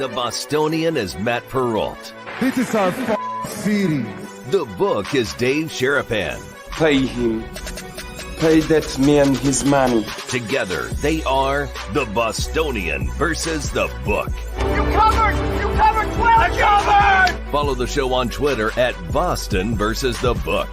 The Bostonian is Matt Perrault. This is our city. The book is Dave Sharapan. Pay him. Pay that man his money. Together, they are the Bostonian versus the book. You covered! You covered 12! Covered! Follow the show on Twitter at Boston versus the book.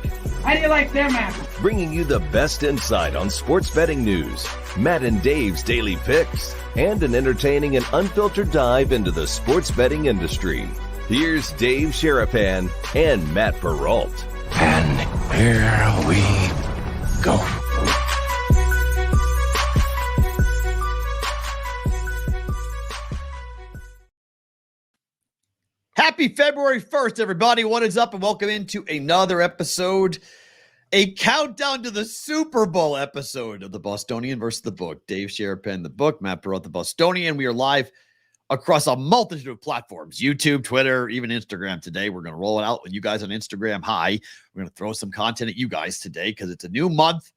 How do you like them apples? Bringing you the best insight on sports betting news, Matt and Dave's daily picks, and an entertaining and unfiltered dive into the sports betting industry. Here's Dave Sharapan and Matt Perrault. And here we go. Happy February 1st, everybody. What is up, and welcome into another episode, a countdown to the Super Bowl episode of the Bostonian versus the book. Dave Sharapan, the book, Matt Perrault, the Bostonian. We are live across a multitude of platforms, YouTube, Twitter, even Instagram today. We're going to roll it out with you guys on Instagram. Hi. We're going to throw some content at you guys today because it's a new month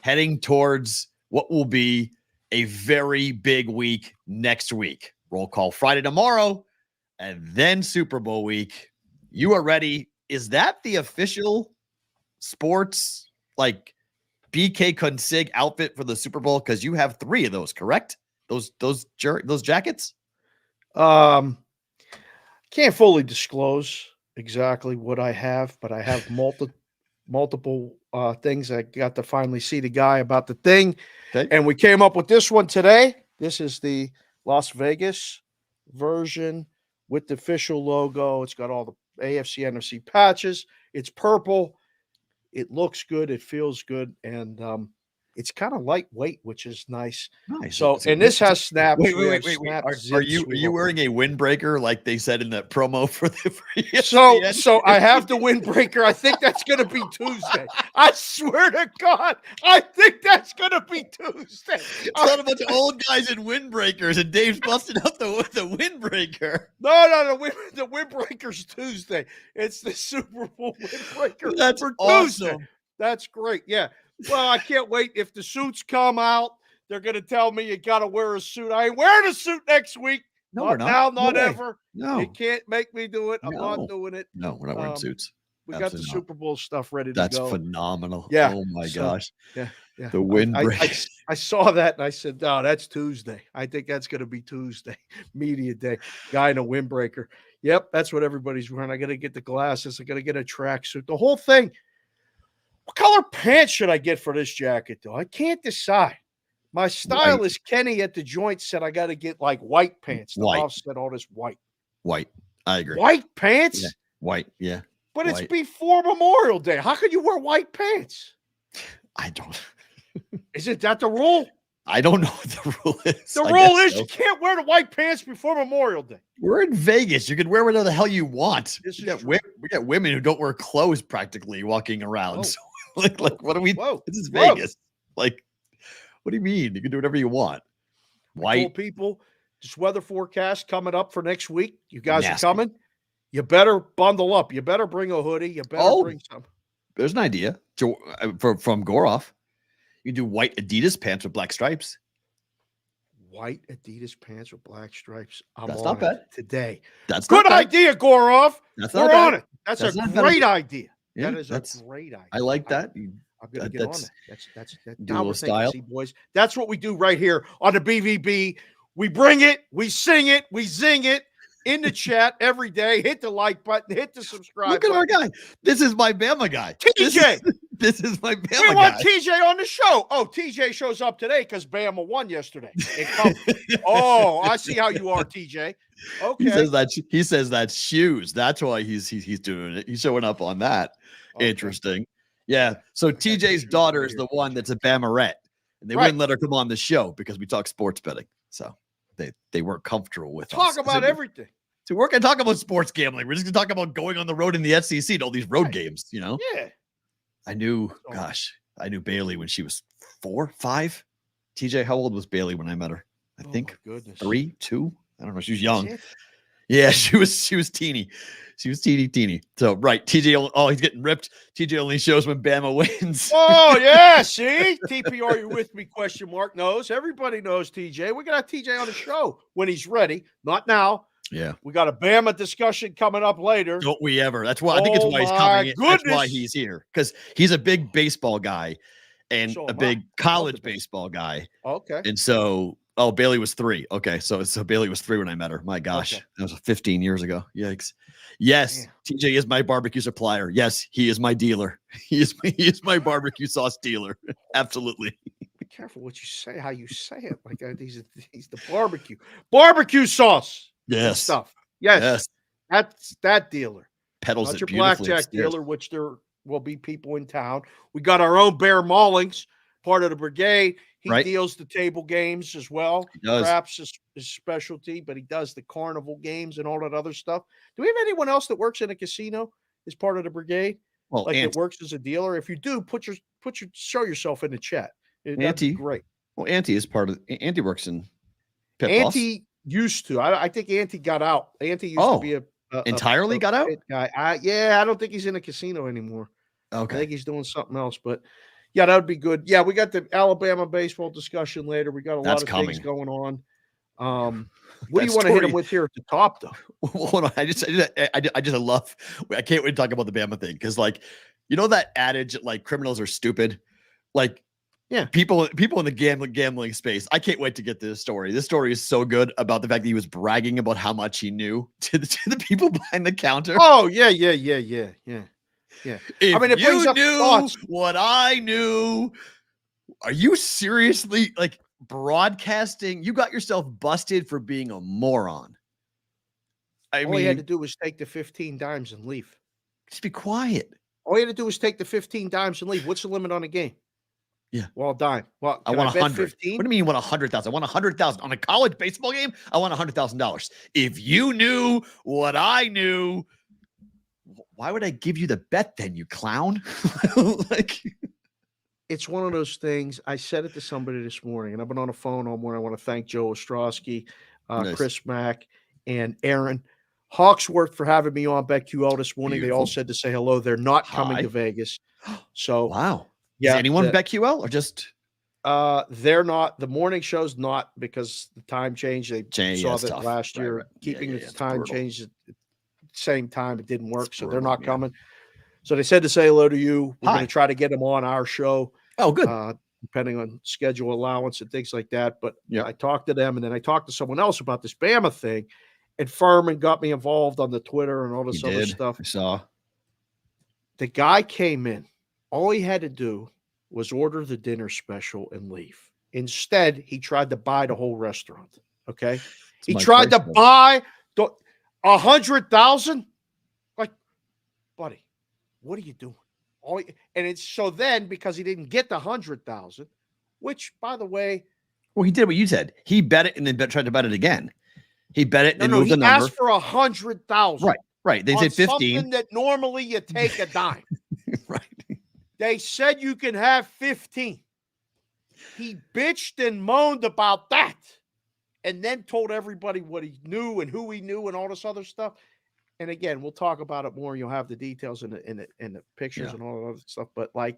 heading towards what will be a very big week next week. Roll call Friday tomorrow, and then Super Bowl week. You are ready. Is that the official sports, like, BK Consig outfit for the Super Bowl? Because you have 3 of those, correct? Those jackets? Can't fully disclose exactly what I have, but I have multiple things. I got to finally see the guy about the thing. Okay. And we came up with this one today. This is the Las Vegas version with the official logo. It's got all the AFC, NFC patches. It's purple. It looks good. It feels good. And it's kind of lightweight, which is nice. Nice. So, and this has snaps. Wait. Are you wearing a windbreaker like they said in that promo for the So I have the windbreaker. I think that's going to be Tuesday. I swear to God, I think that's going to be Tuesday. It's not a bunch of old guys in windbreakers, and Dave's busting out the windbreaker. No, the windbreaker's Tuesday. It's the Super Bowl windbreaker. That's for awesome. Tuesday. That's great. Yeah. Well, I can't wait. If the suits come out, they're going to tell me you got to wear a suit. I ain't wearing a suit next week. No, not we're not. now, not No way. ever. No. You can't make me do it. I'm No. not doing it. No, we're not wearing suits. We got the Absolutely not. Super Bowl stuff ready to That's go. phenomenal. Yeah. Oh, my So, gosh. Yeah. The windbreaker. I saw that and I said, "No, that's Tuesday. I think that's going to be Tuesday, media day." Guy in a windbreaker. Yep, that's what everybody's wearing. I got to get the glasses. I got to get a tracksuit. The whole thing. What color pants should I get for this jacket, though? I can't decide. My stylist, Kenny, at the joint said I got to get like white pants. The boss said all this white. White. I agree. White pants? Yeah. White. Yeah. But White. It's before Memorial Day. How could you wear white pants? I don't. Isn't that the rule? I don't know what the rule is. The rule is you can't wear the white pants before Memorial Day. We're in Vegas. You can wear whatever the hell you want. This We is got, true. we got women who don't wear clothes practically walking around. Whoa. So, like, what are we? Whoa. This is Whoa. Vegas. Like, what do you mean? You can do whatever you want. I White. told people, this weather forecast coming up for next week. You guys Nasty. are coming. You better bundle up. You better bring a hoodie. You better bring some. There's an idea from Goroff. You can do white Adidas pants with black stripes. White Adidas pants with black stripes. I'm That's on not it bad. today. That's Good not bad. idea, Goroff. That's We're not bad. on it. That's That's a not bad. great idea. Yeah, That is that's- a great idea. I like that. I'm going to get on That's- it. That's do a now little we're style. thinking, see, boys. That's what we do right here on the BVB. We bring it, we sing it, we zing it in the chat every day. Hit the like button, hit the subscribe Look at our button. guy. This is my Bama guy. TJ. This is my Bama We guy. want TJ on the show. Oh, TJ shows up today because Bama won yesterday. Oh, I see how you are, TJ. Okay. He says that's shoes. That's why he's doing it. He's showing up on that. Okay. Interesting. Yeah. So TJ's daughter is the one that's a Bamarette, and they wouldn't let her come on the show because we talk sports betting. So they weren't comfortable with us. Talk about everything. So we're going to talk about sports gambling. We're just going to talk about going on the road in the SEC to all these road games, you know? Yeah. I knew Bailey when she was 4, 5. TJ, how old was Bailey when I met her? I think my goodness. 3, 2. I don't know. She was young. That's it? Yeah, she was teeny. She was teeny. So right, TJ. Oh, he's getting ripped. TJ only shows when Bama wins. Oh yeah, see, TPR, you with me? Question mark knows. Everybody knows TJ. We're gonna have TJ on the show when he's ready. Not now. Yeah. We got a Bama discussion coming up later. Don't we ever? That's why I think it's why he's coming. That's why he's here, because he's a big baseball guy and So a am big I. college baseball guy. Okay. And so, Bailey was 3. Okay, so Bailey was 3 when I met her. My gosh, that was 15 years ago. Yikes. Yes, Damn. TJ is my barbecue supplier. Yes, he is my dealer. He is my barbecue sauce dealer. Absolutely. Be careful what you say, how you say it. Like he's the barbecue sauce. Yes. Stuff. Yes. That's that dealer. Pedals Not it your beautifully blackjack upstairs. dealer, which there will be people in town. We got our own Bear Maulings, part of the brigade. He deals the table games as well. He does. Craps is his specialty, but he does the carnival games and all that other stuff. Do we have anyone else that works in a casino as part of the brigade? Well, like it works as a dealer? If you do, show yourself in the chat. That'd be great. Well, Auntie is part of. Auntie works in Pit Auntie used to. I think Auntie got out. Auntie used to be a entirely got out guy. I don't think he's in a casino anymore. Okay, I think he's doing something else. But yeah, that would be good. Yeah, we got the Alabama baseball discussion later. We got a lot of things going on. What do you want to hit him with here at the top, though? Hold on, I can't wait to talk about the Bama thing because, like, you know that adage, like criminals are stupid, like. Yeah, people in the gambling space. I can't wait to get to this story. This story is so good about the fact that he was bragging about how much he knew to the people behind the counter. Oh yeah. If I mean, it brings up knew thoughts. What I knew. Are you seriously like broadcasting? You got yourself busted for being a moron. All he had to do was take the 15 dimes and leave. Just be quiet. All he had to do was take the 15 dimes and leave. What's the limit on a game? Yeah. Well, dime. Well, I want 100. What do you mean you want 100,000? I want 100,000 on a college baseball game. I want $100,000. If you knew what I knew, why would I give you the bet then, you clown? Like, it's one of those things. I said it to somebody this morning, and I've been on the phone all morning. I want to thank Joe Ostrowski, nice. Chris Mack, and Aaron Hawksworth for having me on BetQL this morning. Beautiful. They all said to say hello. They're not coming to Vegas. So wow. Yeah, is anyone BetQL or just? They're not. The morning show's not because the time change. They saw that tough. last year. Right. Keeping the time brutal. changed at the same time, it didn't work. It's so brutal, they're not coming. So they said to say hello to you. We're going to try to get them on our show. Oh, good. Depending on schedule allowance and things like that. But yeah, I talked to them, and then I talked to someone else about this Bama thing. And Furman got me involved on the Twitter and all this other stuff. I saw. The guy came in. All he had to do was order the dinner special and leave. Instead, he tried to buy the whole restaurant. Okay. He tried to buy 100,000. Like, buddy, what are you doing? And it's so then because he didn't get the 100,000, which by the way, well, he did what you said. He bet it and then tried to bet it again. He bet it and moved the number. He asked for 100,000. Right. They said 15. Something that normally you take a dime. Right. They said you can have 15. He bitched and moaned about that and then told everybody what he knew and who he knew and all this other stuff. And again, we'll talk about it more. You'll have the details in the pictures and all that other stuff. But like,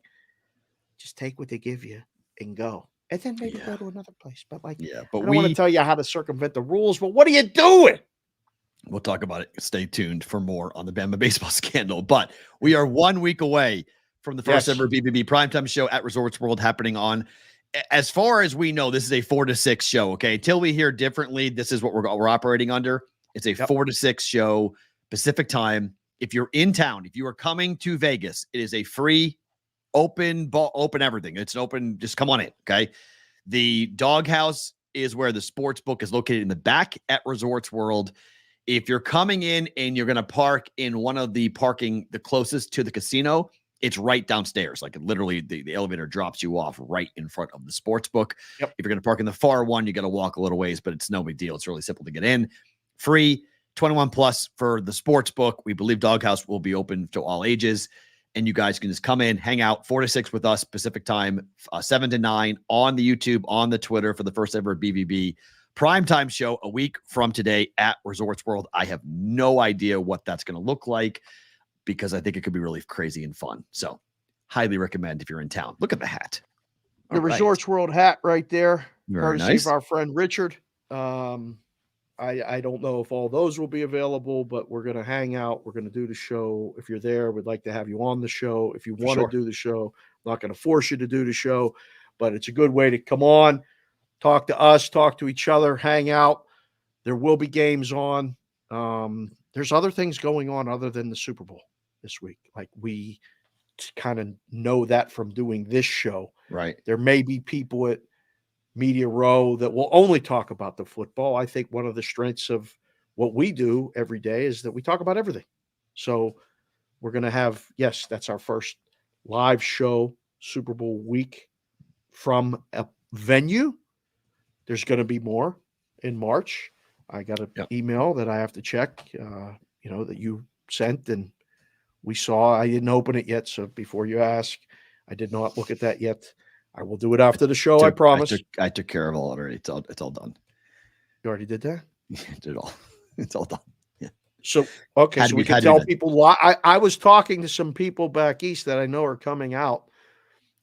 just take what they give you and go. And then maybe go to another place. But like, but I don't want to tell you how to circumvent the rules, but what are you doing? We'll talk about it. Stay tuned for more on the Bama baseball scandal. But we are 1 week away from the first ever BBB primetime show at Resorts World happening on, as far as we know, this is a 4 to 6 show. Okay. Until we hear differently, this is what we're operating under. It's a 4 to 6 show Pacific time. If you're in town, if you are coming to Vegas, it is a free open everything. It's open. Just come on in. Okay. The doghouse is where the sports book is located in the back at Resorts World. If you're coming in and you're going to park in one of the parking, the closest to the casino, it's right downstairs. Like literally the elevator drops you off right in front of the sports book. If you're going to park in the far one, you got to walk a little ways, but it's no big deal. It's really simple to get in. Free, 21 plus for the sports book. We believe Doghouse will be open to all ages, and you guys can just come in, hang out 4 to 6 with us Pacific time, 7 to 9 on the YouTube, on the Twitter for the first ever BBB primetime show a week from today at Resorts World. I have no idea what that's going to look like because I think it could be really crazy and fun. So highly recommend if you're in town. Look at the hat. The Resorts World hat right there. Very courtesy nice. of our friend Richard. I don't know if all those will be available, but we're going to hang out. We're going to do the show. If you're there, we'd like to have you on the show. If you want to do the show, I'm not going to force you to do the show, but it's a good way to come on, talk to us, talk to each other, hang out. There will be games on. There's other things going on other than the Super Bowl this week. Like we kind of know that from doing this show. Right. There may be people at Media Row that will only talk about the football. I think one of the strengths of what we do every day is that we talk about everything. So we're going to have, yes, that's our first live show Super Bowl week from a venue. There's going to be more in March. I got an email that I have to check, that you sent and we saw. I didn't open it yet. So before you ask, I did not look at that yet. I will do it after the show. I promise. I took care of it already. It's all done. You already did that? Yeah, did it all. It's all done. Yeah. So, okay. So we can tell people. I was talking to some people back east that I know are coming out.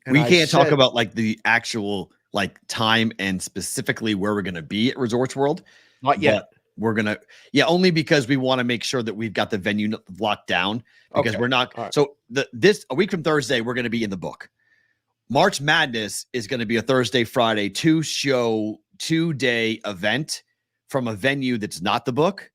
We can't talk about like the actual like time and specifically where we're going to be at Resorts World. Not yet. We're going to, only because we want to make sure that we've got the venue locked down because we're not. Right. So a week from Thursday, we're going to be in the book. March Madness is going to be a Thursday, Friday, 2-day event from a venue that's not the book.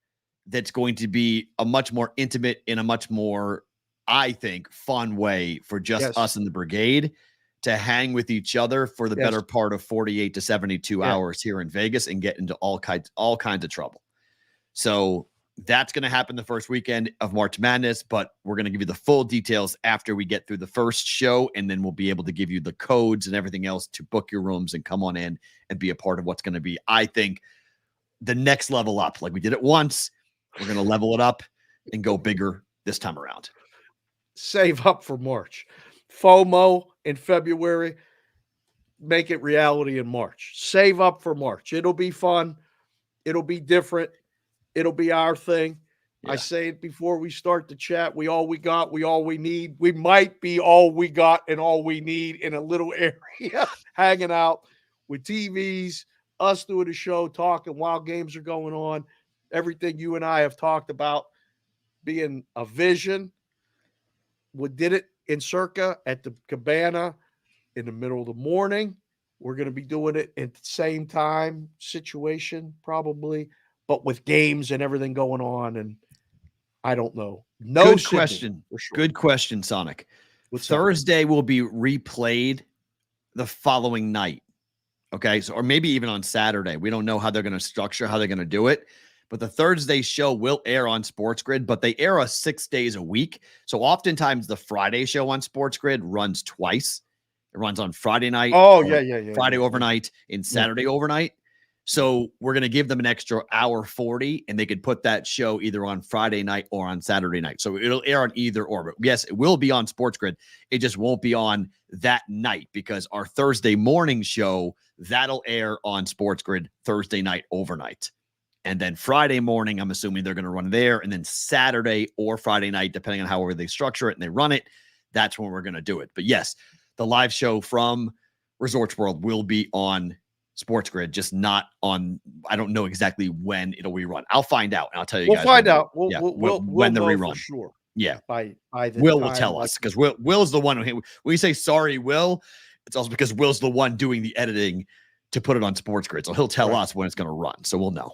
That's going to be a much more intimate in a much more, I think, fun way for just us and the brigade to hang with each other for the better part of 48 to 72 hours here in Vegas and get into all kinds of trouble. So that's going to happen the first weekend of March Madness, but we're going to give you the full details after we get through the first show, and then we'll be able to give you the codes and everything else to book your rooms and come on in and be a part of what's going to be, I think, the next level up. Like we did it once, we're going to level it up and go bigger this time around. Save up for March. FOMO in February, make it reality in March. Save up for March. It'll be fun. It'll be different. It'll be our thing. Yeah. I say it before we start the chat. We all we got, we all we need. We might be all we got and all we need in a little area, hanging out with TVs, us doing a show, talking while games are going on. Everything you and I have talked about being a vision. We did it in Circa at the Cabana in the middle of the morning. We're going to be doing it at the same time situation, probably, but with games and everything going on. And I don't know. Good question. Sure. Good question, Sonic. Thursday will be replayed the following night. Okay. So, or maybe even on Saturday. We don't know how they're going to structure, how they're going to do it. But the Thursday show will air on Sports Grid, but they air us 6 days a week. So oftentimes the Friday show on Sports Grid runs twice. It runs on Friday night. Oh, Friday overnight and Saturday overnight. So we're going to give them an extra hour 40, and they could put that show either on Friday night or on Saturday night. So it'll air on either or. But yes, it will be on Sports Grid. It just won't be on that night because our Thursday morning show, that'll air on Sports Grid Thursday night overnight. And then Friday morning, I'm assuming they're going to run there. And then Saturday or Friday night, depending on however they structure it and they run it, that's when we're going to do it. But yes, the live show from Resorts World will be on Sports Grid, just not on, I don't know exactly when it'll rerun. I'll find out and I'll tell you guys. We'll find out. When the rerun. For sure. Yeah. By the Will will tell us because Will's the one who, when we say sorry, Will, it's also because Will's the one doing the editing to put it on Sports Grid. So he'll tell us when it's going to run. So we'll know.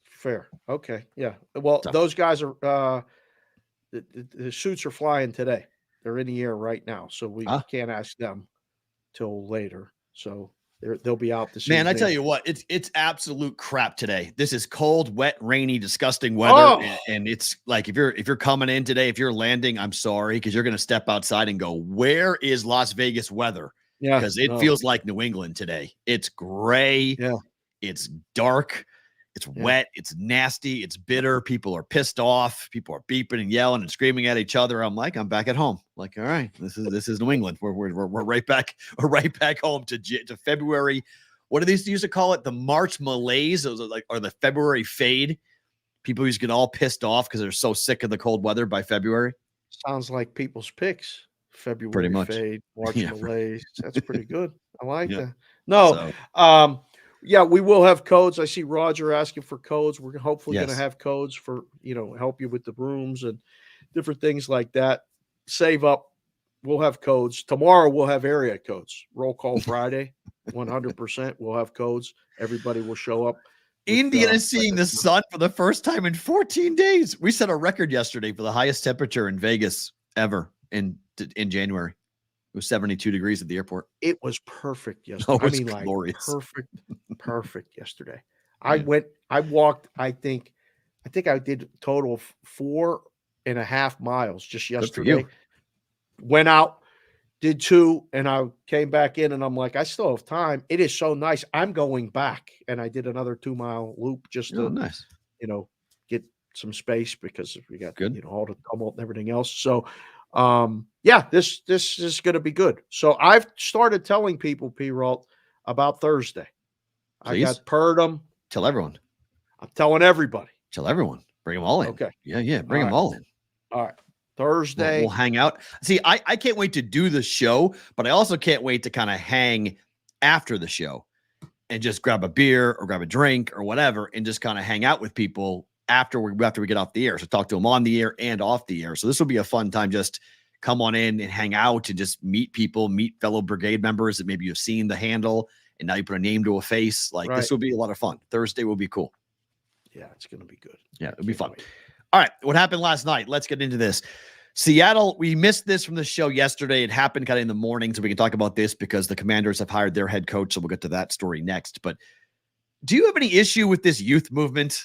Fair. Okay. Yeah. Well, those guys are the suits are flying today. They're in the air right now, so we can't ask them till later. So they'll be out this evening. I tell you what, it's absolute crap today. This is cold, wet, rainy, disgusting weather, and it's like if you're coming in today, if you're landing, I'm sorry because you're going to step outside and go, where is Las Vegas weather? Yeah, because it feels like New England today. It's gray. Yeah, it's dark. It's wet. It's nasty. It's bitter. People are pissed off. People are beeping and yelling and screaming at each other. I'm like, I'm back at home. Like, all right, this is New England. We're right back. We're right back home to February. What do these used to call it? The March malaise, or the February fade. People used to get all pissed off because they're so sick of the cold weather by February. Sounds like people's picks. February pretty much. Fade, March malaise. That's pretty good. I like that. No, Yeah, we will have codes. I see Roger asking for codes. We're hopefully going to Yes. have codes for, help you with the rooms and different things like that. Save up. We'll have codes. Tomorrow we'll have area codes. Roll call Friday, 100%. We'll have codes. Everybody will show up. Indiana is seeing the sun for the first time in 14 days. We set a record yesterday for the highest temperature in Vegas ever in January. It was 72 degrees at the airport. It was perfect yesterday. Oh, it was glorious. Perfect yesterday. I walked, I think I did a total of 4.5 miles just yesterday. Went out, did 2, and I came back in, and I'm like, I still have time. It is so nice. I'm going back, and I did another 2-mile loop just to, nice. Get some space because we got good, all the tumult and everything else. So, this is going to be good. So I've started telling people, P-Rolt, about Thursday. Please. I got Purdom. Tell everyone. I'm telling everybody. Tell everyone. Bring them all in. Okay. Yeah. Bring them all in. All right. Thursday. We'll hang out. See, I can't wait to do the show, but I also can't wait to kind of hang after the show and just grab a beer or grab a drink or whatever and just kind of hang out with people after we get off the air. So talk to them on the air and off the air. So this will be a fun time. Just come on in and hang out and just meet people, meet fellow brigade members that maybe you've seen the handle and now you put a name to a face. Like This will be a lot of fun. Thursday will be cool. Yeah, it's going to be good. Yeah, it'll be fun. All right. What happened last night? Let's get into this. Seattle, we missed this from the show yesterday. It happened kind of in the morning, so we can talk about this because the Commanders have hired their head coach, so we'll get to that story next. But do you have any issue with this youth movement?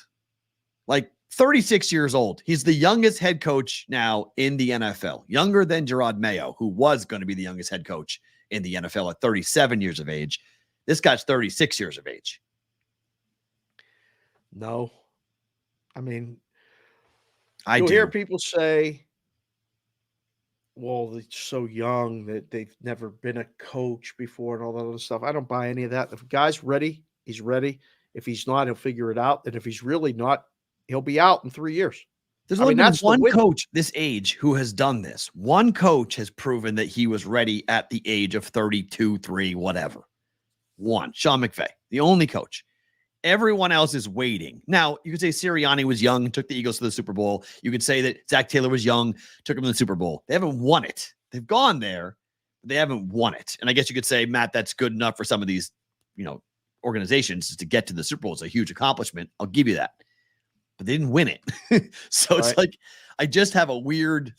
Like 36 years old. He's the youngest head coach now in the NFL, younger than Gerard Mayo, who was going to be the youngest head coach in the NFL at 37 years of age. This guy's 36 years of age. No. I mean, I you'll do hear people say, well, they're so young that they've never been a coach before and all that other stuff. I don't buy any of that. If a guy's ready, he's ready. If he's not, he'll figure it out. And if he's really not, he'll be out in 3 years. There's only been one coach this age who has done this. One coach has proven that he was ready at the age of 32, 3, whatever. One, Sean McVay, the only coach. Everyone else is waiting. Now, you could say Sirianni was young, took the Eagles to the Super Bowl. You could say that Zach Taylor was young, took them to the Super Bowl. They haven't won it. They've gone there, but they haven't won it. And I guess you could say, Matt, that's good enough for some of these, organizations to get to the Super Bowl. It's a huge accomplishment. I'll give you that. But they didn't win it. So it's like, I just have a weird,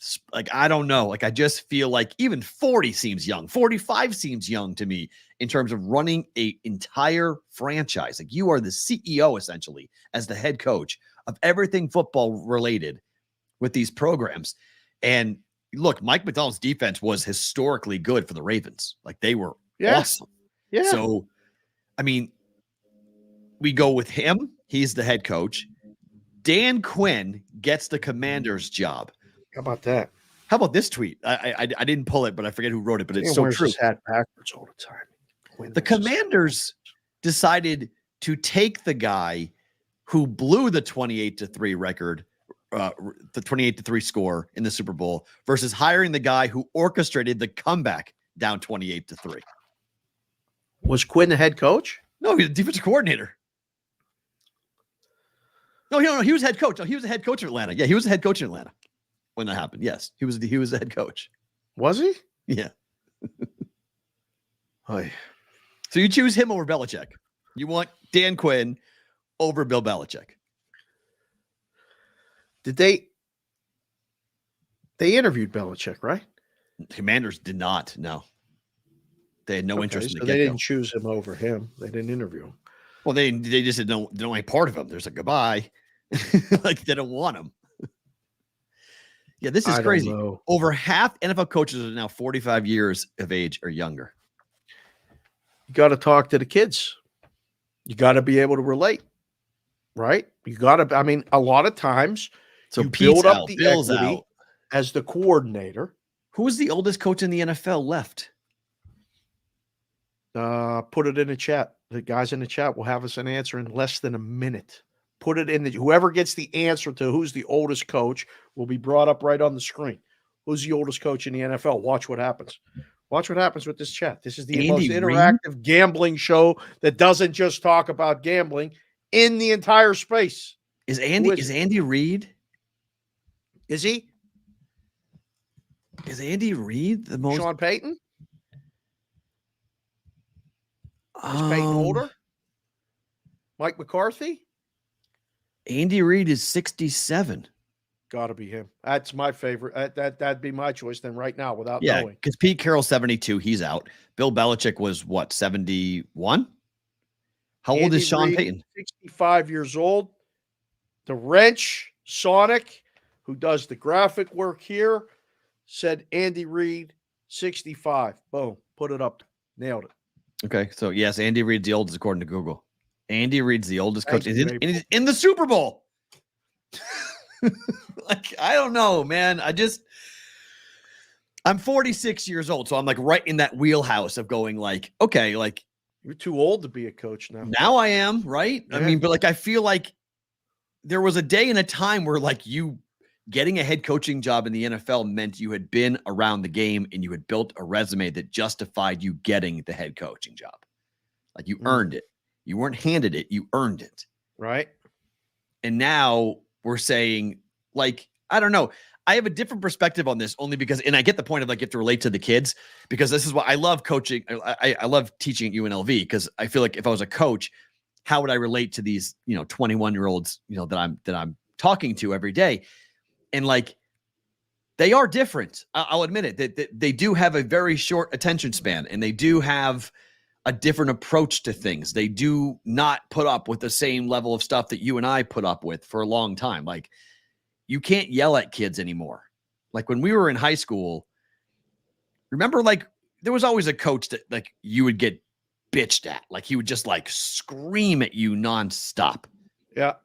I don't know. I just feel like even 40 seems young. 45 seems young to me in terms of running an entire franchise. Like you are the CEO essentially as the head coach of everything football related with these programs. And look, Mike McDonald's defense was historically good for the Ravens. Like they were awesome. Yeah. So, I mean, we go with him. He's the head coach. Dan Quinn gets the Commanders job. How about that? How about this tweet? I didn't pull it, but I forget who wrote it, but it's so true. His hat backwards all the time. The Commanders decided to take the guy who blew the 28-3 record, the 28-3 score in the Super Bowl versus hiring the guy who orchestrated the comeback down 28-3. Was Quinn the head coach? No, he's a defensive coordinator. No, he was head coach. No, he was the head coach of Atlanta. Yeah, he was the head coach in Atlanta when that happened. Yes, he was the head coach. Was he? Yeah. Hi. So you choose him over Belichick. You want Dan Quinn over Bill Belichick. Did they interviewed Belichick, right? The Commanders did not. No. They had no interest in so the they didn't choose him over him. They didn't interview him. Well, they just said no, they don't want any part of him. There's a goodbye. Like they don't want him. Yeah, this is crazy. Over half NFL coaches are now 45 years of age or younger. You got to talk to the kids. You got to be able to relate, right? You got to, a lot of times so you build up out, the Bill's equity out. As the coordinator. Who is the oldest coach in the NFL left? Put it in the chat. The guys in the chat will have us an answer in less than a minute. Put it in whoever gets the answer to who's the oldest coach will be brought up right on the screen. Who's the oldest coach in the NFL? Watch what happens. Watch what happens with this chat. This is the Andy most Reid? interactive gambling show that doesn't just talk about gambling in the entire space. Is Who Andy Reid? Is he? Is Andy Reid the most? Sean Payton? Is Peyton older? Mike McCarthy? Andy Reid is 67. Got to be him. That's my favorite. That'd be my choice then right now without Yeah, knowing. because Pete Carroll's 72. He's out. Bill Belichick was what, 71? How old Andy is Sean Reid, Payton? 65 years old. The Wrench, Sonic, who does the graphic work here, said Andy Reid, 65. Boom. Put it up. Nailed it. Okay, so yes, Andy Reid's the oldest according to Google. Andy Reid's the oldest coach. Thank you, He's in the Super Bowl. Like, I don't know, man. I'm 46 years old, so I'm like right in that wheelhouse of going like, okay, like You're too old to be a coach now. now I am, right? I Yeah. mean, but like I feel like there was a day and a time where like you getting a head coaching job in the NFL meant you had been around the game and you had built a resume that justified you getting the head coaching job. Like you earned it. You weren't handed it, you earned it. Right? And now we're saying, like, I don't know. I have a different perspective on this only because, and I get the point of like, you have to relate to the kids because this is what I love coaching. I love teaching at UNLV because I feel like if I was a coach, how would I relate to these, 21-year-olds, that I'm talking to every day? And like, they are different. I'll admit it, that they do have a very short attention span and they do have a different approach to things. They do not put up with the same level of stuff that you and I put up with for a long time. Like, you can't yell at kids anymore. Like when we were in high school, remember, like there was always a coach that like you would get bitched at. Like he would just like scream at you nonstop. Yeah.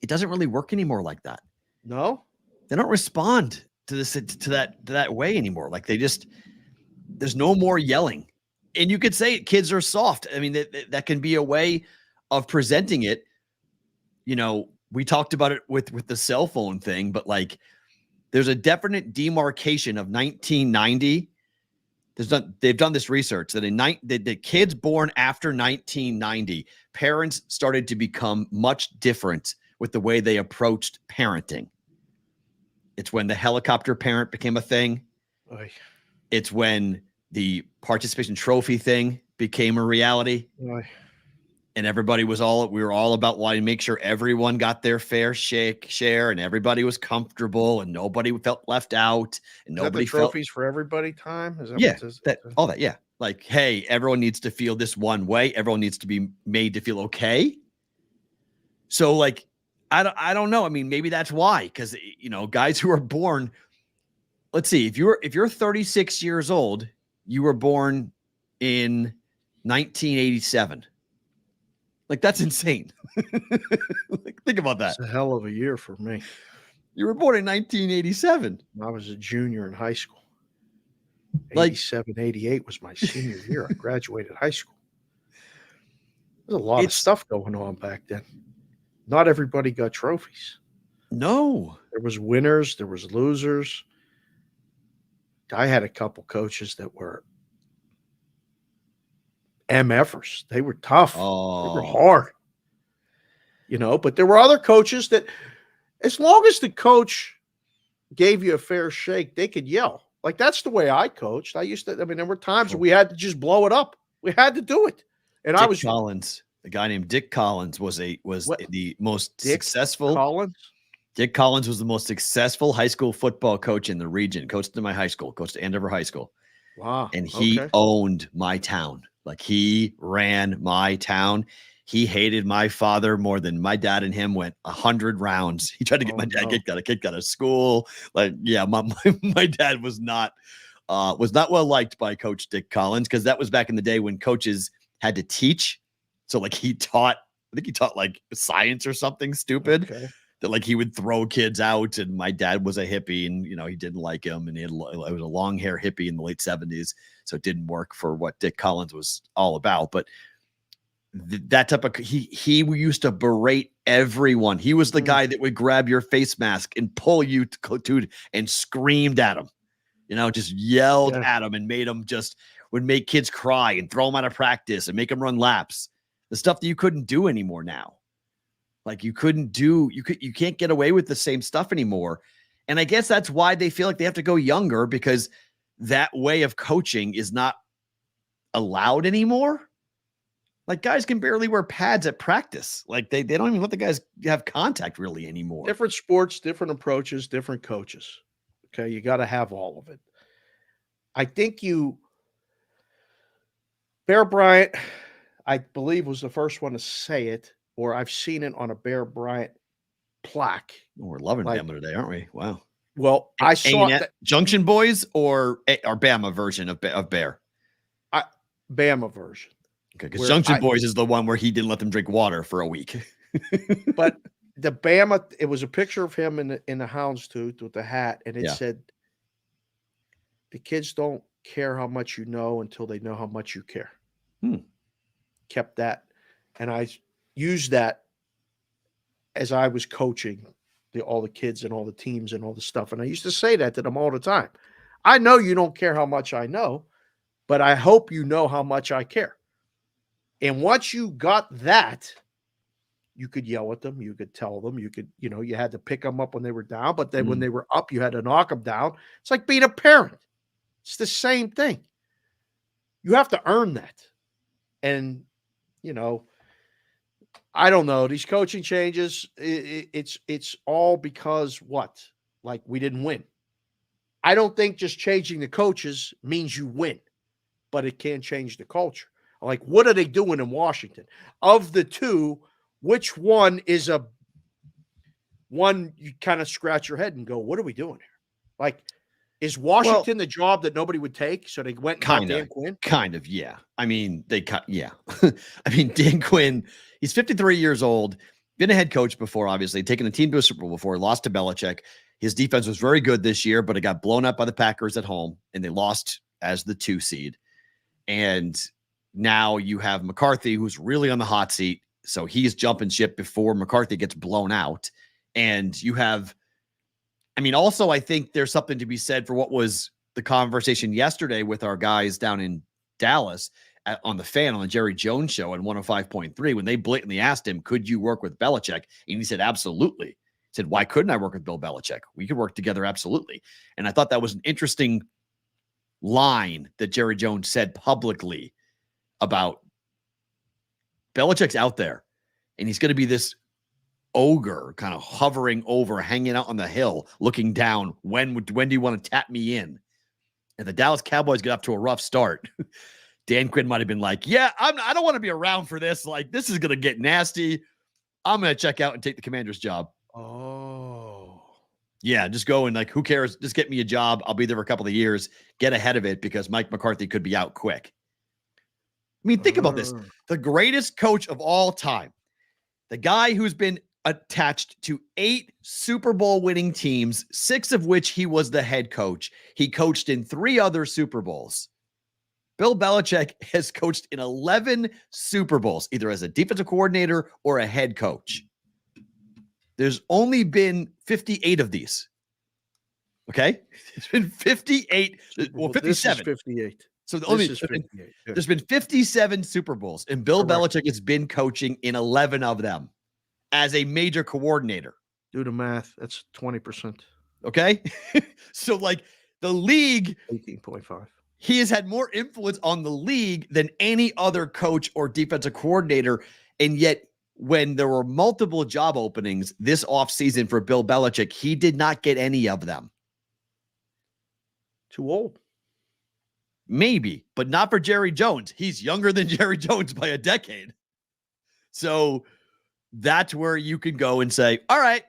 It doesn't really work anymore like that. No? They don't respond to this, to that way anymore. Like there's no more yelling. And you could say kids are soft. I mean, that can be a way of presenting it. We talked about it with the cell phone thing, but like there's a definite demarcation of 1990. They've done this research that the kids born after 1990, parents started to become much different with the way they approached parenting. It's when the helicopter parent became a thing. Oy. It's when the participation trophy thing became a reality. Oy. And everybody we were all about wanting to make sure everyone got their fair share and everybody was comfortable and nobody felt left out and nobody felt trophies for everybody time. Is that yeah, what it is? all that. Yeah. Like, hey, everyone needs to feel this one way. Everyone needs to be made to feel okay. So like, I don't know. I mean, maybe that's why, because, guys who are born, let's see, if you're 36 years old, you were born in 1987. Like, that's insane. Like, think about that. It's a hell of a year for me. You were born in 1987. I was a junior in high school. Like 87, 88 was my senior year. I graduated high school. There's a lot of stuff going on back then. Not everybody got trophies. No. There was winners. There was losers. I had a couple coaches that were MFers. They were tough. Oh. They were hard. But there were other coaches that, as long as the coach gave you a fair shake, they could yell. Like, that's the way I coached. There were times we had to just blow it up. We had to do it. And Dick Collins, a guy named Dick Collins was the most successful. Dick Collins was the most successful high school football coach in the region. Coached in my high school, coached at Andover High School. Wow. And he owned my town. Like, he ran my town. He hated my father more than my dad and him went 100 rounds. He tried to get my dad kicked out of school. Like, yeah, my dad was not well liked by Coach Dick Collins, because that was back in the day when coaches had to teach. So like I think he taught like science or something stupid. Okay. That like he would throw kids out, and my dad was a hippie, and he didn't like him, and it was a long hair hippie in the late 70s, so it didn't work for what Dick Collins was all about. But that type of he used to berate everyone. He was the guy that would grab your face mask and pull you to and screamed at him. just yelled at them and would make kids cry and throw them out of practice and make them run laps. The stuff that you couldn't do anymore now. Like you can't get away with the same stuff anymore. And I guess that's why they feel like they have to go younger, because that way of coaching is not allowed anymore. Like guys can barely wear pads at practice. Like they don't even let the guys have contact really anymore. Different sports, different approaches, different coaches. Okay. You got to have all of it. I think Bear Bryant, I believe, was the first one to say it, or I've seen it on a Bear Bryant plaque. We're loving Bama today, aren't we? Wow. Well, I saw that Junction Boys or Bama version of Bear? Bama version. Okay, because Junction Boys is the one where he didn't let them drink water for a week. But the Bama, it was a picture of him in the houndstooth with the hat, and it said, "The kids don't care how much you know until they know how much you care." Kept that, and I used that as I was coaching all the kids and all the teams and all the stuff, and I used to say that to them all the time. I know you don't care how much I know, but I hope you know how much I care. And once you got that, you could yell at them, you could tell them, you had to pick them up when they were down, but then when they were up, you had to knock them down. It's like being a parent. It's the same thing. You have to earn that. And, I don't know, these coaching changes, it's all because what? Like we didn't win. I don't think just changing the coaches means you win, but it can change the culture. Like, what are they doing in Washington? Of the two, which one is one you kind of scratch your head and go, what are we doing here? Like, is Washington the job that nobody would take? So they went and got Dan Quinn? Kind of, yeah. I mean, I mean, Dan Quinn, he's 53 years old, been a head coach before, obviously, taken a team to a Super Bowl before, lost to Belichick. His defense was very good this year, but it got blown up by the Packers at home, and they lost as the 2 seed. And now you have McCarthy, who's really on the hot seat. So he's jumping ship before McCarthy gets blown out. And you have, also, I think there's something to be said for what was the conversation yesterday with our guys down in Dallas on the Fan on the Jerry Jones show on 105.3, when they blatantly asked him, could you work with Belichick? And he said, absolutely. He said, why couldn't I work with Bill Belichick? We could work together. Absolutely. And I thought that was an interesting line that Jerry Jones said publicly about Belichick's out there and he's going to be this ogre kind of hovering over, hanging out on the hill, looking down. When do you want to tap me in? And the Dallas Cowboys get up to a rough start. Dan Quinn might have been like, I don't want to be around for this. Like, this is going to get nasty. I'm going to check out and take the Commander's job. Oh. Yeah, just go and who cares? Just get me a job. I'll be there for a couple of years. Get ahead of it because Mike McCarthy could be out quick. I mean, think about this. The greatest coach of all time, the guy who's been attached to 8 Super Bowl winning teams, 6 of which he was the head coach. He coached in 3 other Super Bowls. Bill Belichick has coached in 11 Super Bowls, either as a defensive coordinator or a head coach. There's only been 58 of these. Okay? It's been 58. Well, 57. This is 58. So there's been 57 Super Bowls, and Bill Belichick has been coaching in 11 of them as a major coordinator. Do the math. That's 20%. Okay? So the league, 18.5. He has had more influence on the league than any other coach or defensive coordinator. And yet, when there were multiple job openings this offseason for Bill Belichick, he did not get any of them. Too old. Maybe, but not for Jerry Jones. He's younger than Jerry Jones by a decade. So that's where you can go and say, all right,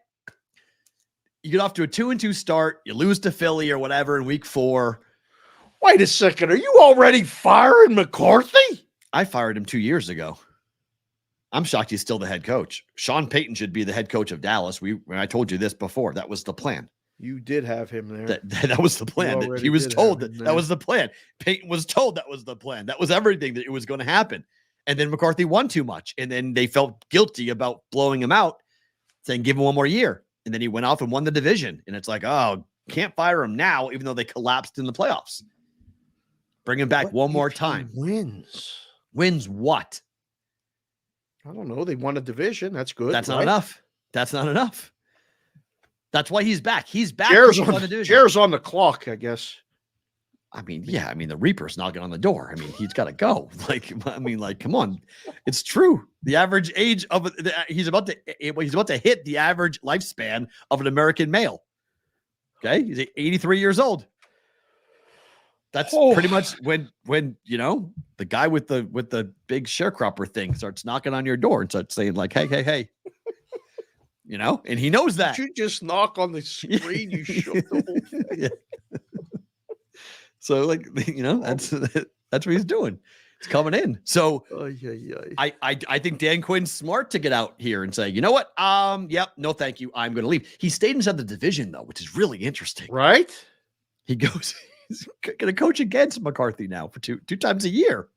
you get off to a 2-2 start. You lose to Philly or whatever in week 4. Wait a second. Are you already firing McCarthy? I fired him 2 years ago. I'm shocked he's still the head coach. Sean Payton should be the head coach of Dallas. I told you this before. That was the plan. You did have him there. That was the plan. He was told that was the plan. Payton was told that was the plan. That was everything that it was going to happen. And then McCarthy won too much. And then they felt guilty about blowing him out, saying, give him one more year. And then he went off and won the division. And it's like, oh, Can't fire him now, even though they collapsed in the playoffs. Bring him back one more time. Wins. Wins what? I don't know. They won a division. That's good. That's not enough. That's not enough. That's why he's back. He's back. Chair's on the division. Chair's on the clock, I guess. I mean, yeah. I mean, the Reaper's knocking on the door. I mean, he's got to go. Come on. It's true. The average age of he's about to hit the average lifespan of an American male. Okay, he's 83 years old. That's pretty much when the guy with the big sharecropper thing starts knocking on your door and starts saying like, hey, and he knows that. Did you just knock on the screen? You shook the whole thing. Yeah. So that's what he's doing. It's coming in. So I think Dan Quinn's smart to get out here and say, you know what? No, thank you. I'm going to leave. He stayed inside the division though, which is really interesting. Right? He goes. He's going to coach against McCarthy now for two times a year.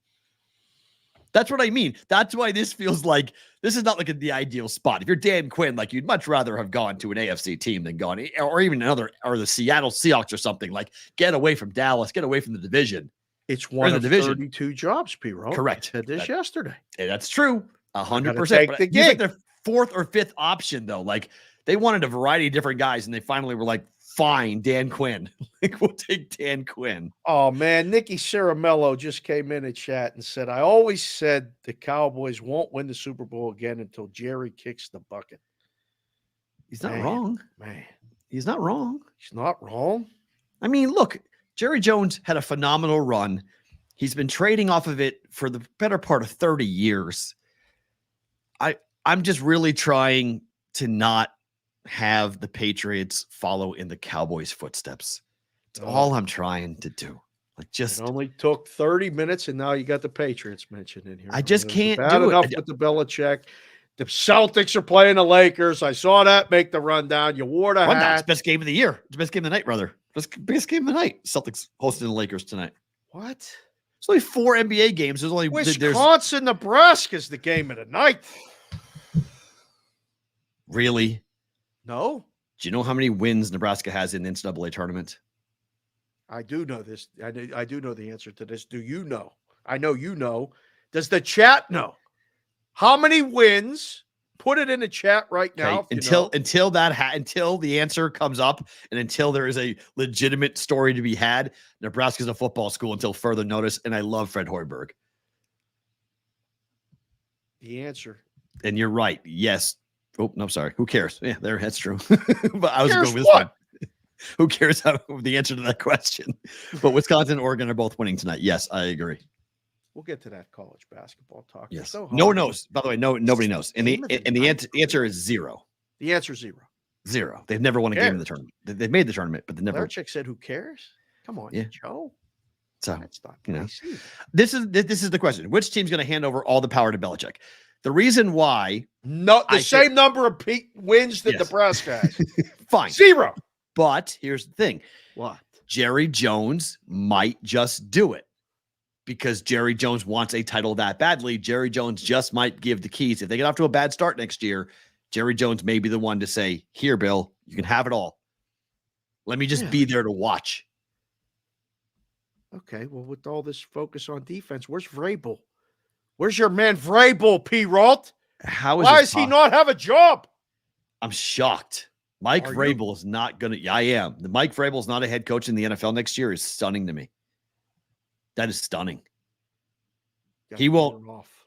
That's what I mean. That's why this feels like this is not like the ideal spot. If you're Dan Quinn, like you'd much rather have gone to an AFC team than gone, or even or the Seattle Seahawks or something. Like get away from Dallas, get away from the division. It's one of the 32 jobs, P-Roll. Correct. I said this yesterday. That's true. 100%. Take the gig. Like their fourth or fifth option though. Like they wanted a variety of different guys, and they finally were like, fine, Dan Quinn. We'll take Dan Quinn. Oh, man. Nikki Ceramello just came in chat and said, I always said the Cowboys won't win the Super Bowl again until Jerry kicks the bucket. He's not wrong. Man. He's not wrong. He's not wrong. I mean, look, Jerry Jones had a phenomenal run. He's been trading off of it for the better part of 30 years. I'm just really trying to not have the Patriots follow in the Cowboys' footsteps. It's all I'm trying to do. Like just it only took 30 minutes, and now you got the Patriots mentioned in here. I just can't bad do enough it. With the Belichick. The Celtics are playing the Lakers. I saw that make the rundown. You wore the hat. It's the best game of the year. It's the best game of the night, brother. Biggest game of the night. Celtics hosting the Lakers tonight. What? There's only 4 NBA games. There's only Wisconsin, Nebraska is the game of the night. Really? No. Do you know how many wins Nebraska has in the NCAA tournament? I do know this. I do know the answer to this. Do you know? I know you know. Does the chat know? How many wins? Put it in the chat right now. Okay. Until the answer comes up and until there is a legitimate story to be had, Nebraska's a football school until further notice. And I love Fred Hoiberg. The answer. And you're right. Yes. Oh, no, sorry. Who cares? Yeah, that's true. But I was going with this one. Who cares the answer to that question? But Wisconsin and Oregon are both winning tonight. Yes, I agree. We'll get to that college basketball talk. Yes. No one knows. By the way, nobody knows. And the answer is 0. The answer is 0. 0. They've never won a game in the tournament. They've made the tournament, but they never. Belichick said, "Who cares? Come on, Joe." So that's not this is the question. Which team's going to hand over all the power to Belichick? The reason why same number of wins that Nebraska has. Fine. 0. But here's the thing. What? Jerry Jones might just do it because Jerry Jones wants a title that badly. Jerry Jones just might give the keys. If they get off to a bad start next year, Jerry Jones may be the one to say, here, Bill, you can have it all. Let me just be there to watch. Okay, well, with all this focus on defense, where's Vrabel? Where's your man Vrabel, P-Rolt? Why does he not have a job? I'm shocked. Mike Vrabel is not going to. I am. Mike Vrabel is not a head coach in the NFL next year is stunning to me. That is stunning. He won't.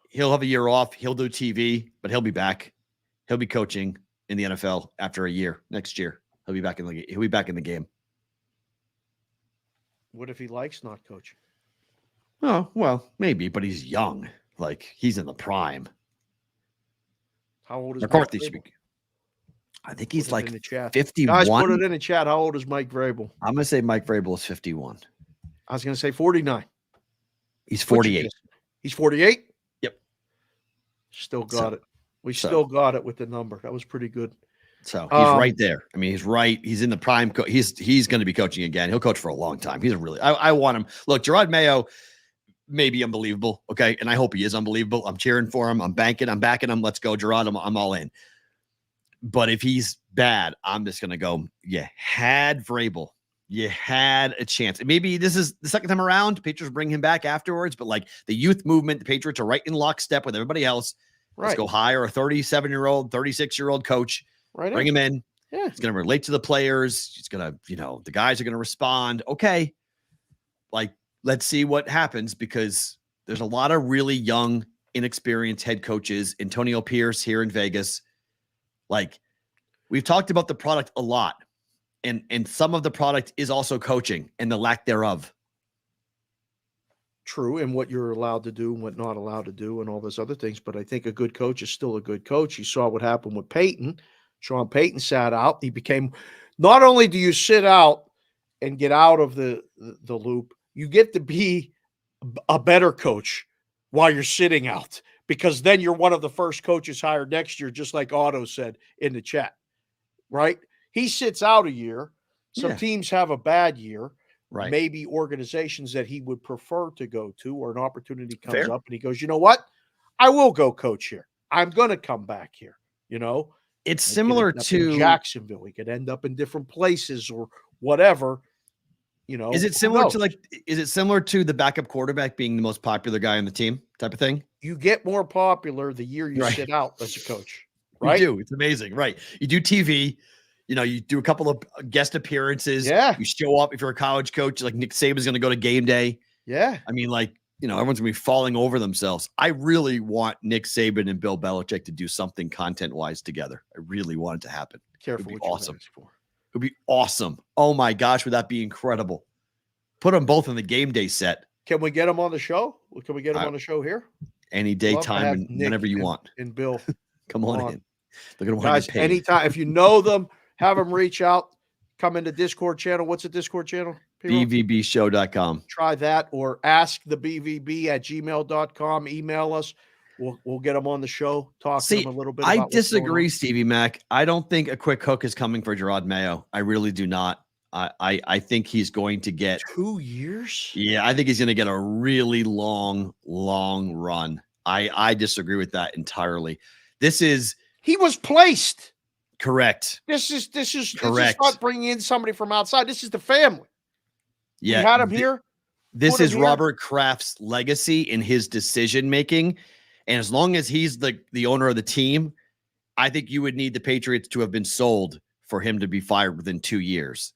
He'll have a year off. He'll do TV, but he'll be back. He'll be coaching in the NFL after a year. Next year, he'll be back in the game. What if he likes not coaching? Oh, well, maybe, but he's young. Like he's in the prime. How old is McCarthy? I think he's like 51. Guys, put it in the chat. How old is Mike Vrabel? I'm going to say Mike Vrabel is 51. I was going to say 49. He's 48. He's 48? Yep. Still got it. We still got it with the number. That was pretty good. So he's right there. I mean, he's right. He's in the prime. He's going to be coaching again. He'll coach for a long time. He's I want him. Look, Gerard Mayo may be unbelievable. Okay. And I hope he is unbelievable. I'm cheering for him. I'm backing him. Let's go, Gerard. I'm all in. But if he's bad, I'm just going to go, you had Vrabel. You had a chance. And maybe this is the second time around. Patriots bring him back afterwards, but like the youth movement, the Patriots are right in lockstep with everybody else. Let's go hire a 37-year-old, 36-year-old coach. Bring him in. Yeah. He's going to relate to the players. He's going to, the guys are going to respond. Okay. Like, let's see what happens, because there's a lot of really young, inexperienced head coaches. Antonio Pierce here in Vegas. Like, we've talked about the product a lot, and some of the product is also coaching and the lack thereof. True, and what you're allowed to do and what not allowed to do and all those other things. But I think a good coach is still a good coach. You saw what happened with Peyton. Sean Payton sat out. He became, not only do you sit out and get out of the loop, you get to be a better coach while you're sitting out, because then you're one of the first coaches hired next year, just like Otto said in the chat, right? He sits out a year. Some teams have a bad year. Right. Maybe organizations that he would prefer to go to, or an opportunity comes up and he goes, you know what? I will go coach here. I'm going to come back here. It's similar to Jacksonville. He could end up in different places or whatever. Is it similar to the backup quarterback being the most popular guy on the team type of thing? You get more popular the year you sit out as a coach, right? You do. It's amazing, right? You do TV. You do a couple of guest appearances. Yeah. You show up if you're a college coach, like Nick Saban's going to go to game day. Yeah. I mean, everyone's going to be falling over themselves. I really want Nick Saban and Bill Belichick to do something content-wise together. I really want it to happen. Careful. It would be awesome. It would be awesome. Oh my gosh, would that be incredible? Put them both on the game day set. Can we get them on the show? Can we get them on the show here? Any day, time, and whenever you want. And Bill. Come on in. They're going to want guys, to pay. Anytime. If you know them, have them reach out. Come into Discord channel. What's the Discord channel? BVBshow.com. Try that, or ask the BVB@gmail.com. Email us. We'll get them on the show. Talk to them a little bit. I disagree, Stevie Mac. I don't think a quick hook is coming for Gerard Mayo. I really do not. I think he's going to get 2 years. Yeah, I think he's going to get a really long run. I disagree with that entirely. He was placed. Correct. This is correct. This is not bringing in somebody from outside. This is the family. Yeah, you had him here. This is Robert Kraft's legacy in his decision making, and as long as he's the owner of the team, I think you would need the Patriots to have been sold for him to be fired within 2 years,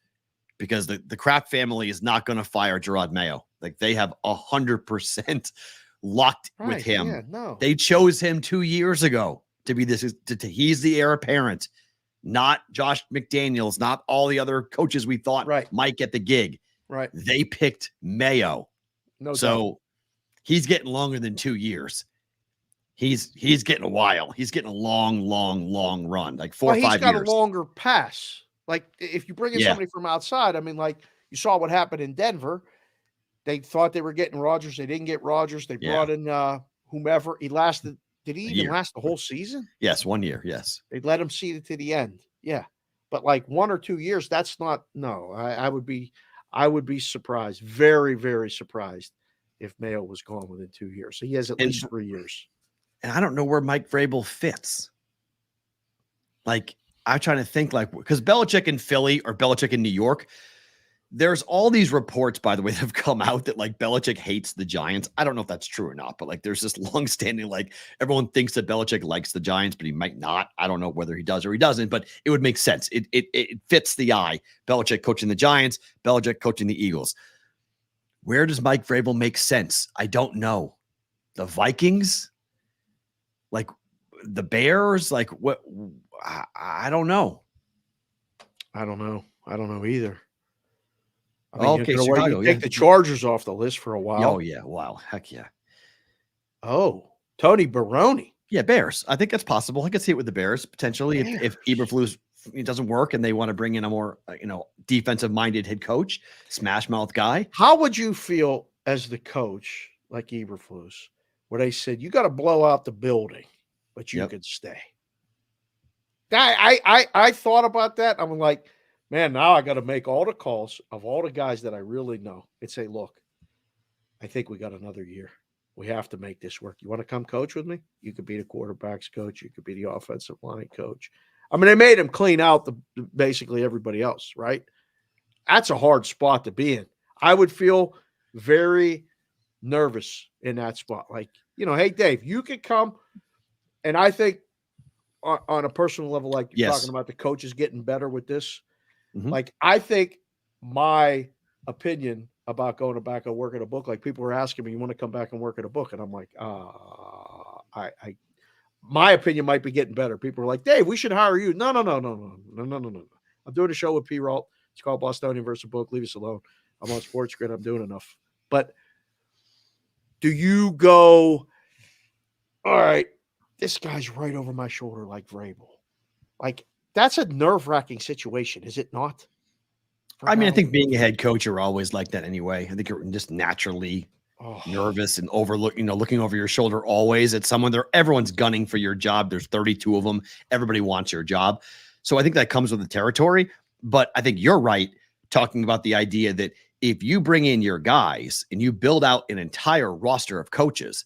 because the Kraft family is not going to fire Gerard Mayo. Like, they have 100% locked with him. Yeah, no. They chose him 2 years ago to be he's the heir apparent, not Josh McDaniels, not all the other coaches we thought might get the gig. Right. They picked Mayo. No so doubt. He's getting longer than 2 years. He's getting a while. He's getting a long run, like 4 or 5 years. He's got a longer pass. Like, if you bring in somebody from outside, I mean, like, you saw what happened in Denver. They thought they were getting Rodgers. They didn't get Rodgers. They brought in whomever. He lasted. Did he even last the whole season? Yes, 1 year. Yes. They let him see it to the end. Yeah. But like 1 or 2 years, that's not, no. I would be surprised, very, very surprised, if Mayo was gone within 2 years. So he has at least 3 years. And I don't know where Mike Vrabel fits. Like, I'm trying to think, because Belichick in Philly or Belichick in New York, there's all these reports, by the way, that have come out that Belichick hates the Giants. I don't know if that's true or not, but there's this long-standing, everyone thinks that Belichick likes the Giants, but he might not. I don't know whether he does or he doesn't, but it would make sense. It fits the eye. Belichick coaching the Giants, Belichick coaching the Eagles. Where does Mike Vrabel make sense? I don't know. The Vikings? The Bears? What? I don't know. I don't know either. Chicago. Take the Chargers off the list for a while. Oh, yeah. Wow. Heck yeah. Oh, Tony Baroni. Yeah, Bears. I think that's possible. I could see it with the Bears potentially if Eberflus doesn't work and they want to bring in a more defensive-minded head coach, smash mouth guy. How would you feel as the coach, like Eberflus, where they said you got to blow out the building, but you could stay? I thought about that. I'm like, man, now I got to make all the calls of all the guys that I really know and say, look, I think we got another year. We have to make this work. You want to come coach with me? You could be the quarterback's coach. You could be the offensive line coach. I mean, they made him clean out basically everybody else, right? That's a hard spot to be in. I would feel very nervous in that spot. Like, hey, Dave, you could come. And I think on a personal level, like you're talking about the coaches getting better with this, like I think my opinion about going back and work at a book, like people were asking me, you want to come back and work at a book? And I'm like, my opinion might be getting better. People are like, Dave, we should hire you. No. I'm doing a show with P. Ralt. It's called Bostonian versus Book. Leave us alone. I'm on Sports Grid. I'm doing enough. But do you go, all right, this guy's right over my shoulder like Vrabel? Like, that's a nerve-wracking situation, is it not? I mean, I think being a head coach, you're always like that anyway. I think you're just naturally nervous and looking over your shoulder always at someone there. Everyone's gunning for your job. There's 32 of them. Everybody wants your job. So I think that comes with the territory. But I think you're right talking about the idea that if you bring in your guys and you build out an entire roster of coaches,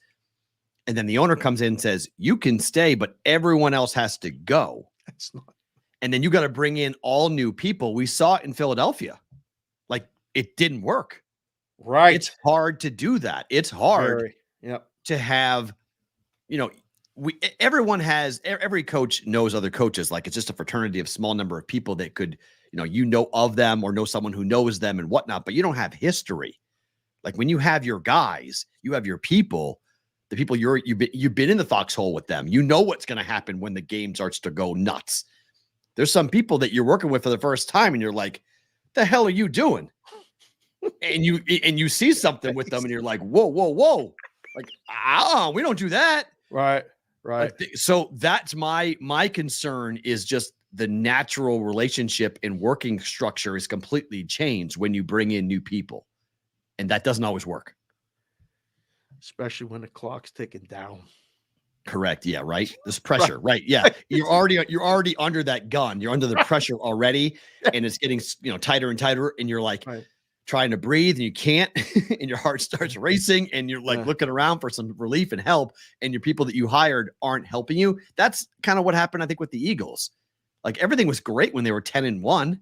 and then the owner comes in and says, you can stay, but everyone else has to go. That's not. And then you got to bring in all new people. We saw it in Philadelphia. Like, it didn't work. Right. It's hard to do that. It's hard to have, every coach knows other coaches. Like, it's just a fraternity of small number of people that could, of them or know someone who knows them and whatnot, but you don't have history. Like, when you have your guys, you have your people, the people you've been in the foxhole with them. You know what's going to happen when the game starts to go nuts. There's some people that you're working with for the first time and you're like, the hell are you doing? And you see something with them and you're like, whoa. Like, we don't do that. Right. So that's my concern is just the natural relationship and working structure is completely changed when you bring in new people. And that doesn't always work. Especially when the clock's ticking down. Correct. Yeah. Right. This pressure. Right. Yeah. You're already under that gun. You're under the pressure already, and it's getting tighter and tighter. And you're like trying to breathe, and you can't. And your heart starts racing, and you're like looking around for some relief and help. And your people that you hired aren't helping you. That's kind of what happened, I think, with the Eagles. Like, everything was great when they were 10-1,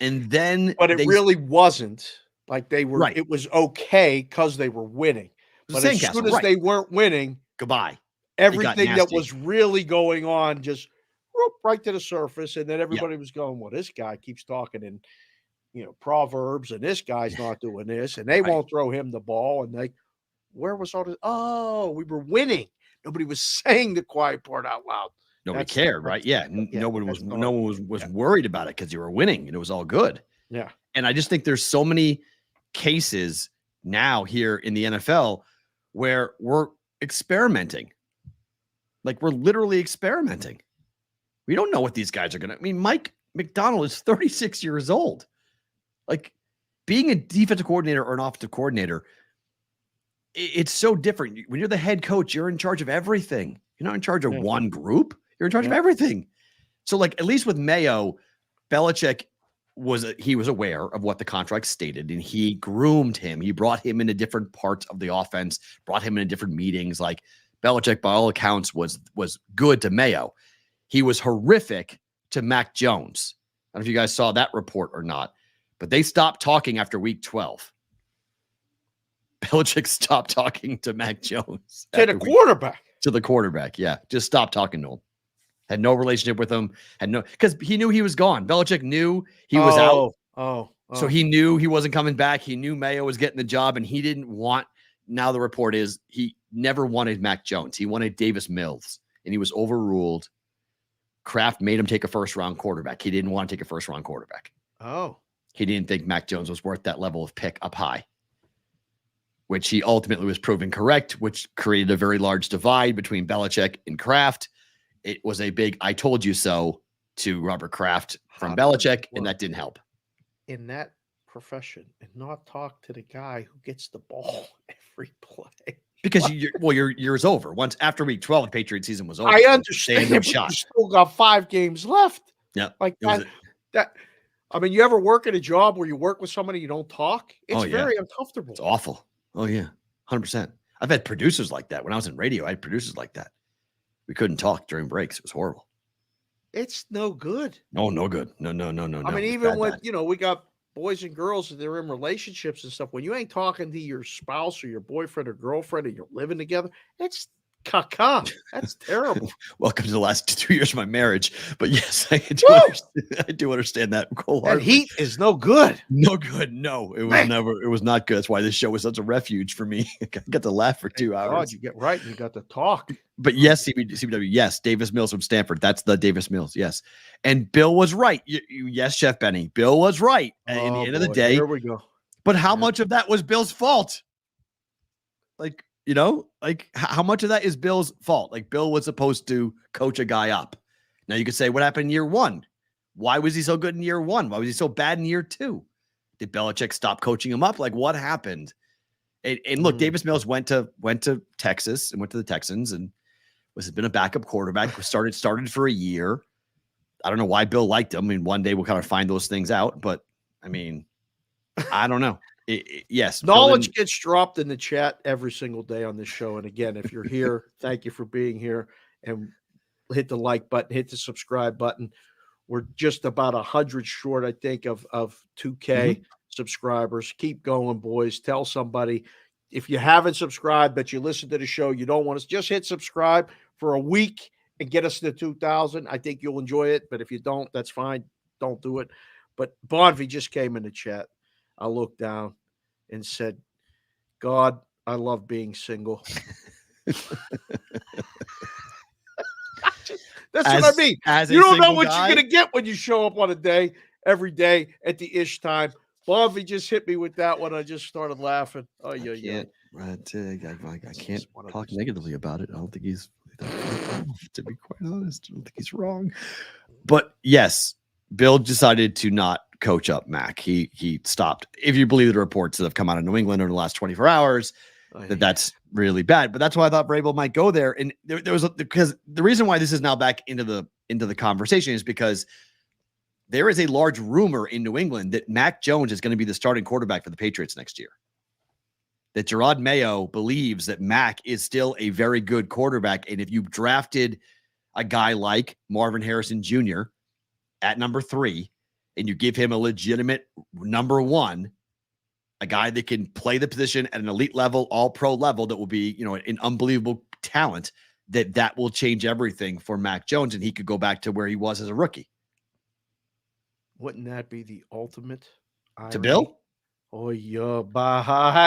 and then but it really wasn't. Like, they were. Right. It was okay because they were winning. But as soon as they weren't winning, goodbye. Everything that was really going on just right to the surface, and then everybody was going, well, this guy keeps talking in Proverbs, and this guy's not doing this, and they won't throw him the ball. And where was all this? Oh, we were winning. Nobody was saying the quiet part out loud. Nobody cared, right? Yeah. No one was worried about it because you were winning and it was all good. Yeah. And I just think there's so many cases now here in the NFL where we're experimenting. Like, we're literally experimenting. We don't know what these guys are going to. I mean, Mike McDonald is 36 years old. Like, being a defensive coordinator or an offensive coordinator, it's so different. When you're the head coach, you're in charge of everything. You're not in charge of one group. You're in charge of everything. So, like, at least with Mayo, Belichick was aware of what the contract stated, and he groomed him. He brought him into different parts of the offense, brought him into different meetings. Like, Belichick, by all accounts, was good to Mayo. He was horrific to Mac Jones. I don't know if you guys saw that report or not, but they stopped talking after week 12. Belichick stopped talking to Mac Jones. To the quarterback. To the quarterback, yeah. Just stopped talking to him. Had no relationship with him. Because he knew he was gone. Belichick knew he was out. So he knew he wasn't coming back. He knew Mayo was getting the job, and he didn't want. Now the report is he never wanted Mac Jones. He wanted Davis Mills, and he was overruled. Kraft made him take a first-round quarterback. He didn't want to take a first-round quarterback. Oh. He didn't think Mac Jones was worth that level of pick up high, which he ultimately was proven correct, which created a very large divide between Belichick and Kraft. It was a big I told you so to Robert Kraft from Belichick, and that didn't help. In that profession, and not talk to the guy who gets the ball every play. Because your year's over. Once after week 12, the Patriot season was over. I understand. No shot. You still got 5 games left. Yeah. Like that. I mean, you ever work at a job where you work with somebody you don't talk? It's very uncomfortable. It's awful. Oh, yeah. 100%. I've had producers like that. When I was in radio, I had producers like that. We couldn't talk during breaks. It was horrible. It's no good. Oh, no good. No. I mean, even when, we got boys and girls that they're in relationships and stuff, when you ain't talking to your spouse or your boyfriend or girlfriend and you're living together, it's caca. That's terrible. Welcome to the last 2 years of my marriage. But yes, I do understand that. That heat is no good. No good. No, it was not good. That's why this show was such a refuge for me. I got to laugh for 2 hours. God, you get right. You got to talk. But yes, CBW, yes, Davis Mills from Stanford. That's the Davis Mills, yes. And Bill was right. Yes, Chef Benny. Bill was right. And in the end of the day, here we go. But how much of that was Bill's fault? Like, how much of that is Bill's fault? Like, Bill was supposed to coach a guy up. Now you could say, what happened in year one? Why was he so good in year one? Why was he so bad in year two? Did Belichick stop coaching him up? Like, what happened? And look, Davis Mills went to Texas and went to the Texans and has been a backup quarterback. Started for a year. I don't know why Bill liked him. I mean, one day we'll kind of find those things out. But I mean, I don't know. Yes, knowledge gets dropped in the chat every single day on this show. And again, if you're here, thank you for being here. And hit the like button, hit the subscribe button. We're just about 100 short, I think, of 2K subscribers. Keep going, boys. Tell somebody. If you haven't subscribed, but you listen to the show, you don't want us, just hit subscribe for a week and get us to 2,000. I think you'll enjoy it. But if you don't, that's fine. Don't do it. But Bonvi just came in the chat. I looked down and said, God, I love being single. That's what I mean. You don't know what you're going to get when you show up on a day, every day at the ish time. Bonvi just hit me with that one. I just started laughing. Oh, yeah. I can't talk negatively about it. I don't think he's, to be quite honest, I don't think he's wrong. But yes, Bill decided to not coach up Mac. He stopped. If you believe the reports that have come out of New England over the last 24 hours, that's really bad. But that's why I thought Vrabel might go there. And there was because the reason why this is now back into the conversation is because there is a large rumor in New England that Mac Jones is going to be the starting quarterback for the Patriots next year. That Gerard Mayo believes that Mac is still a very good quarterback. And if you drafted a guy like Marvin Harrison Jr. at number 3, and you give him a legitimate number 1, a guy that can play the position at an elite level, all pro level, that will be, an unbelievable talent, that will change everything for Mac Jones. And he could go back to where he was as a rookie. Wouldn't that be the ultimate irony? To Bill? Oh, yeah.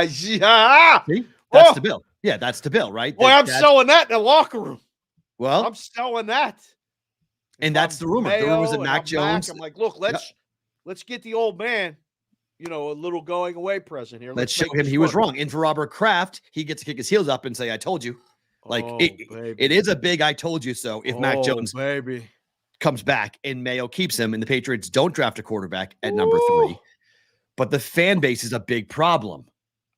See? That's to Bill. Yeah, that's to Bill, right? Boy, I'm selling that in the locker room. Well, I'm selling that. And that's the rumor. The rumor was that Mac Jones. I'm like, look, let's get the old man, a little going away present here. Let's show him he was wrong. And for Robert Kraft, he gets to kick his heels up and say, I told you. Like, it is a big I told you so if Mac Jones comes back and Mayo keeps him and the Patriots don't draft a quarterback at number 3. But the fan base is a big problem.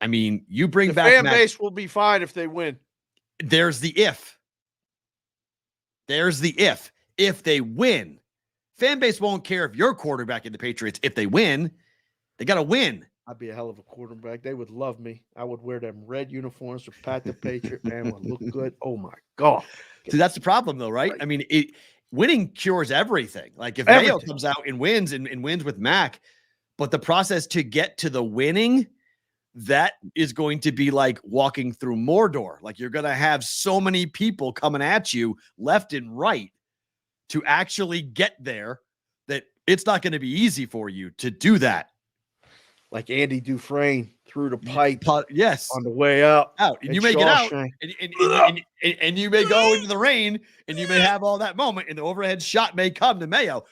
I mean, you bring back fan base will be fine if they win. There's the if. If they win, fan base won't care if you're quarterback in the Patriots. If they win, they got to win. I'd be a hell of a quarterback. They would love me. I would wear them red uniforms with Pat the Patriot, man. Would look good. Oh, my God. See, that's the problem, though, right? I mean, winning cures everything. Like, if Mayo comes out and wins and wins with Mac, but the process to get to the winning, that is going to be like walking through Mordor. Like, you're going to have so many people coming at you left and right to actually get there that it's not going to be easy for you to do that. Like Andy Dufresne through the pipe. Yes. On the way out. And you may get out and you may go into the rain and you may have all that moment and the overhead shot may come to Mayo,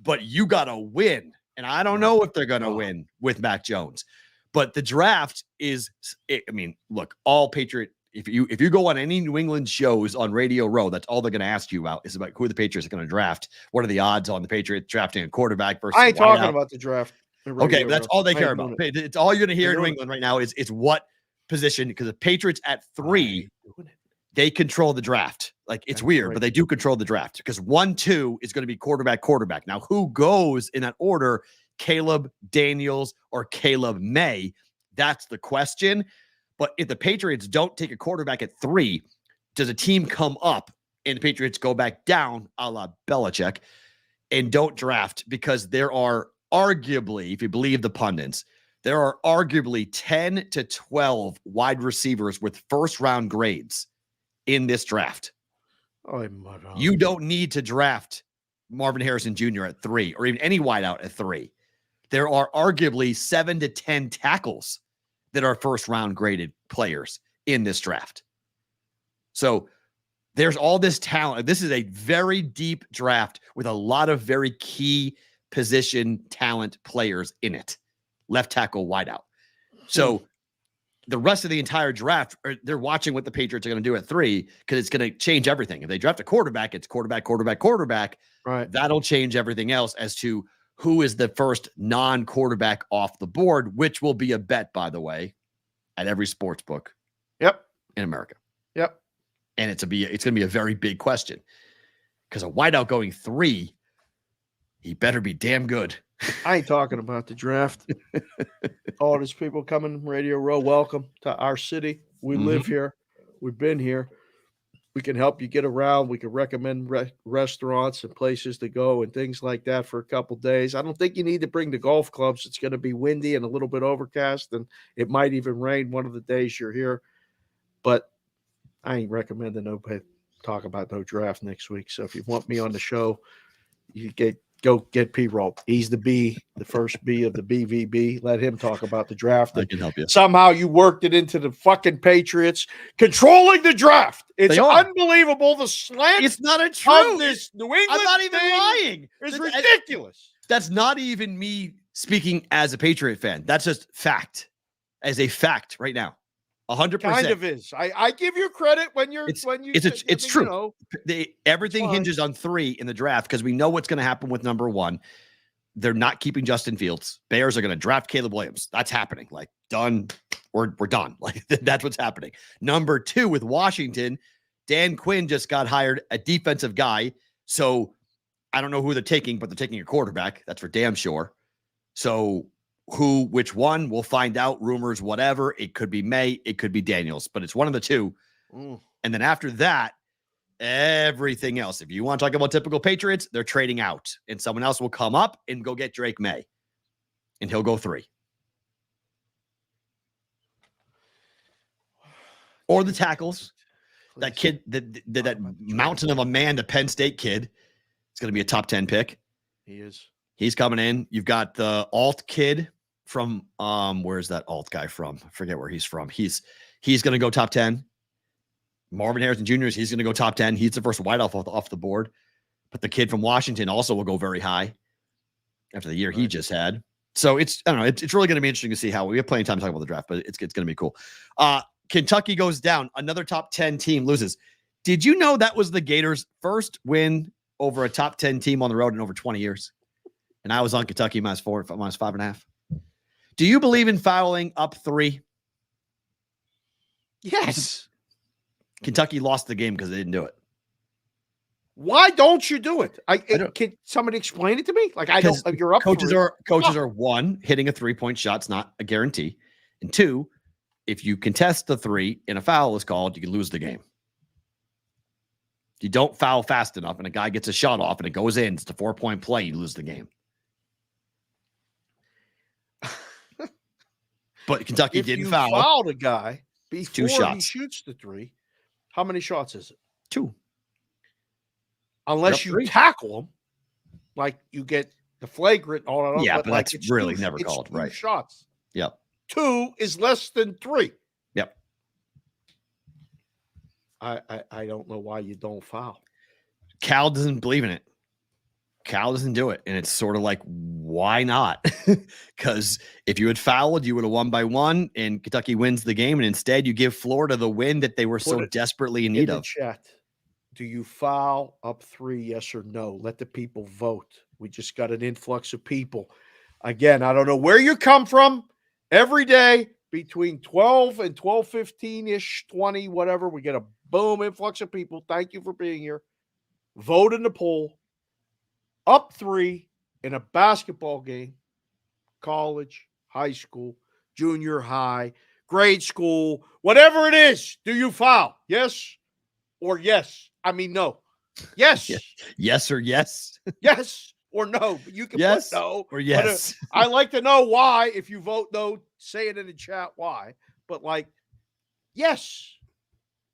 but you got to win. And I don't know if they're going to win with Mac Jones, but the draft is, look, all Patriot. If you go on any New England shows on Radio Row, that's all they're going to ask you about is about who the Patriots are going to draft. What are the odds on the Patriots drafting a quarterback versus? I ain't talking about the draft. Okay, that's all they care about. It's all you're going to hear in New England right now is what position, because the Patriots at 3, they control the draft. Like, it's weird, but they do control the draft because 1, 2 is going to be quarterback. Now, who goes in that order? Caleb Daniels or Caleb May? That's the question. But if the Patriots don't take a quarterback at 3, does a team come up and the Patriots go back down a la Belichick? and don't draft because there are arguably, if you believe the pundits, there are arguably 10 to 12 wide receivers with first-round grades in this draft. You don't need to draft Marvin Harrison Jr. at 3 or even any wideout at 3. There are arguably 7 to 10 tackles that are first-round graded players in this draft. So there's all this talent. This is a very deep draft with a lot of very key position talent players in it. Left tackle, wideout. So the rest of the entire draft, they're watching what the Patriots are going to do at 3 because it's going to change everything. If they draft a quarterback, it's quarterback. Right. That'll change everything else as to who is the first non-quarterback off the board, which will be a bet, by the way, at every sports book. Yep. In America. Yep. And it's going to be a very big question because a wideout going 3, he better be damn good. I ain't talking about the draft. All these people coming, Radio Row, welcome to our city. We live here. We've been here. We can help you get around. We can recommend restaurants and places to go and things like that for a couple days. I don't think you need to bring the golf clubs. It's going to be windy and a little bit overcast, and it might even rain one of the days you're here. But I ain't recommending nobody talk about no draft next week. So if you want me on the show, you go get P-Roll. He's the B, the first B of the BVB. Let him talk about the draft. I can help you. Somehow you worked it into the fucking Patriots controlling the draft. It's unbelievable. The slant it's not a truth. Of this New England I'm not even lying. It's ridiculous. That's not even me speaking as a Patriot fan. That's just fact. As a fact right now. 100%. Kind of is. I give you credit when you're it's You true. know, Everything hinges on 3 in the draft because we know what's going to happen with number 1. They're not keeping Justin Fields. Bears are going to draft Caleb Williams. That's happening. Like done. We're done. Like that's what's happening. Number 2 with Washington, Dan Quinn just got hired, a defensive guy. So I don't know who they're taking, but they're taking a quarterback. That's for damn sure. So which one, we'll find out. Rumors, whatever. It could be May, it could be Daniels, but it's one of the 2. And then after that, everything else. If you want to talk about typical Patriots, they're trading out, and someone else will come up and go get Drake May, and he'll go 3. Or the tackles. That kid, that mountain of a man to Penn State kid, it's going to be a top 10 pick. He is. He's coming in. You've got the alt kid from where's that alt guy from? I forget where he's from. He's going to go top 10. Marvin Harrison Jr. He's going to go top 10. He's the first wideout off the board. But the kid from Washington also will go very high after the year he just had. So I don't know. It's really going to be interesting to see how we have plenty of time to talk about the draft, but it's going to be cool. Kentucky goes down. Another top 10 team loses. Did you know that was the Gators' first win over a top 10 team on the road in over 20 years? And I was on Kentucky -5.5. Do you believe in fouling up 3? Yes. Kentucky lost the game because they didn't do it. Why don't you do it? Can somebody explain it to me? Like I don't. You're up. Coaches are 1, hitting a 3-point shot's not a guarantee, and 2, if you contest the 3 and a foul is called, you can lose the game. You don't foul fast enough, and a guy gets a shot off, and it goes in. It's a 4-point play. You lose the game. But Kentucky didn't foul. If you fouled a guy before 2 shots. He shoots the 3, how many shots is it? 2. Unless you tackle him, like you get the flagrant. Yeah, but like that's really never called. Right. Shots. Yep. 2 is less than 3. Yep. I don't know why you don't foul. Cal doesn't believe in it. Cal doesn't do it. And it's sort of like, why not? Because if you had fouled, you would have won by 1 and Kentucky wins the game. And instead you give Florida the win that they were so desperately in need of. Chat. Do you foul up 3? Yes or no? Let the people vote. We just got an influx of people. Again, I don't know where you come from. Every day between 12 and 12:15-ish, 20, whatever, we get a boom influx of people. Thank you for being here. Vote in the poll. Up 3 in a basketball game, college, high school, junior high, grade school, whatever it is, do you foul? Yes or yes? I mean, no. Yes. Yes or yes? Yes or no. But you can Yes put no or yes. I like to know why. If you vote no, say it in the chat why. But like, yes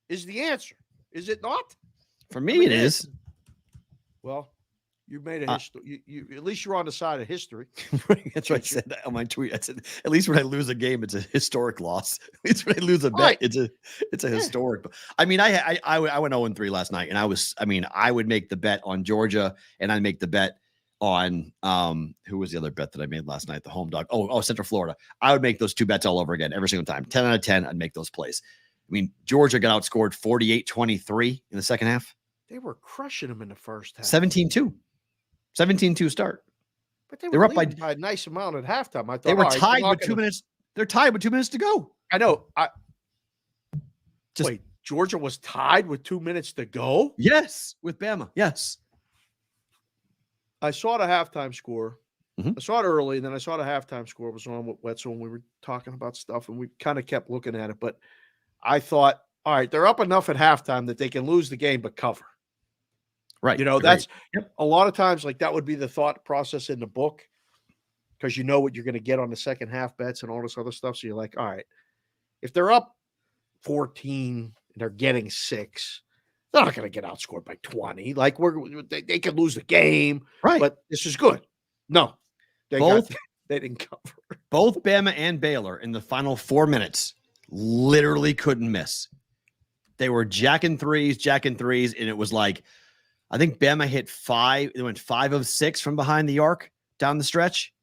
is the answer. Is it not? For me, it is. Well, you made a history. You at least you're on the side of history. That's what I said on my tweet. I said, at least when I lose a game, it's a historic loss. At least when I lose a bet, it's a historic. I mean, I went 0-3 last night, and I would make the bet on Georgia, and I'd make the bet on who was the other bet that I made last night? The home dog. Oh, Central Florida. I would make those two bets all over again every single time. 10 out of 10, I'd make those plays. I mean, Georgia got outscored 48-23 in the second half. They were crushing them in the first half. 17-2. 17-2 start. But they were up by a nice amount at halftime. I thought they were tied with 2 minutes. They're tied with 2 minutes to go. I know. Wait, Georgia was tied with 2 minutes to go? Yes, with Bama. Yes. I saw the halftime score. Mm-hmm. I saw it early, and then I saw the halftime score. It was on with Wetzel, and we were talking about stuff, and we kind of kept looking at it. But I thought, all right, they're up enough at halftime that they can lose the game but cover. Right. That's a lot of times like that would be the thought process in the book because you know what you're going to get on the second half bets and all this other stuff. So you're like, all right, if they're up 14 and they're getting 6, they're not going to get outscored by 20. Like they could lose the game, right? But this is good. No, they didn't cover. Both Bama and Baylor in the final 4 minutes literally couldn't miss. They were jacking threes, and it was like, I think Bama hit 5. They went 5 of 6 from behind the arc down the stretch,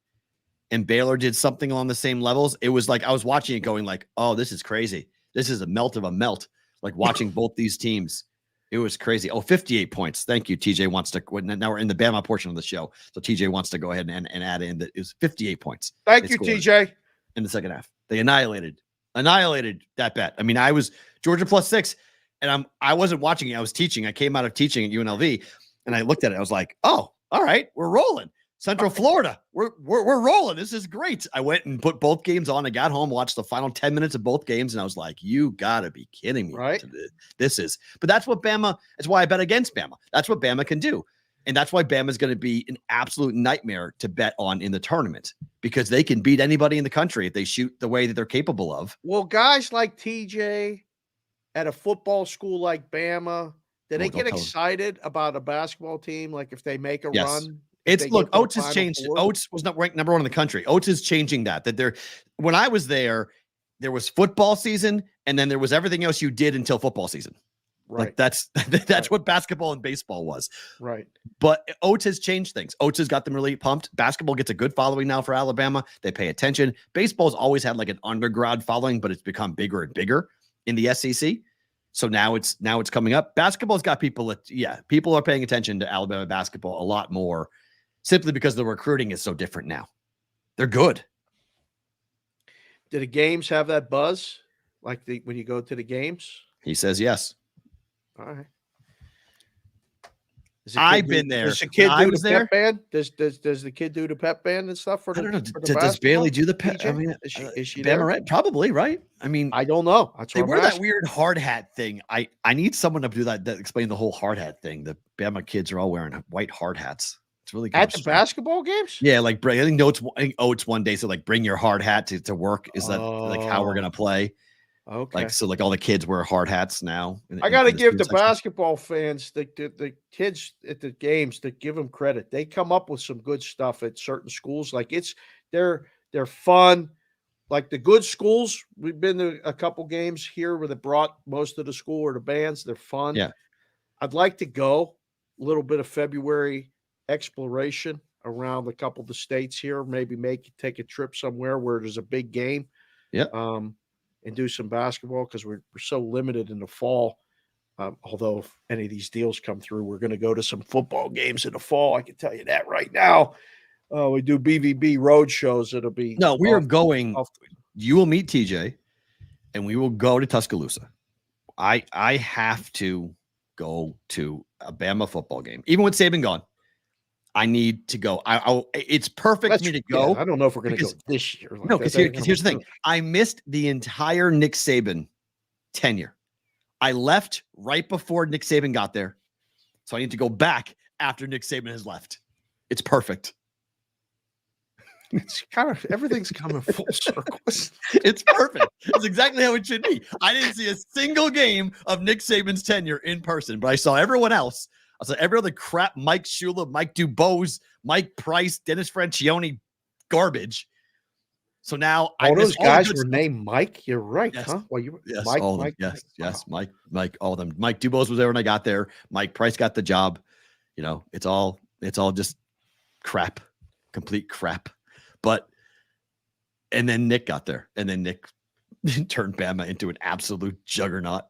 and Baylor did something along the same levels. It was like I was watching it going like, oh, this is crazy. This is a melt of a melt. Like watching both these teams. It was crazy. Oh, 58 points. Thank you. TJ wants to. Now we're in the Bama portion of the show. So TJ wants to go ahead and add in that it was 58 points. Thank you, TJ. In the second half. They annihilated that bet. I mean, I was Georgia +6. And I wasn't watching it. I was teaching. I came out of teaching at UNLV, and I looked at it. I was like, "Oh, all right, we're rolling. Central Florida, we're rolling. This is great." I went and put both games on. I got home, watched the final 10 minutes of both games, and I was like, "You gotta be kidding me!" Right? But that's what Bama. That's why I bet against Bama. That's what Bama can do, and that's why Bama is going to be an absolute nightmare to bet on in the tournament because they can beat anybody in the country if they shoot the way that they're capable of. Well, guys like TJ. At a football school like Bama, do they get excited about a basketball team? Like if they make a run? Oates has changed. Oates was not ranked number 1 in the country. Oates is changing that when I was there was football season and then there was everything else you did until football season. Right. Like that's what basketball and baseball was. Right. But Oates has changed things. Oates has got them really pumped. Basketball gets a good following now for Alabama. They pay attention. Baseball's always had like an undergrad following, but it's become bigger and bigger in the SEC. So now it's coming up. Basketball's got people people are paying attention to Alabama basketball a lot more simply because the recruiting is so different now. They're good. Do the games have that buzz? Like when you go to the games? He says yes. All right. I've been there. Does the kid do the pep band? Does the kid do the pep band and stuff for the? I don't know. Does Bailey do the pep? I mean, is she Bama there? right? Probably right. I mean, I don't know. They wear that weird hard hat thing. I need someone to do that explain the whole hard hat thing. The Bama kids are all wearing white hard hats. It's really at the basketball games. Yeah, like I think Oates one day said like bring your hard hat to work. Is that like how we're gonna play? Okay. Like all the kids wear hard hats now. I got to give the basketball fans, the kids at the games, to give them credit. They come up with some good stuff at certain schools. Like they're fun. Like the good schools, we've been to a couple games here where they brought most of the school or the bands. They're fun. Yeah. I'd like to go a little bit of February exploration around a couple of the states here. Maybe take a trip somewhere where there's a big game. Yeah. And do some basketball because we're so limited in the fall. Although if any of these deals come through, we're going to go to some football games in the fall. I can tell you that right now. We do BVB road shows. It'll be we are going. You will meet TJ, and we will go to Tuscaloosa. I have to go to a Bama football game, even with Saban gone. I need to go. It's perfect for me to go. Yeah, I don't know if we're going to go this year. No, because here's the thing. I missed the entire Nick Saban tenure. I left right before Nick Saban got there. So I need to go back after Nick Saban has left. It's perfect. It's kind of everything's coming full circle. It's perfect. It's exactly how it should be. I didn't see a single game of Nick Saban's tenure in person, but I saw everyone else. I saw every other crap, Mike Shula, Mike Dubose, Mike Price, Dennis Francione, garbage. So now all those guys were stuff. named Mike. You're right, Yes. huh? Well, you Yes, Mike, all of them. Mike, Yes, Mike. yes, Mike, all of them. Mike Dubose was there when I got there. Mike Price got the job. You know, it's all just crap, complete crap. But and then Nick got there, and then Nick turned Bama into an absolute juggernaut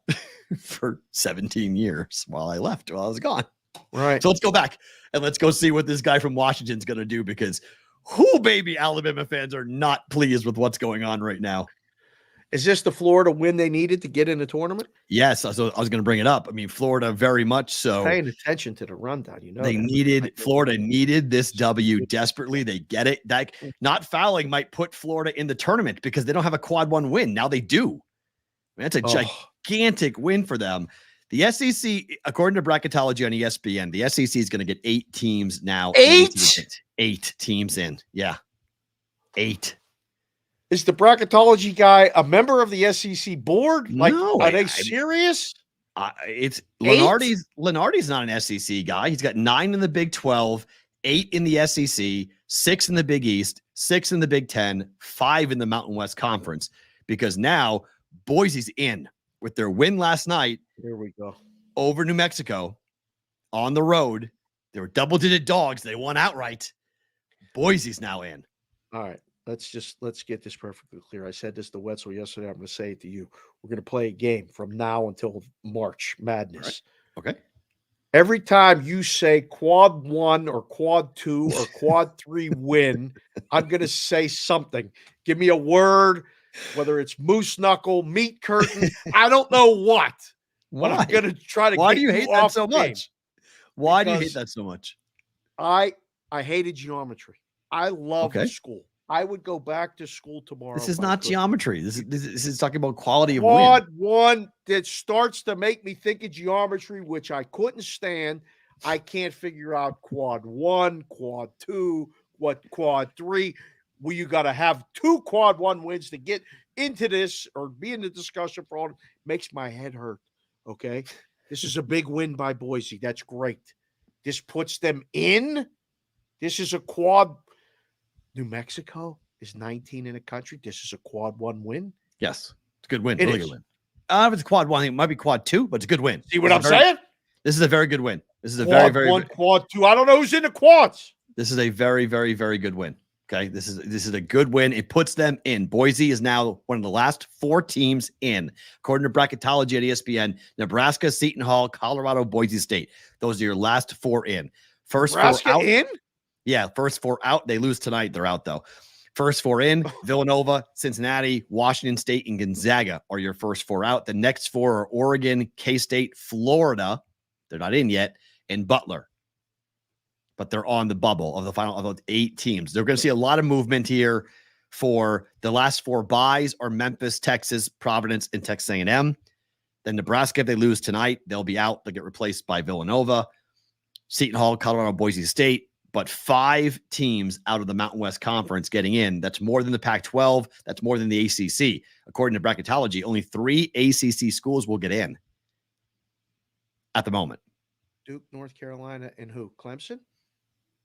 for 17 years while I left, while I was gone. Right. So let's go back and let's go see what this guy from Washington's going to do, because baby, Alabama fans are not pleased with what's going on right now. Is this the Florida win they needed to get in the tournament? Yes. So I was going to bring it up. I mean, Florida very much so. Paying attention to the rundown, you know. Florida needed this W desperately. They get it. Like, not fouling might put Florida in the tournament because they don't have a quad one win. Now they do. I mean, that's a gigantic win for them. The SEC, according to bracketology on ESPN, the SEC is going to get 8 teams now. 8 teams in. Yeah. 8. Is the bracketology guy a member of the SEC board? Like, no, are they serious? It's Lenardi's not an SEC guy. He's got 9 in the Big 12, 8 in the SEC, 6 in the Big East, 6 in the Big 10, 5 in the Mountain West Conference, because now Boise's in with their win last night. Here we go. Over New Mexico on the road. They were double-digit dogs. They won outright. Boise's now in. All right. Let's get this perfectly clear. I said this to Wetzel yesterday. I'm going to say it to you. We're going to play a game from now until March Madness. Right. Okay. Every time you say quad 1 or quad 2 or quad 3 win, I'm going to say something. Give me a word, whether it's moose knuckle, meat curtain. I don't know what. Why? But I'm going to try to. Why get do you hate that so much? Why do you hate that so much? I hated geometry. I love school. I would go back to school tomorrow. This is not geometry. This is talking about quality of quad win. 1 that starts to make me think of geometry, which I couldn't stand. I can't figure out quad 1, quad 2, quad 3. Well, you got to have 2 quad 1 wins to get into this or be in the discussion for all. Makes my head hurt. Okay. This is a big win by Boise. That's great. This puts them in. This is a quad. New Mexico is 19 in the country. This is a quad 1 win. Yes. It's a good win. It really is. good win. If it's quad 1, I think it might be quad 2, but it's a good win. See what I'm saying? This is a very good win. This is a quad very 1, quad 2. I don't know who's in the quads. This is a very, very, very good win. Okay. This is a good win. It puts them in. Boise is now one of the last 4 teams in, according to bracketology at ESPN. Nebraska, Seton Hall, Colorado, Boise State. Those are your last 4 in. First Nebraska 4 out. in? Yeah, first 4 out. They lose tonight. They're out, though. First 4 in, Villanova, Cincinnati, Washington State, and Gonzaga are your first 4 out. The next 4 are Oregon, K-State, Florida. They're not in yet, and Butler. But they're on the bubble of the final of 8 teams. They're going to see a lot of movement here for the last 4 byes are Memphis, Texas, Providence, and Texas A&M. Then Nebraska, if they lose tonight, they'll be out. They'll get replaced by Villanova, Seton Hall, Colorado, Boise State. But 5 teams out of the Mountain West Conference getting in. That's more than the Pac-12. That's more than the ACC. According to bracketology, only 3 ACC schools will get in at the moment. Duke, North Carolina, and who? Clemson?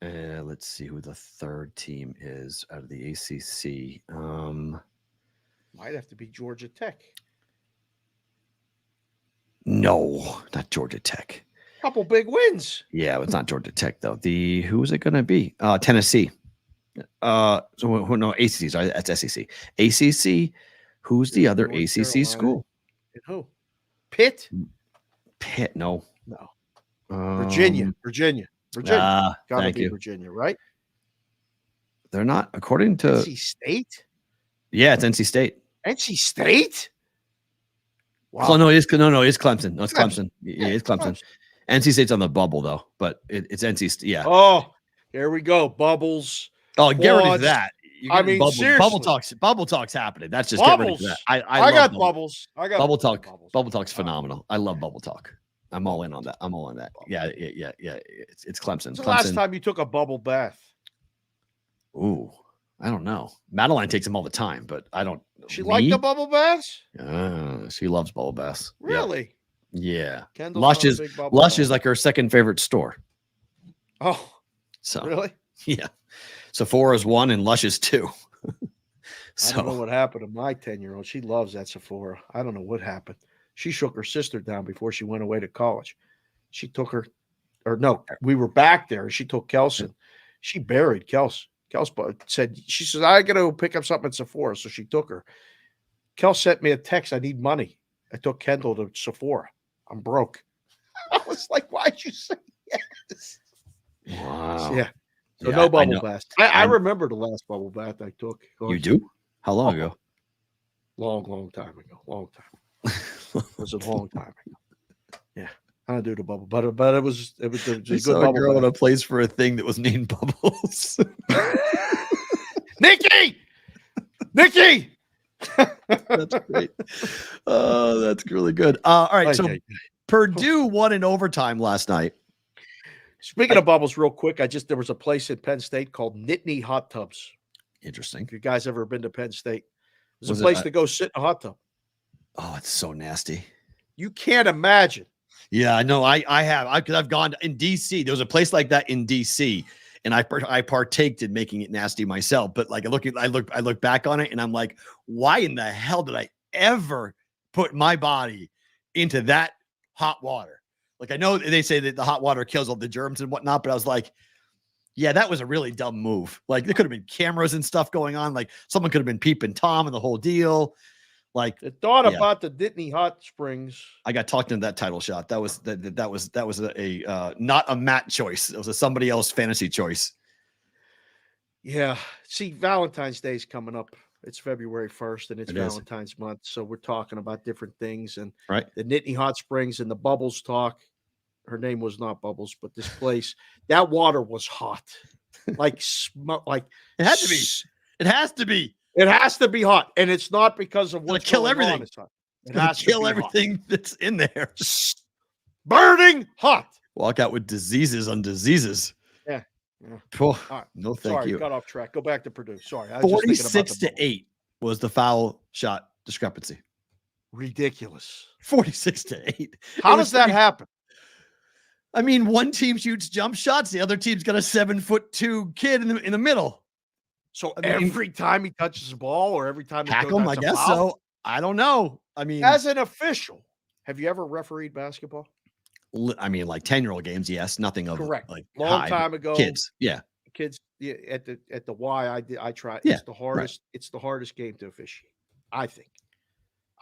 Let's see who the 3rd team is out of the ACC. Might have to be Georgia Tech. No, not Georgia Tech. Couple big wins. Yeah, it's not Georgia Tech though. Who is it going to be? Tennessee. No, ACC. Sorry, that's SEC. ACC. Who's the other North ACC Carolina. school? And who? Pitt? Pitt. No. Virginia. Gotta thank be you. Virginia, right? They're not, according to NC State. Yeah, it's NC State. NC State. Wow. No, it's Clemson. No, it's Clemson. Yeah, it's Clemson. NC State's on the bubble though, but it's NC State. Yeah. Oh, here we go. Bubbles. Oh, get rid of that. I mean, bubble talk's happening. That's just get rid of that. I got love bubbles. I got bubble talk. Bubbles. Bubble talk's phenomenal. I love bubble talk. I'm all in on that. I'm all on that. Yeah. It's Clemson. When's the Clemson. last time you took a bubble bath? Ooh, I don't know. Madeline takes them all the time, but I don't. She liked the bubble baths? She loves bubble baths. Really? Yeah. Kendall's Lush not a is big bubble Lush bath. is like her second favorite store. Oh, So really? yeah. Sephora is 1 and Lush is 2. I don't know what happened to my 10-year-old. She loves that Sephora. I don't know what happened. She shook her sister down before she went away to college. She took her, or no, we were back there and she took Kelson. She buried Kels. Kels said, she says, I got to pick up something at Sephora. So she took her. Kels sent me a text. I need money. I took Kendall to Sephora. I'm broke. I was like, why'd you say yes? Wow. Yeah. So Yeah, no I bubble know. bath. I remember the last bubble bath I took. You do? How long ago? Long time ago. Long time. It was a long time ago. Yeah. I don't do the bubble, but it was a I good saw a bubble girl in bath. a place for a thing that was named Bubbles. Nikki! That's great. Oh, that's really good. All right. So Purdue won in overtime last night. Speaking of bubbles, real quick, there was a place in Penn State called Nittany Hot Tubs. Interesting. If you guys ever been to Penn State, there's Was a it place to go sit in a hot tub. Oh, it's so nasty. You can't imagine. Yeah, I know. I have. Because I've gone in DC. There was a place like that in DC, and I partaked in making it nasty myself. But like I look back on it, and I'm like, why in the hell did I ever put my body into that hot water? Like I know they say that the hot water kills all the germs and whatnot, but I was like, yeah, that was a really dumb move. Like there could have been cameras and stuff going on. Like someone could have been peeping Tom and the whole deal. Like The thought about the Nittany Hot Springs. I got talked into that title shot. That was a not a Matt choice. It was a somebody else fantasy choice. Yeah. See, Valentine's Day is coming up. It's February 1st and it's It is. Valentine's month. So we're talking about different things. And Right. the Nittany Hot Springs and the Bubbles talk. Her name was not Bubbles, but this place, that water was hot. Like It had to be. It has to be. It has to be hot. And it's not because of It'll what's kill going everything. on. It's hot. It It'll has to kill be everything that's in there. hot. Burning hot. Walk out with diseases on diseases. Yeah. Oh, All right. no, thank Sorry, you. got off track. Go back to Purdue. Sorry. I was just thinking about 46 to 8 was the foul shot discrepancy. Ridiculous. 46 to 8. How does that happen? I mean, one team shoots jump shots, the other team's got a 7'2" kid in the middle. So I mean, every time he touches the ball or every time he Hack goes, him, I that's a guess foul? so. I don't know. I mean, As an official, have you ever refereed basketball? like 10-year-old games, yes. Nothing of Correct. like Long high, time ago. kids. Yeah. Kids at the Y, I tried. Yeah, It's the hardest. It's the hardest game to officiate. I think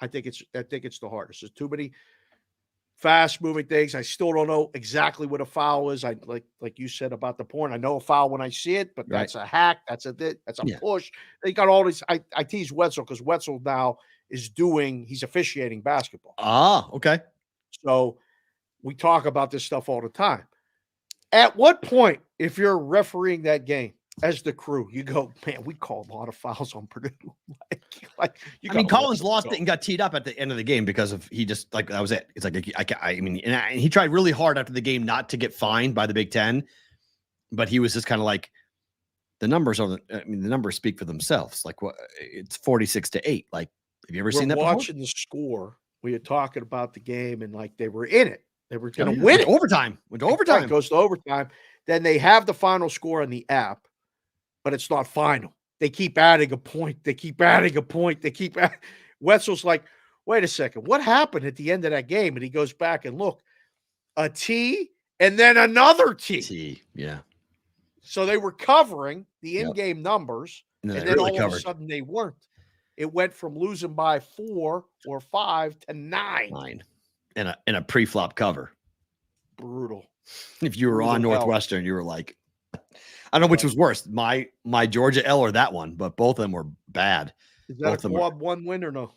it's the hardest. There's too many fast moving things. I still don't know exactly what a foul is. I like you said about the porn. I know a foul when I see it, but that's a hack. That's a push. They got all these. I tease Wetzel because Wetzel now he's officiating basketball. Ah, okay. So we talk about this stuff all the time. At what point, if you're refereeing that game as the crew, you go, man, we call a lot of fouls on Purdue. Collins lost it and got teed up at the end of the game because of he just like that was it. It's like and he tried really hard after the game not to get fined by the Big Ten, but he was just kind of like the numbers speak for themselves. Like what it's 46 to 8. Like have you ever seen that? Watching the score, we were talking about the game and like they were in it. They were going to win it. Overtime. Went to overtime. It goes to overtime. Then they have the final score on the app, but it's not final. They keep adding a point. Wetzel's like, wait a second. What happened at the end of that game? And he goes back and look, a T and then another T. Yeah. So they were covering the in-game numbers, and then really all of a sudden they weren't. It went from losing by 4 or 5 to 9. In a pre-flop cover. Brutal. If you were on Northwestern, you were like, I don't know which was worse, my Georgia L or that one, but both of them were bad. Is that a quad 1 win or no?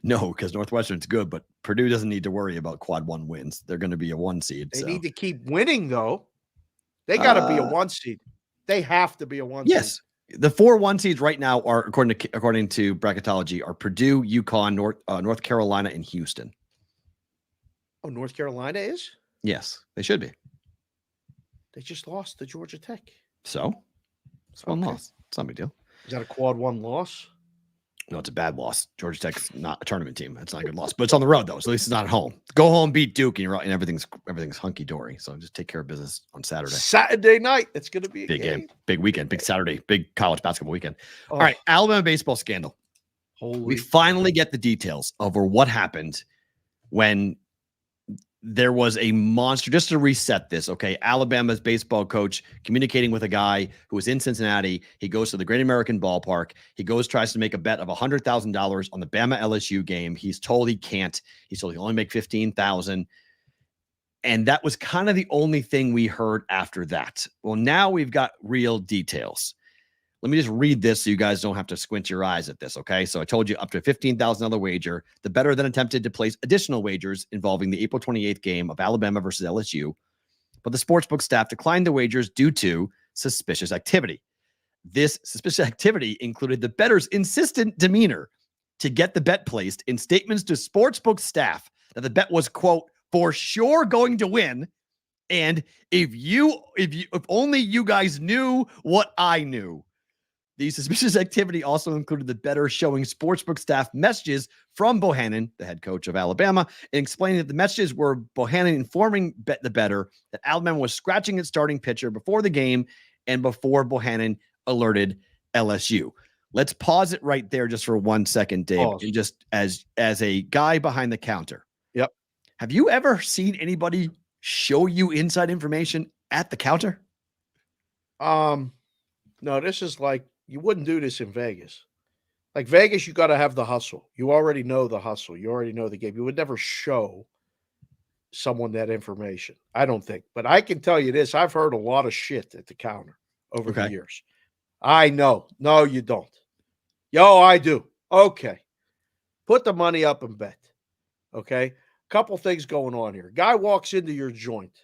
No, because Northwestern's good, but Purdue doesn't need to worry about quad 1 wins. They're going to be a 1 seed. They need to keep winning, though. They got to be a 1 seed. They have to be a 1 seed. Yes. The 4 1 seeds right now are, according to bracketology, are Purdue, UConn, North Carolina, and Houston. Oh, North Carolina is? Yes, they should be. They just lost to Georgia Tech. So it's one Okay. loss. It's not a big deal. Is that a quad one loss? No, it's a bad loss. Georgia Tech's not a tournament team. It's not a good loss, but it's on the road though, so at least it's not at home. Go home, beat Duke, and everything's hunky dory. So just take care of business on Saturday. Saturday night. It's going to be a Big game, big weekend, big Saturday, big college basketball weekend. Oh, All right, Alabama baseball scandal. We finally get the details over what happened when there was a monster. Just to reset this, okay? Alabama's baseball coach communicating with a guy who was in Cincinnati. He goes to the Great American Ballpark. He tries to make a bet of $100,000 on the Bama LSU game. He's told he can't. He's told he can only make $15,000. And that was kind of the only thing we heard after that. Well, now we've got real details. Let me just read this so you guys don't have to squint your eyes at this, okay? So I told you up to a $15,000 wager. The bettor then attempted to place additional wagers involving the April 28th game of Alabama versus LSU, but the sportsbook staff declined the wagers due to suspicious activity. This suspicious activity included the bettor's insistent demeanor to get the bet placed in statements to sportsbook staff that the bet was, quote, for sure going to win, and if only you guys knew what I knew. The suspicious activity also included the bettor showing sportsbook staff messages from Bohannon, the head coach of Alabama, and explaining that the messages were Bohannon informing the bettor that Alabama was scratching its starting pitcher before the game and before Bohannon alerted LSU. Let's pause it right there just for 1 second, Dave. And just as a guy behind the counter. Yep. Have you ever seen anybody show you inside information at the counter? No, this is like, you wouldn't do this in Vegas. Like Vegas, you got to have the hustle. You already know the hustle. You already know the game. You would never show someone that information, I don't think. But I can tell you this. I've heard a lot of shit at the counter over the years. I know. No, you don't. Yo, I do. Okay. Put the money up and bet. Okay. Couple things going on here. Guy walks into your joint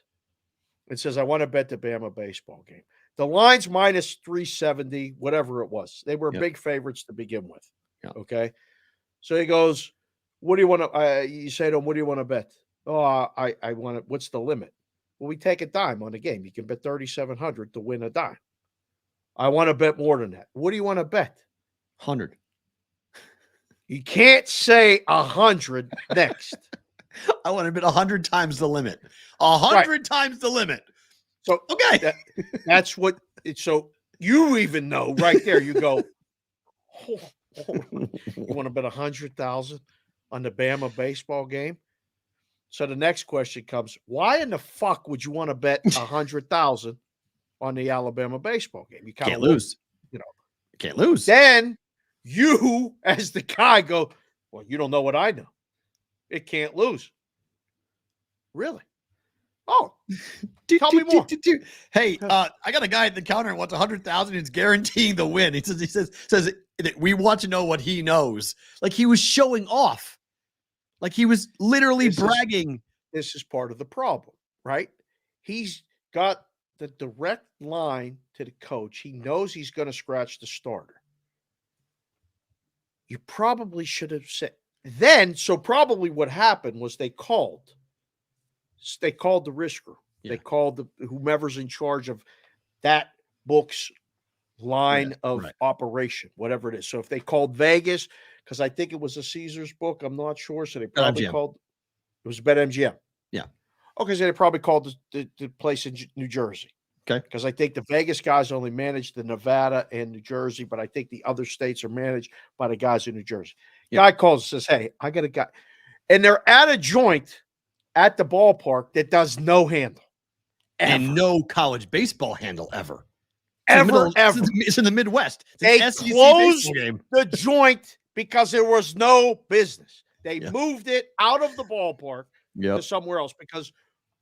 and says, I want to bet the Bama baseball game. The line's minus 370, whatever it was. They were big favorites to begin with. Yep. Okay. So he goes, what do you want to, you say to him, what do you want to bet? Oh, I want to, what's the limit? Well, we take a dime on the game. You can bet 3,700 to win a dime. I want to bet more than that. What do you want to bet? 100. You can't say 100 next. I want to bet 100 times the limit. 100 times the limit. So okay, that's what. So you even know right there. You go. You want to bet 100,000 on the Bama baseball game? So the next question comes: why in the fuck would you want to bet 100,000 on the Alabama baseball game? You can't lose. You can't lose. Then you, as the guy, go. Well, you don't know what I know. It can't lose. Really? Oh, tell me more. Hey, I got a guy at the counter and wants 100,000. He's guaranteeing the win. He says that we want to know what he knows. Like he was showing off. Like he was literally bragging. This is part of the problem, right? He's got the direct line to the coach. He knows he's going to scratch the starter. You probably should have said then. So probably what happened was they called the risk group. Yeah. They called whomever's in charge of that book's line of operation, whatever it is. So if they called Vegas, because I think it was a Caesars book, I'm not sure. So they probably called, it was BetMGM. Yeah. Okay. So they probably called the place in New Jersey. Okay. Because I think the Vegas guys only manage the Nevada and New Jersey, but I think the other states are managed by the guys in New Jersey. Yeah. Guy calls and says, hey, I got a guy. And they're at a joint at the ballpark that does no handle. Ever. And no college baseball handle ever. Ever. It's in the Midwest. They closed the joint because there was no business. They moved it out of the ballpark to somewhere else because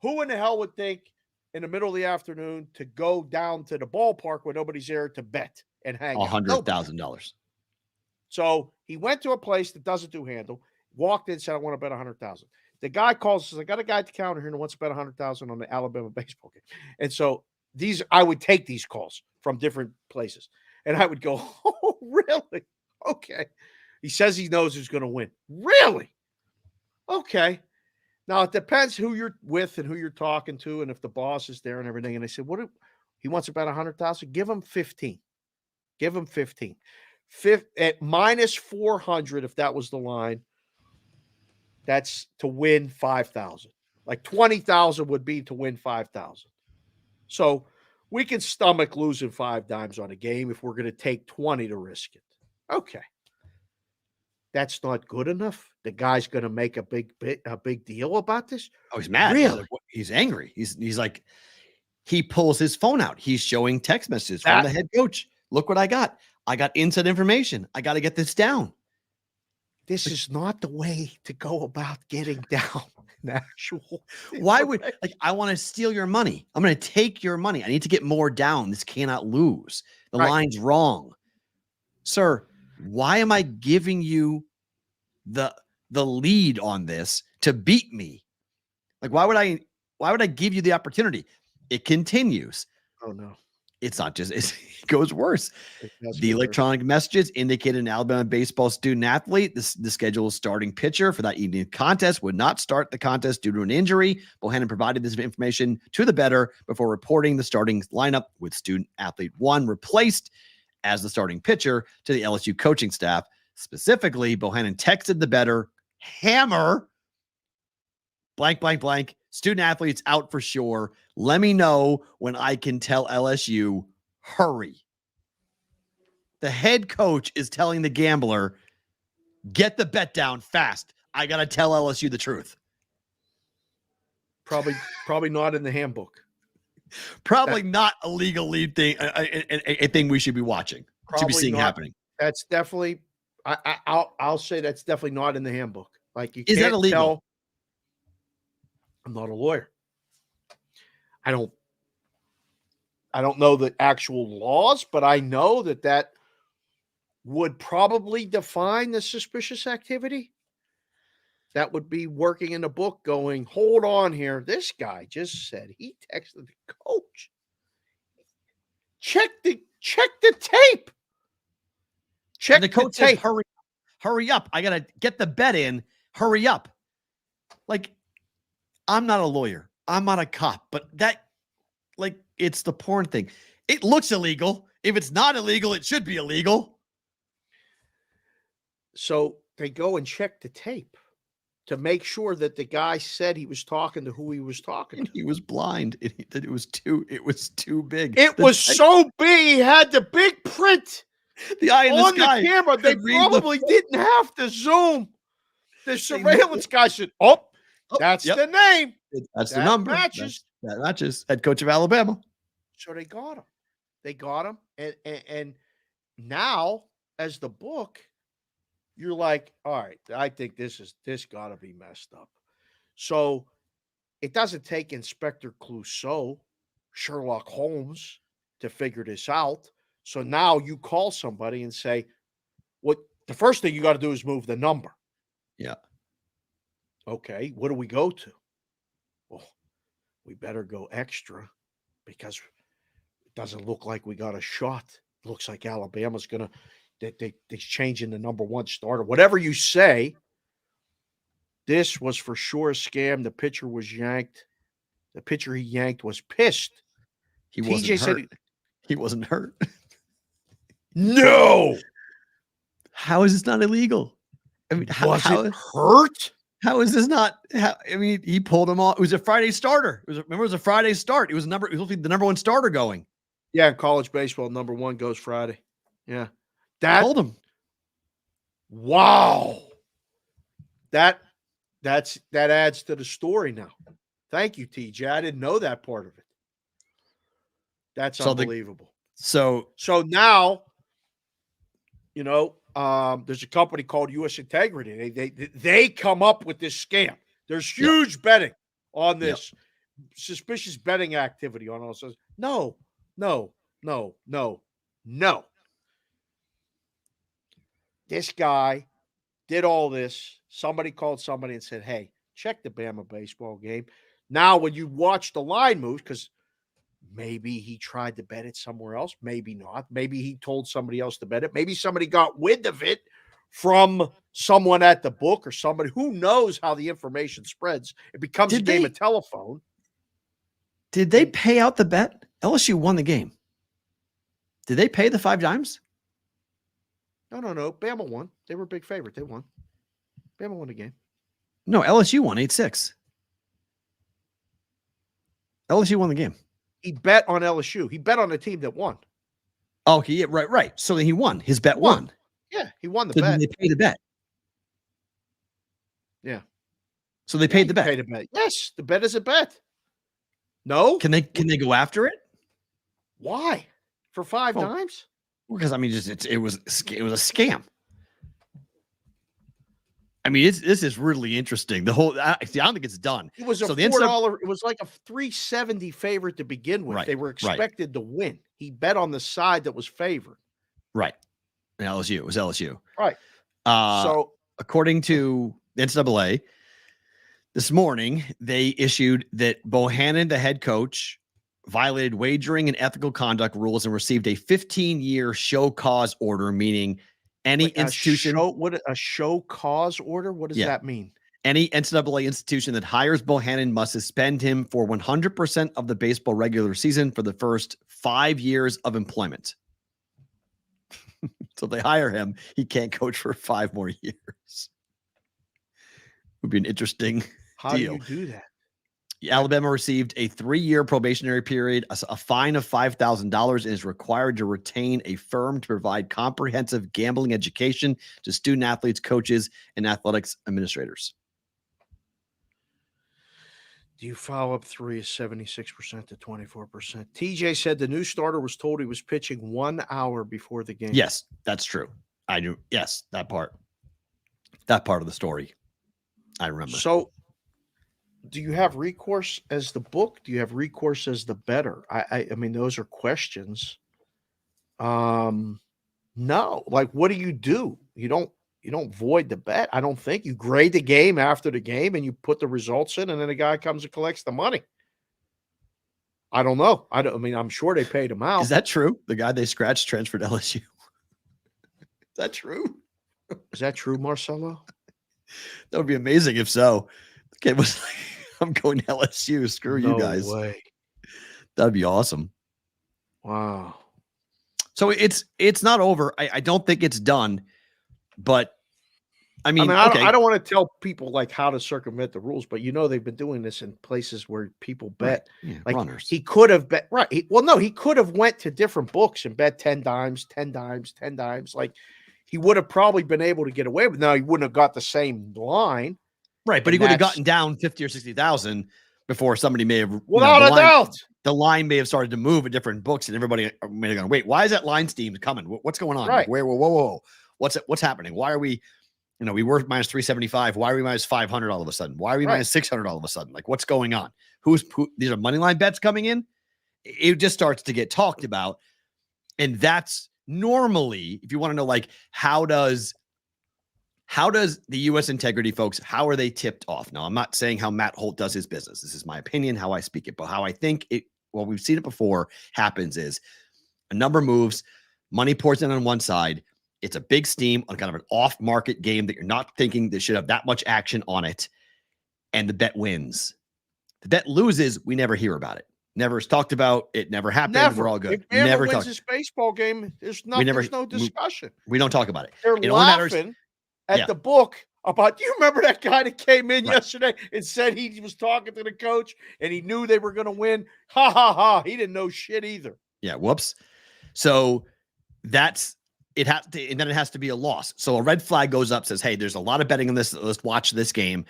who in the hell would think in the middle of the afternoon to go down to the ballpark where nobody's there to bet and hang $100,000. So he went to a place that doesn't do handle, walked in, said, I want to bet 100,000. The guy calls and says, I got a guy at the counter here who wants to bet 100,000 on the Alabama baseball game. And so I would take these calls from different places. And I would go, oh, really? Okay. He says he knows who's going to win. Really? Okay. Now it depends who you're with and who you're talking to, and if the boss is there and everything. And they said, he wants about 100,000. Give him 15. Give him 15. At minus 400, if that was the line, that's to win 5,000. Like 20,000 would be to win 5,000. So we can stomach losing 5 dimes on a game if we're going to take 20 to risk it. Okay. That's not good enough. The guy's going to make a big deal about this. Oh, he's mad. Really? He's angry. He's like, he pulls his phone out. He's showing text messages from the head coach. Look what I got. I got inside information. I got to get this down. This is not the way to go about getting down an actual. Why would, like, I want to steal your money. I'm going to take your money. I need to get more down. This cannot lose. The line's wrong. Sir, why am I giving you the lead on this to beat me? Like, why would I give you the opportunity? It continues. Oh no. It's not just, it goes worse. The electronic messages indicated an Alabama baseball student athlete, the scheduled starting pitcher for that evening contest, would not start the contest due to an injury. Bohannon provided this information to the bettor before reporting the starting lineup, with student athlete 1 replaced as the starting pitcher to the LSU coaching staff. Specifically, Bohannon texted the bettor, hammer, blank, blank, blank. Student athletes out for sure. Let me know when I can tell LSU, hurry. The head coach is telling the gambler, get the bet down fast. I got to tell LSU the truth. Probably not in the handbook. Probably not a legal lead thing, a thing we should be watching, should be seeing happening. That's definitely, I'll say that's definitely not in the handbook. Like, you Is can't that illegal? tell. I'm not a lawyer. I don't know the actual laws, but I know that would probably define the suspicious activity. That would be working in the book going, hold on here. This guy just said he texted the coach. Check the tape. Check the coach says, hurry up. I got to get the bet in. Hurry up. Like, I'm not a lawyer. I'm not a cop, but it's the porn thing. It looks illegal. If it's not illegal, it should be illegal. So they go and check the tape to make sure that the guy said he was talking to who he was talking to. He was blind. It was too big. It was so big. He had the big print. The eye in the sky. The camera. They probably didn't have to zoom. The surveillance guy said, that's the name. That's the number. That matches. Head coach of Alabama. So they got him. And now, as the book, you're like, all right, I think this got to be messed up. So it doesn't take Inspector Clouseau, Sherlock Holmes, to figure this out. So now you call somebody and say, the first thing you got to do is move the number. Yeah. Okay, what do we go to? Well, we better go extra because it doesn't look like we got a shot. It looks like Alabama's going to, they're changing the number 1 starter. Whatever you say, this was for sure a scam. The pitcher was yanked. The pitcher he yanked was pissed. He wasn't hurt. He wasn't hurt. No. How is this not illegal? I mean, how it hurt? How is this not? He pulled him off. It was a Friday starter. It was a Friday start. It was supposed to be the number 1 starter going. Yeah, in college baseball, number 1 goes Friday. Yeah, that told him. Wow, that adds to the story now. Thank you, TJ. I didn't know that part of it. That's unbelievable. So now, there's a company called U.S. Integrity. They come up with this scam. There's huge betting on this suspicious betting activity on all this. No. This guy did all this. Somebody called somebody and said, hey, check the Bama baseball game. Now, when you watch the line move, because maybe he tried to bet it somewhere else. Maybe not. Maybe he told somebody else to bet it. Maybe somebody got wind of it from someone at the book or somebody who knows how the information spreads. It becomes a game of telephone. Did they pay out the bet? LSU won the game. Did they pay the 5 dimes? No. Bama won. They were a big favorite. They won. Bama won the game. No, LSU won 8-6. LSU won the game. He bet on LSU. He bet on the team that won. Oh, right. So then he won. His bet won. Yeah, he won the So bet. did they pay the bet? Yeah. So they paid the bet. Paid a bet. Yes, the bet is a bet. No? Can they go after it? Why? For 5 dimes? Because it was a scam. I mean, this is really interesting. The whole I don't think it's done. It was a $4. It was like a $3.70 favorite to begin with. Right, they were expected to win. He bet on the side that was favored. Right. LSU. It was LSU. Right. So according to the NCAA, this morning they issued that Bohannon, the head coach, violated wagering and ethical conduct rules and received a 15-year show cause order, meaning any institution. A show cause order? What does that mean? Any NCAA institution that hires Bohannon must suspend him for 100% of the baseball regular season for the first 5 years of employment. So if they hire him, he can't coach for 5 more years. Would be an interesting How deal. do you do that? Alabama received a 3-year probationary period, a fine of $5,000, and is required to retain a firm to provide comprehensive gambling education to student athletes, coaches, and athletics administrators. Do you follow up 3 is 76% to 24%? TJ said the new starter was told he was pitching 1 hour before the game. Yes, that's true. I knew. Yes, that part of the story. I remember. So do you have recourse as the book? Do you have recourse as the bettor? I mean, those are questions. No. Like, what do? You don't void the bet. I don't think you grade the game after the game and you put the results in, and then the guy comes and collects the money. I don't know. I mean, I'm sure they paid him out. Is that true? The guy they scratched transferred to LSU. Is that true? Is that true, Marcelo? That would be amazing if so. The kid was like, I'm going to LSU. Screw you guys. No way. That'd be awesome. Wow. So it's not over. I don't think it's done, but I mean, I don't want to tell people like how to circumvent the rules, but they've been doing this in places where people bet. Right. Yeah, like runners. He could have bet right. He could have went to different books and bet 10 dimes, 10 dimes, 10 dimes. Like he would have probably been able to get away with. Now he wouldn't have got the same line. Right, but he would have gotten down 50 or 60,000 before somebody may have without a doubt. The line may have started to move at different books, and everybody may have gone, wait, why is that line steam coming? What's going on? Right. Whoa. What's happening? Why are we, we were minus 375. Why are we minus 500 all of a sudden? Why are we minus 600 all of a sudden? Like, what's going on? Who? These are money line bets coming in? It just starts to get talked about. And that's normally, if you want to know, like, how does the U.S. integrity folks, how are they tipped off? Now, I'm not saying how Matt Holt does his business. This is my opinion, how I speak it. But how I think it, we've seen it before, happens is a number moves, money pours in on one side. It's a big steam on kind of an off-market game that you're not thinking that should have that much action on it, and the bet wins. The bet loses, we never hear about it. Never is talked about. It never happened. Never. We're all good. If Bama wins this baseball game, there's no discussion. We don't talk about it. They're it laughing at the book about, do you remember that guy that came in yesterday and said he was talking to the coach and he knew they were going to win? Ha, ha, ha. He didn't know shit either. Yeah, whoops. So that's it. And then it has to be a loss. So a red flag goes up, says, hey, there's a lot of betting on this. Let's watch this game.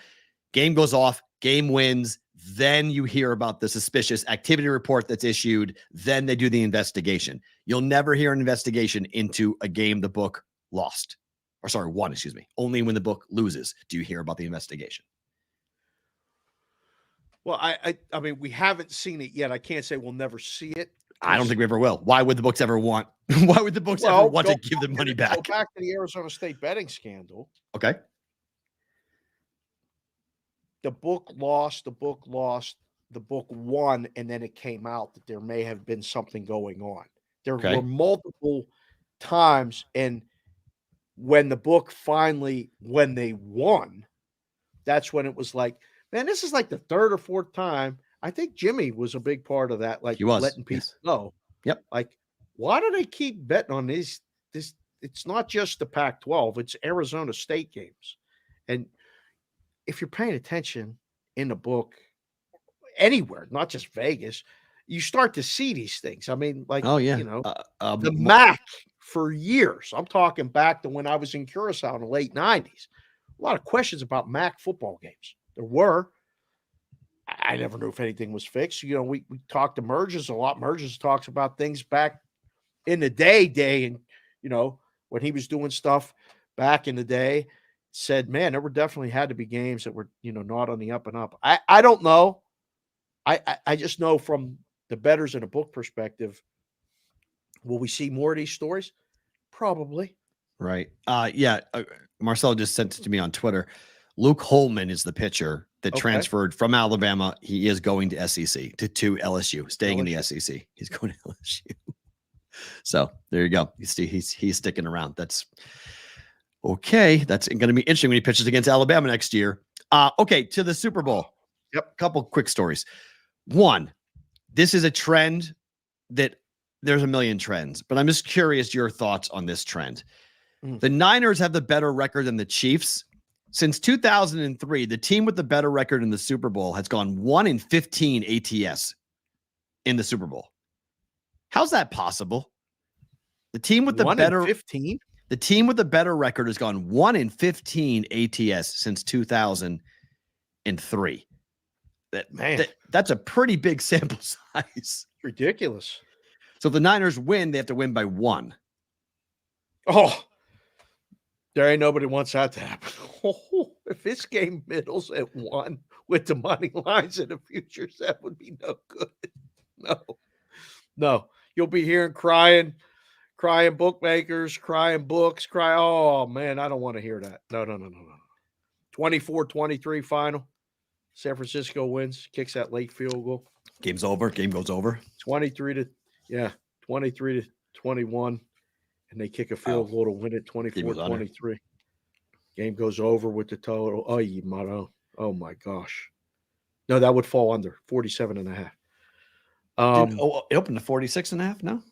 Game goes off, game wins. Then you hear about the suspicious activity report that's issued. Then they do the investigation. You'll never hear an investigation into a game the book lost. Or sorry, won, excuse me. Only when the book loses do you hear about the investigation. Well, I mean, we haven't seen it yet. I can't say we'll never see it. I don't think we ever will. Why would the books ever want? Why would the books ever want to give the money back? Go back to the Arizona State betting scandal. Okay. The book lost. The book won, and then it came out that there may have been something going on. There were multiple times, and when the book finally, when they won, that's when it was like, man, this is like the third or fourth time. I think Jimmy was a big part of that, like He was, letting people know. Yep. Like, why do they keep betting on this? It's not just the Pac-12, it's Arizona State games. And if you're paying attention in the book, anywhere, not just Vegas, you start to see these things. I mean, like, the MAC for years. I'm talking back to when I was in Curacao in the late 90s. A lot of questions about MAC football games. There were. I never knew if anything was fixed. We talked to Merges a lot. Merges talks about things back in the day, and when he was doing stuff back in the day, said, man, there were definitely had to be games that were, not on the up and up. I don't know. I just know from the bettors in a book perspective, will we see more of these stories? Probably. Right. Marcel just sent it to me on Twitter. Luke Holman is the pitcher that transferred from Alabama. He is going to SEC to LSU, staying in the SEC. He's going to LSU. So there you go. He's sticking around. That's okay. That's going to be interesting when he pitches against Alabama next year. Okay, to the Super Bowl. Yep. Couple quick stories. One, this is a trend that there's a million trends, but I'm just curious your thoughts on this trend. The Niners have the better record than the Chiefs. Since 2003, the team with the better record in the Super Bowl has gone 1-15 ATS in the Super Bowl. How's that possible? The team with the better 15? The team with the better record has gone 1-15 ATS since 2003. That's a pretty big sample size. Ridiculous. So if the Niners win, they have to win by 1. Oh, there ain't nobody wants that to happen. If this game middles at 1 with the money lines in the futures, that would be no good. No. You'll be hearing crying bookmakers, crying books, oh, man, I don't want to hear that. No. 24-23 final. San Francisco wins, kicks that late field goal. Game's over. Game goes over. 23-21. And they kick a field goal to win it 24-23. Game goes over with the total. Oh, my gosh. No, that would fall under 47.5. It opened to 46.5, no?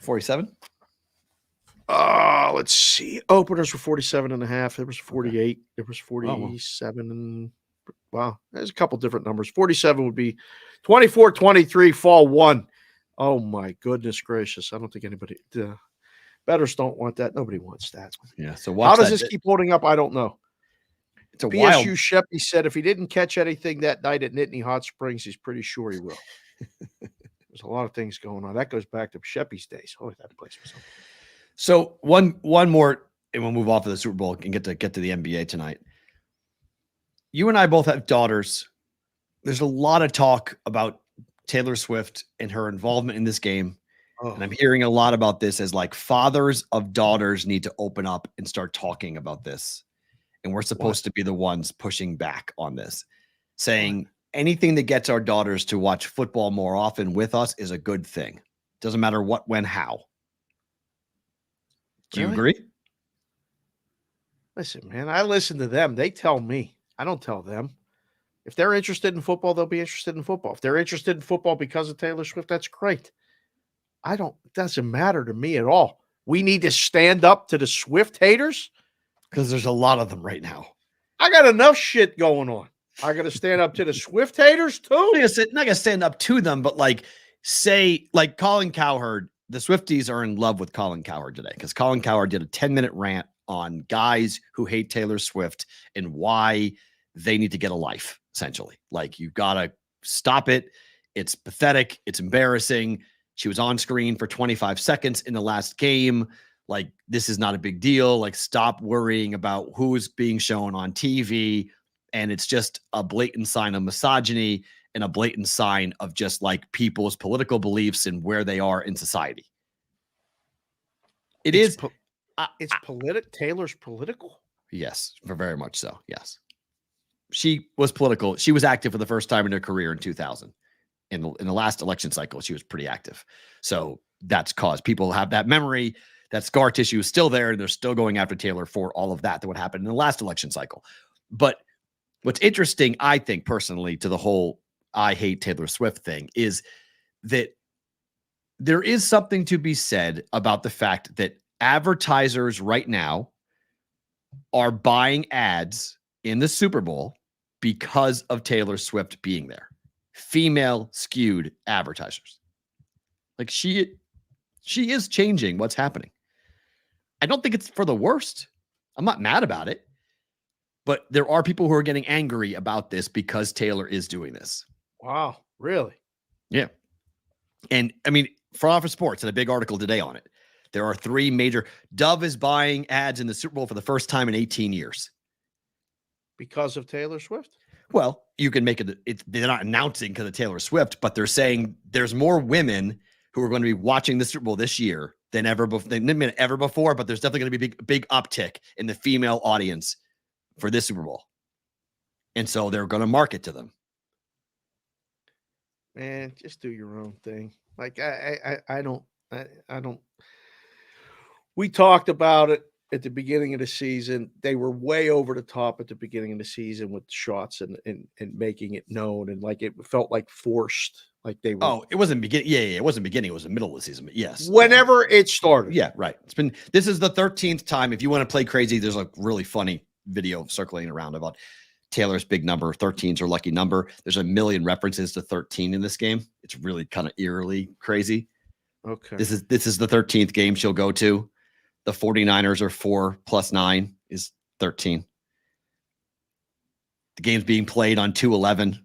47? Let's see. Openers were 47.5. There was 48. There was 47. Wow. There's a couple different numbers. 47 would be 24-23, fall 1. Oh, my goodness gracious. I don't think anybody bettors don't want that. Nobody wants that. Yeah. So how does this keep holding up? I don't know. It's a PSU wild. Sheppy said if he didn't catch anything that night at Nittany Hot Springs, he's pretty sure he will. There's a lot of things going on. That goes back to Sheppy's days. Oh, that place was something. So one more, and we'll move off of the Super Bowl and get to the NBA tonight. You and I both have daughters. There's a lot of talk about Taylor Swift and her involvement in this game. And I'm hearing a lot about this as like fathers of daughters need to open up and start talking about this. And we're supposed to be the ones pushing back on this, saying anything that gets our daughters to watch football more often with us is a good thing. Doesn't matter what, when, how. Do you agree? Listen, man, I listen to them. They tell me. I don't tell them. If they're interested in football, they'll be interested in football. If they're interested in football because of Taylor Swift, that's great. It doesn't matter to me at all. We need to stand up to the Swift haters. Because there's a lot of them right now. I got enough shit going on. I got to stand up to the Swift haters too. I'm not going to stand up to them, but say Colin Cowherd, the Swifties are in love with Colin Cowherd today because Colin Cowherd did a 10-minute rant on guys who hate Taylor Swift and why they need to get a life, essentially. You've got to stop it. It's pathetic. It's embarrassing. She was on screen for 25 seconds in the last game. This is not a big deal. Stop worrying about who's being shown on TV. And it's just a blatant sign of misogyny and a blatant sign of just people's political beliefs and where they are in society. It's political. Taylor's political. Yes, very much so. Yes. She was political. She was active for the first time in her career in 2000. In the last election cycle, she was pretty active. So that's caused people have that memory. that scar tissue is still there, and they're still going after Taylor for all of that would happen in the last election cycle. But what's interesting, I think personally, to the whole I hate Taylor Swift thing is that there is something to be said about the fact that advertisers right now are buying ads in the Super Bowl because of Taylor Swift being there. Female skewed advertisers. Like she is changing what's happening. I don't think it's for the worst. I'm not mad about it. But there are people who are getting angry about this because Taylor is doing this. Wow, really? Yeah. And I mean, for Office Sports, and a big article today on it, there are 3 major. Dove is buying ads in the Super Bowl for the first time in 18 years. Because of Taylor Swift? Well, you can make it. They're not announcing because of Taylor Swift, but they're saying there's more women who are going to be watching the Super Bowl this year than ever before. But there's definitely going to be a big uptick in the female audience for this Super Bowl. And so they're going to market to them. Man, just do your own thing. Like I don't. We talked about it at the beginning of the season. They were way over the top at the beginning of the season with shots and making it known, and like it felt like forced. Like they were. Oh, it wasn't beginning. Yeah, it wasn't beginning. It was the middle of the season. But yes, whenever it started. Yeah, right. This is the 13th time. If you want to play crazy, there's a really funny video circulating around about Taylor's big number. 13's her lucky number. There's a million references to 13 in this game. It's really kind of eerily crazy. Okay. This is the 13th game she'll go to. The 49ers are 4 + 9 is 13. The game's being played on 2/11.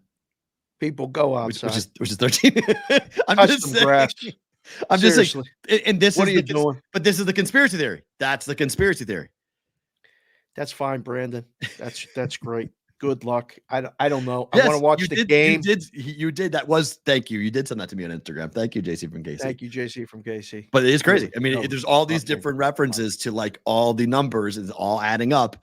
People go outside, which is 13. I'm just saying. I'm Seriously. just saying. And this what is are you doing? But this is the conspiracy theory. That's the conspiracy theory. That's fine, Brandon. That's great. Good luck. I don't know. Yes, I want to watch the game. You did. Thank you. You did send that to me on Instagram. Thank you, JC from KC. Thank you, JC from KC. But it is crazy. I mean, there's all these different references to like all the numbers is all adding up.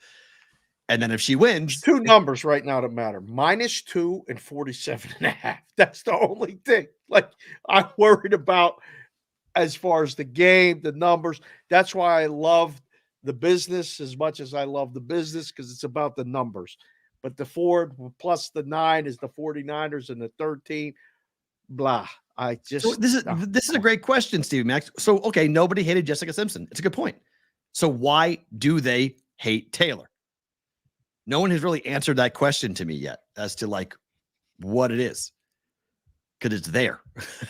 And then if she wins, 2 numbers right now that matter: -2 and 47.5. That's the only thing. Like I'm worried about as far as the game, the numbers. That's why I love the business as much as I love the business, because it's about the numbers. But the 4 plus the 9 is the 49ers, and the 13, blah. I just so this is a great question, Stevie Max. So okay, nobody hated Jessica Simpson. It's a good point. So why do they hate Taylor? No one has really answered that question to me yet as to like what it is. Because it's there.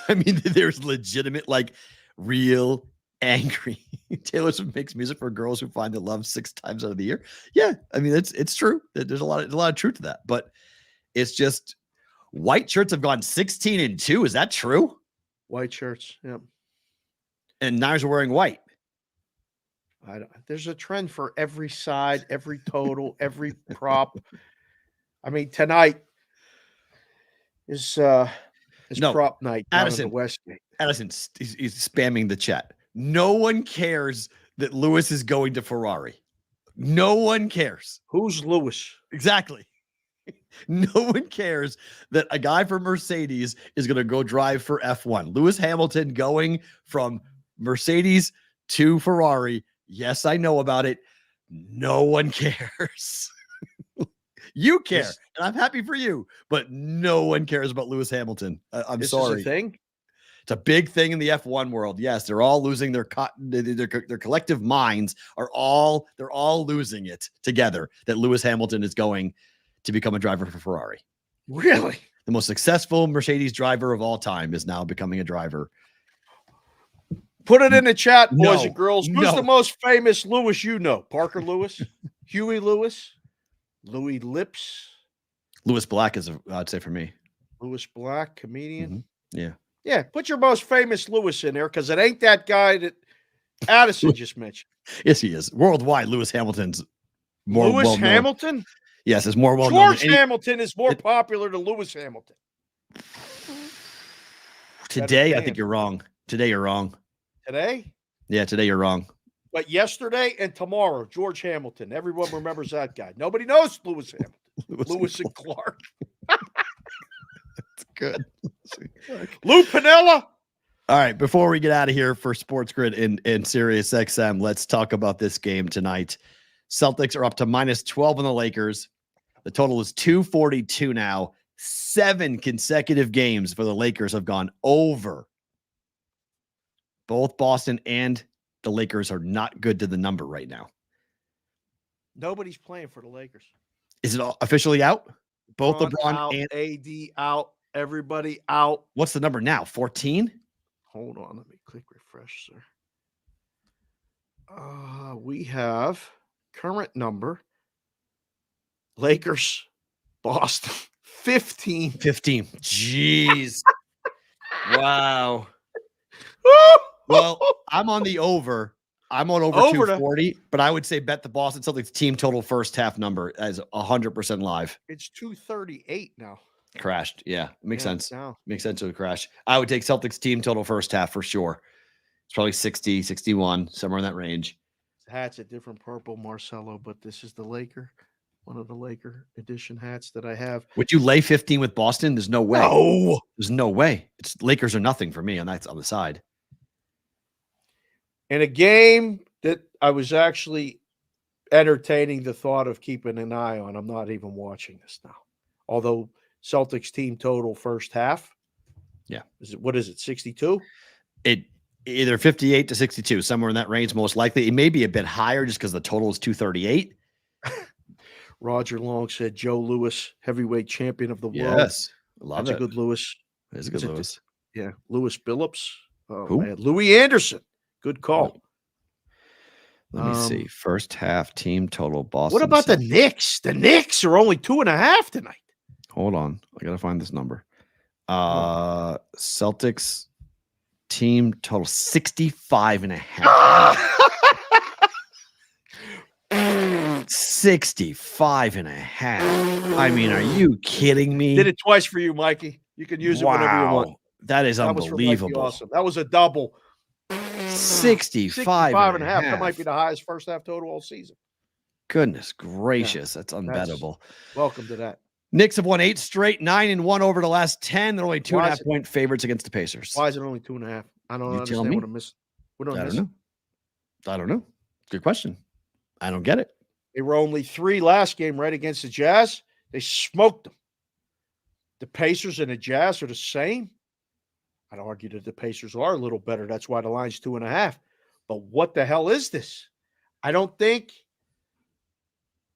I mean, there's legitimate, like real angry. Taylor Swift makes music for girls who find the love 6 times out of the year. Yeah, I mean it's true. There's a lot of truth to that, but it's just white shirts have gone 16-2. Is that true? White shirts, yeah. And Niners are wearing white. There's a trend for every side, every total, every prop. I mean, tonight is prop night down in the Westgate. Addison, he's spamming the chat. No one cares that Lewis is going to Ferrari. No one cares. Who's Lewis? Exactly. No one cares that a guy from Mercedes is going to go drive for F1. Lewis Hamilton going from Mercedes to Ferrari. Yes, I know about it. No one cares. You care, and I'm happy for you, but no one cares about Lewis Hamilton. I'm sorry. Is a thing? It's a big thing in the F1 world. Yes, they're all losing their collective minds they're all losing it together that Lewis Hamilton is going to become a driver for Ferrari. Really? The most successful Mercedes driver of all time is now becoming a driver. Put it in the chat, boys and girls. Who's the most famous Lewis you know? Parker Lewis? Huey Lewis? Louis Lips? Lewis Black is, I'd say, for me. Lewis Black, comedian? Mm-hmm. Yeah. Yeah, put your most famous Lewis in there, because it ain't that guy that Addison just mentioned. Yes, he is. Worldwide, Lewis Hamilton's more Lewis well-known. Hamilton? Yes, it's more well-known. George Hamilton is more popular than Lewis Hamilton. Today, I think you're wrong. Today, you're wrong. Today? Yeah, today you're wrong. But yesterday and tomorrow, George Hamilton. Everyone remembers that guy. Nobody knows Lewis Hamilton. Lewis and Clark. That's good. Lou Piniella. All right, before we get out of here for Sports Grid and Sirius XM, let's talk about this game tonight. Celtics are up to -12 on the Lakers. The total is 242 now. 7 consecutive games for the Lakers have gone over. Both Boston and the Lakers are not good to the number right now. Nobody's playing for the Lakers. Is it officially out? Both LeBron LeBron out, and AD out, everybody out. what's the number now? 14? Hold on, let me click refresh, sir. We have current number Lakers, Boston, 15. 15. Jeez. Wow. Well, I'm on the over. I'm on over 240, but I would say bet the Boston Celtics team total first half number as 100% live. It's 238 now. Crashed. Yeah, makes sense. Now. Makes sense to a crash. I would take Celtics team total first half for sure. It's probably 60, 61, somewhere in that range. Hat's a different purple, Marcelo, but this is the Laker, one of the Laker edition hats that I have. Would you lay 15 with Boston? There's no way. No. There's no way. It's Lakers are nothing for me, and that's on the side. In a game that I was actually entertaining the thought of keeping an eye on, I'm not even watching this now. Although Celtics team total first half. Yeah. What is it, 62? It either 58 to 62, somewhere in that range, most likely. It may be a bit higher just because the total is 238. Roger Long said Joe Louis, heavyweight champion of the world. Yes. Love That's it. a good Louis. It's a good Lewis. Yeah. Louis Billups. Oh, Who? man. Louis Anderson. Good call. Let me see. First half team total Boston. What about the Celtics. Knicks? The Knicks are only 2.5 tonight. Hold on. I got to find this number. Celtics team total 65.5. 65.5. I mean, are you kidding me? Did it twice for you, Mikey. You can use it whenever you want. That is That was for Mikey unbelievable. awesome. That was a double. 65.5. That might be the highest first half total all season. Goodness gracious. That's unbettable. Welcome to that. Knicks have won 8 straight, 9-1 over the last 10. They're only 2.5 point favorites against the Pacers. Why is it only 2.5? I don't You tell understand me. what I'm missing. What am I I don't missing? know. I don't know. Good question. I don't get it. They were only 3 last game, right, against the Jazz. They smoked them. The Pacers and the Jazz are the same. I'd argue that the Pacers are a little better. That's why the line's 2.5. But what the hell is this? I don't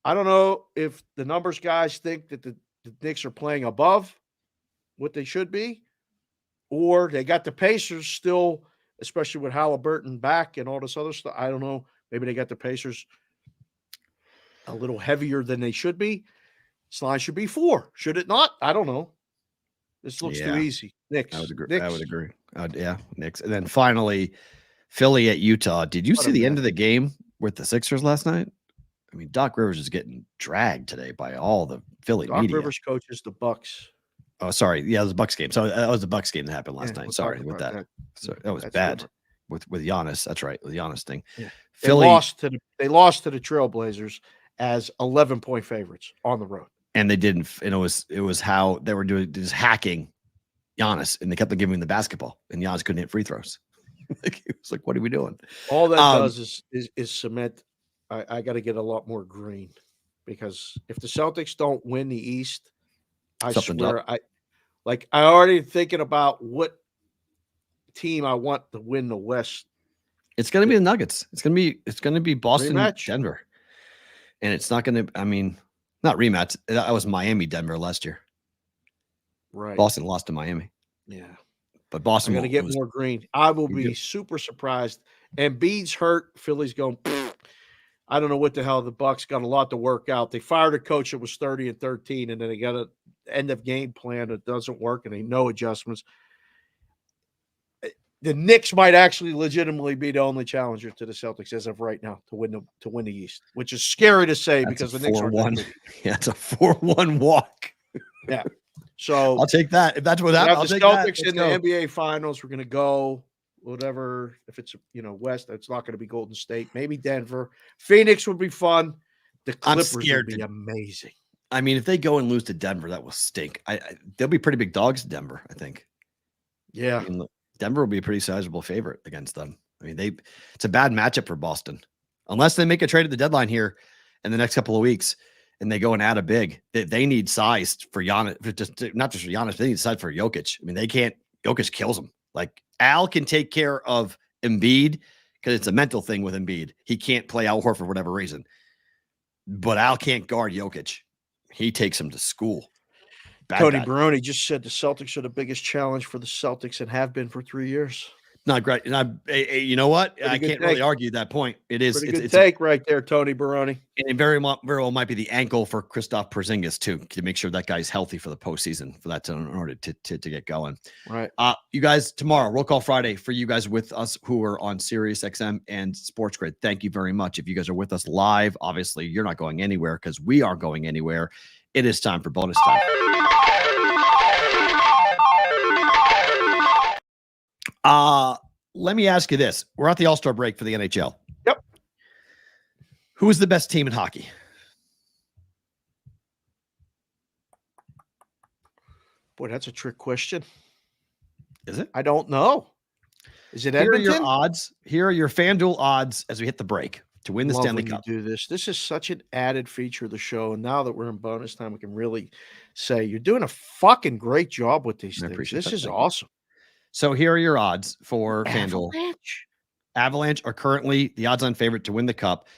know if the numbers guys think that the Knicks are playing above what they should be, or they got the Pacers still, especially with Halliburton back and all this other stuff. I don't know. Maybe they got the Pacers a little heavier than they should be. This line should be 4. Should it not? I don't know. This looks too easy. Knicks. I would agree. Knicks. I would agree. Yeah, Knicks. And then finally, Philly at Utah. Did you see the end of the game with the Sixers last night? I mean, Doc Rivers is getting dragged today by all the Philly Doc media. Rivers coaches the Bucks. Oh, sorry. Yeah, it was the Bucks game. So that was the Bucks game that happened last night. we'll Sorry talk with about that. So that was That's bad over. with Giannis. That's right, the Giannis thing. Yeah. Philly They lost to the Trailblazers as 11-point favorites on the road. and they didn't. And it was how they were doing just hacking Giannis, and they kept on giving him the basketball, and Giannis couldn't hit free throws. It was like, what are we doing? All that does is cement. I got to get a lot more green, because if the Celtics don't win the East, I Something's swear I already thinking about what team I want to win the West. It's going to be the Nuggets. It's going to be Boston, Rematch. Denver, and it's not going to. I mean, not rematch. That was Miami, Denver last year. Right. Boston lost to Miami, Yeah. but Boston I'm going to get more green. I will be Yep. super surprised. Embiid's hurt. Philly's going, I don't know what the hell. The Bucks got a lot to work out. They fired a coach that was 30-13, and then they got an end of game plan that doesn't work, and they no adjustments. The Knicks might actually legitimately be the only challenger to the Celtics as of right now to win the East, which is scary to say because the Knicks are 4-1. Yeah, it's a 4-1 walk. Yeah. So I'll take that. If that's what we happens, I'll have the take that. Celtics in the NBA Finals. We're going to go whatever. If it's West, it's not going to be Golden State. Maybe Denver. Phoenix would be fun. The I'm Clippers would scared be to- amazing. I mean, if they go and lose to Denver, that will stink. They'll be pretty big dogs to Denver, I think. Yeah. I mean, Denver will be a pretty sizable favorite against them. I mean, it's a bad matchup for Boston. Unless they make a trade at the deadline here in the next couple of weeks and they go and add a big. They need size for Giannis, not just for Giannis, they need size for Jokic. I mean, Jokic kills them. Like, Al can take care of Embiid because it's a mental thing with Embiid. He can't play Al Horford for whatever reason. But Al can't guard Jokic. He takes him to school. Tony Baroni just said the Celtics are the biggest challenge for the Celtics and have been for 3 years. Not great. You know what? I can't really argue that point. It is. Pretty good take right there, Tony Baroni. And it very well might be the ankle for Kristaps Porzingis too, to make sure that guy's healthy for the postseason, for that in order to get going. Right. You guys, tomorrow, Roll Call Friday for you guys with us who are on Sirius XM and Sports Grid. Thank you very much. If you guys are with us live, obviously you're not going anywhere because we aren't going anywhere. It is time for bonus time. Let me ask you this. We're at the All-Star break for the NHL. Yep. Who is the best team in hockey? Boy, that's a trick question. Is it? I don't know. Is it Here Edmonton? are your odds. Here are your FanDuel odds as we hit the break to win the Stanley Cup. Do this. This is such an added feature of the show. And now that we're in bonus time, we can really say you're doing a fucking great job with these things. This is awesome. So here are your odds for FanDuel. Avalanche are currently the odds-on favorite to win the cup.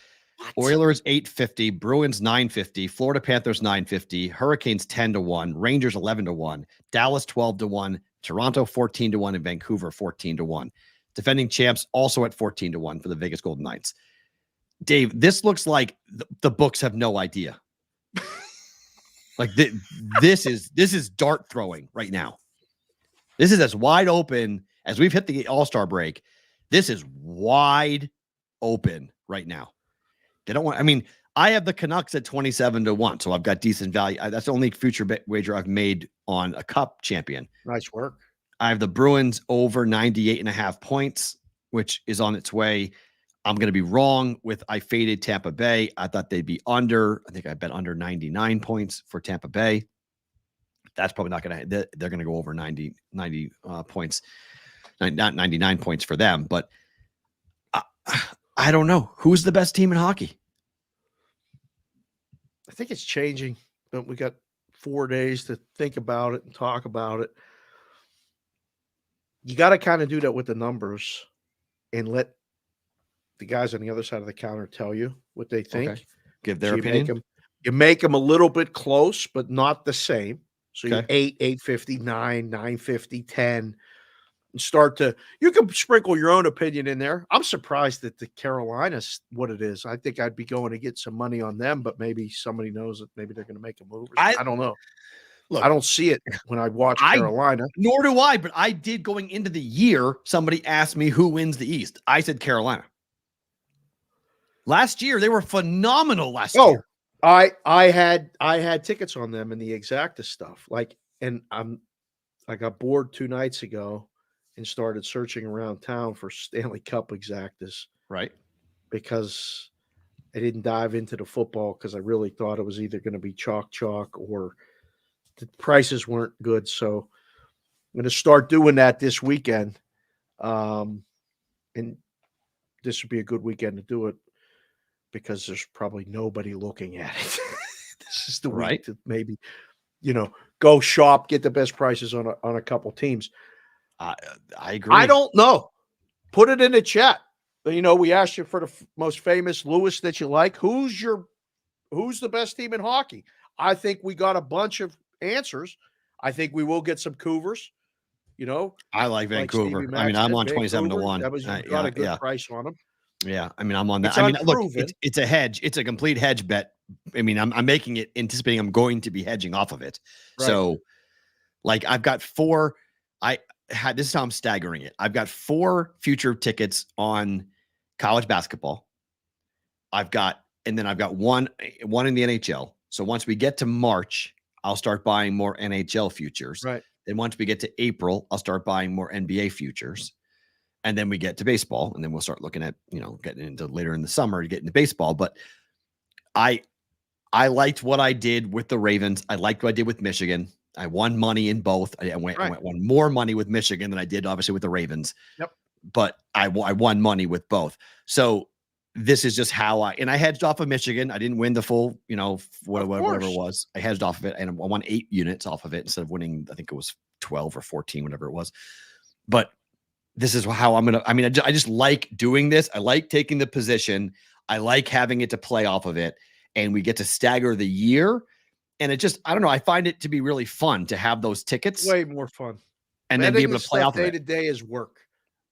What? Oilers 850, Bruins 950, Florida Panthers 950, Hurricanes 10-1, Rangers 11-1, Dallas 12-1, Toronto 14-1, and Vancouver 14-1. Defending champs also at 14-1 for the Vegas Golden Knights. Dave, this looks like the books have no idea. Like this is dart throwing right now. This is as wide open as we've hit the All-Star break. This is wide open right now. They don't want, I mean, I have the Canucks at 27-1, so I've got decent value. That's the only future wager I've made on a cup champion. Nice work. I have the Bruins over 98.5 points, which is on its way. I'm going to be wrong with, I faded Tampa Bay. I thought they'd be under. I think I bet under 99 points for Tampa Bay. That's probably not going to, they're going to go over 90 points, not 99 points for them, but I don't know. Who's the best team in hockey? I think it's changing, but we got 4 days to think about it and talk about it. You got to kind of do that with the numbers and let the guys on the other side of the counter tell you what they think. Okay. Give their opinion. You make them a little bit close, but not the same. So Okay. you're 8, 850, 9, 950, 10. And start to, you can sprinkle your own opinion in there. I'm surprised that the Carolinas, what it is. I think I'd be going to get some money on them, but maybe somebody knows that maybe they're going to make a move. I don't know. Look, I don't see it when I watch Carolina. Nor do I, but I did going into the year. Somebody asked me who wins the East. I said Carolina. Last year, they were phenomenal last year. I had tickets on them in the exacta stuff. I got bored 2 nights ago and started searching around town for Stanley Cup exactas. Right. Because I didn't dive into the football because I really thought it was either going to be chalk or the prices weren't good. So I'm going to start doing that this weekend. And this would be a good weekend to do it because there's probably nobody looking at it. This is the week to maybe, go shop, get the best prices on a couple teams. I agree. I don't know. Put it in the chat. We asked you for the most famous Lewis that you like. Who's the best team in hockey? I think we got a bunch of answers. I think we will get some Cougars. I like Vancouver. I mean, I'm on 27-1. That was got a good price on them. Yeah, I mean, I'm on that. Look, it's a hedge. It's a complete hedge bet. I mean, I'm making it anticipating I'm going to be hedging off of it. Right. So, I've got 4. This is how I'm staggering it. I've got 4 future tickets on college basketball. I've got one in the NHL. So once we get to March, I'll start buying more NHL futures. Right. Then once we get to April, I'll start buying more NBA futures. And then we get to baseball, and then we'll start looking at, getting into later in the summer to get into baseball. But I liked what I did with the Ravens. I liked what I did with Michigan. I won money in both. I won more money with Michigan than I did, obviously, with the Ravens. Yep. But I won money with both. So this is just how I hedged off of Michigan. I didn't win the full, whatever it was. I hedged off of it, and I won 8 units off of it instead of winning, I think it was 12 or 14, whatever it was. But this is how I just like doing this. I like taking the position. I like having it to play off of it, and we get to stagger the year. And it just, I don't know. I find it to be really fun to have those tickets. Way more fun. And betting then be able to play off day of it. to day is work.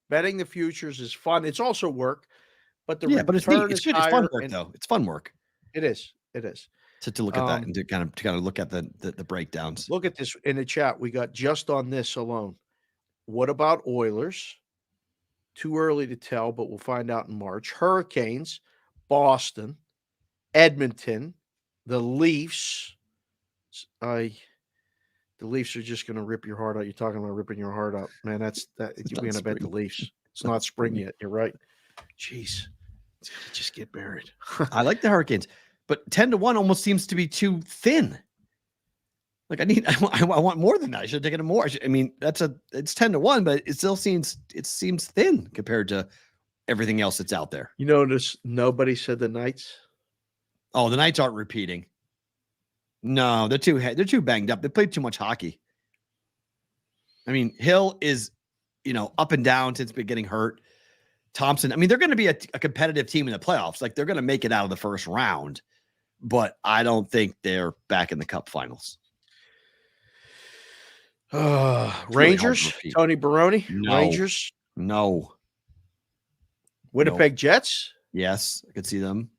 Betting the futures is fun. It's also work, but but it's neat. It's good. It's fun work, though. It's fun work. It is. It is. To look at that and to kind of look at the breakdowns. Look at this in the chat. We got just on this alone. What about Oilers? Too early to tell, but we'll find out in March. Hurricanes, Boston, Edmonton, the Leafs. The Leafs are just going to rip your heart out. You're talking about ripping your heart out, man. That's that. You're going to bet the Leafs. It's not spring yet. You're right. Jeez, it's going to just get buried. I like the Hurricanes, but 10-1 almost seems to be too thin. Like I want more than that. I should have taken it more. It's 10-1, but it still seems thin compared to everything else that's out there. You notice nobody said the Knights. Oh, the Knights aren't repeating. No, they're too banged up. They played too much hockey. I mean, Hill is, up and down since getting hurt. Thompson, they're going to be a competitive team in the playoffs. Like, they're going to make it out of the first round, but I don't think they're back in the Cup finals. Rangers, really Tony Baroni, No. Rangers, No. Winnipeg Jets. Yes, I could see them.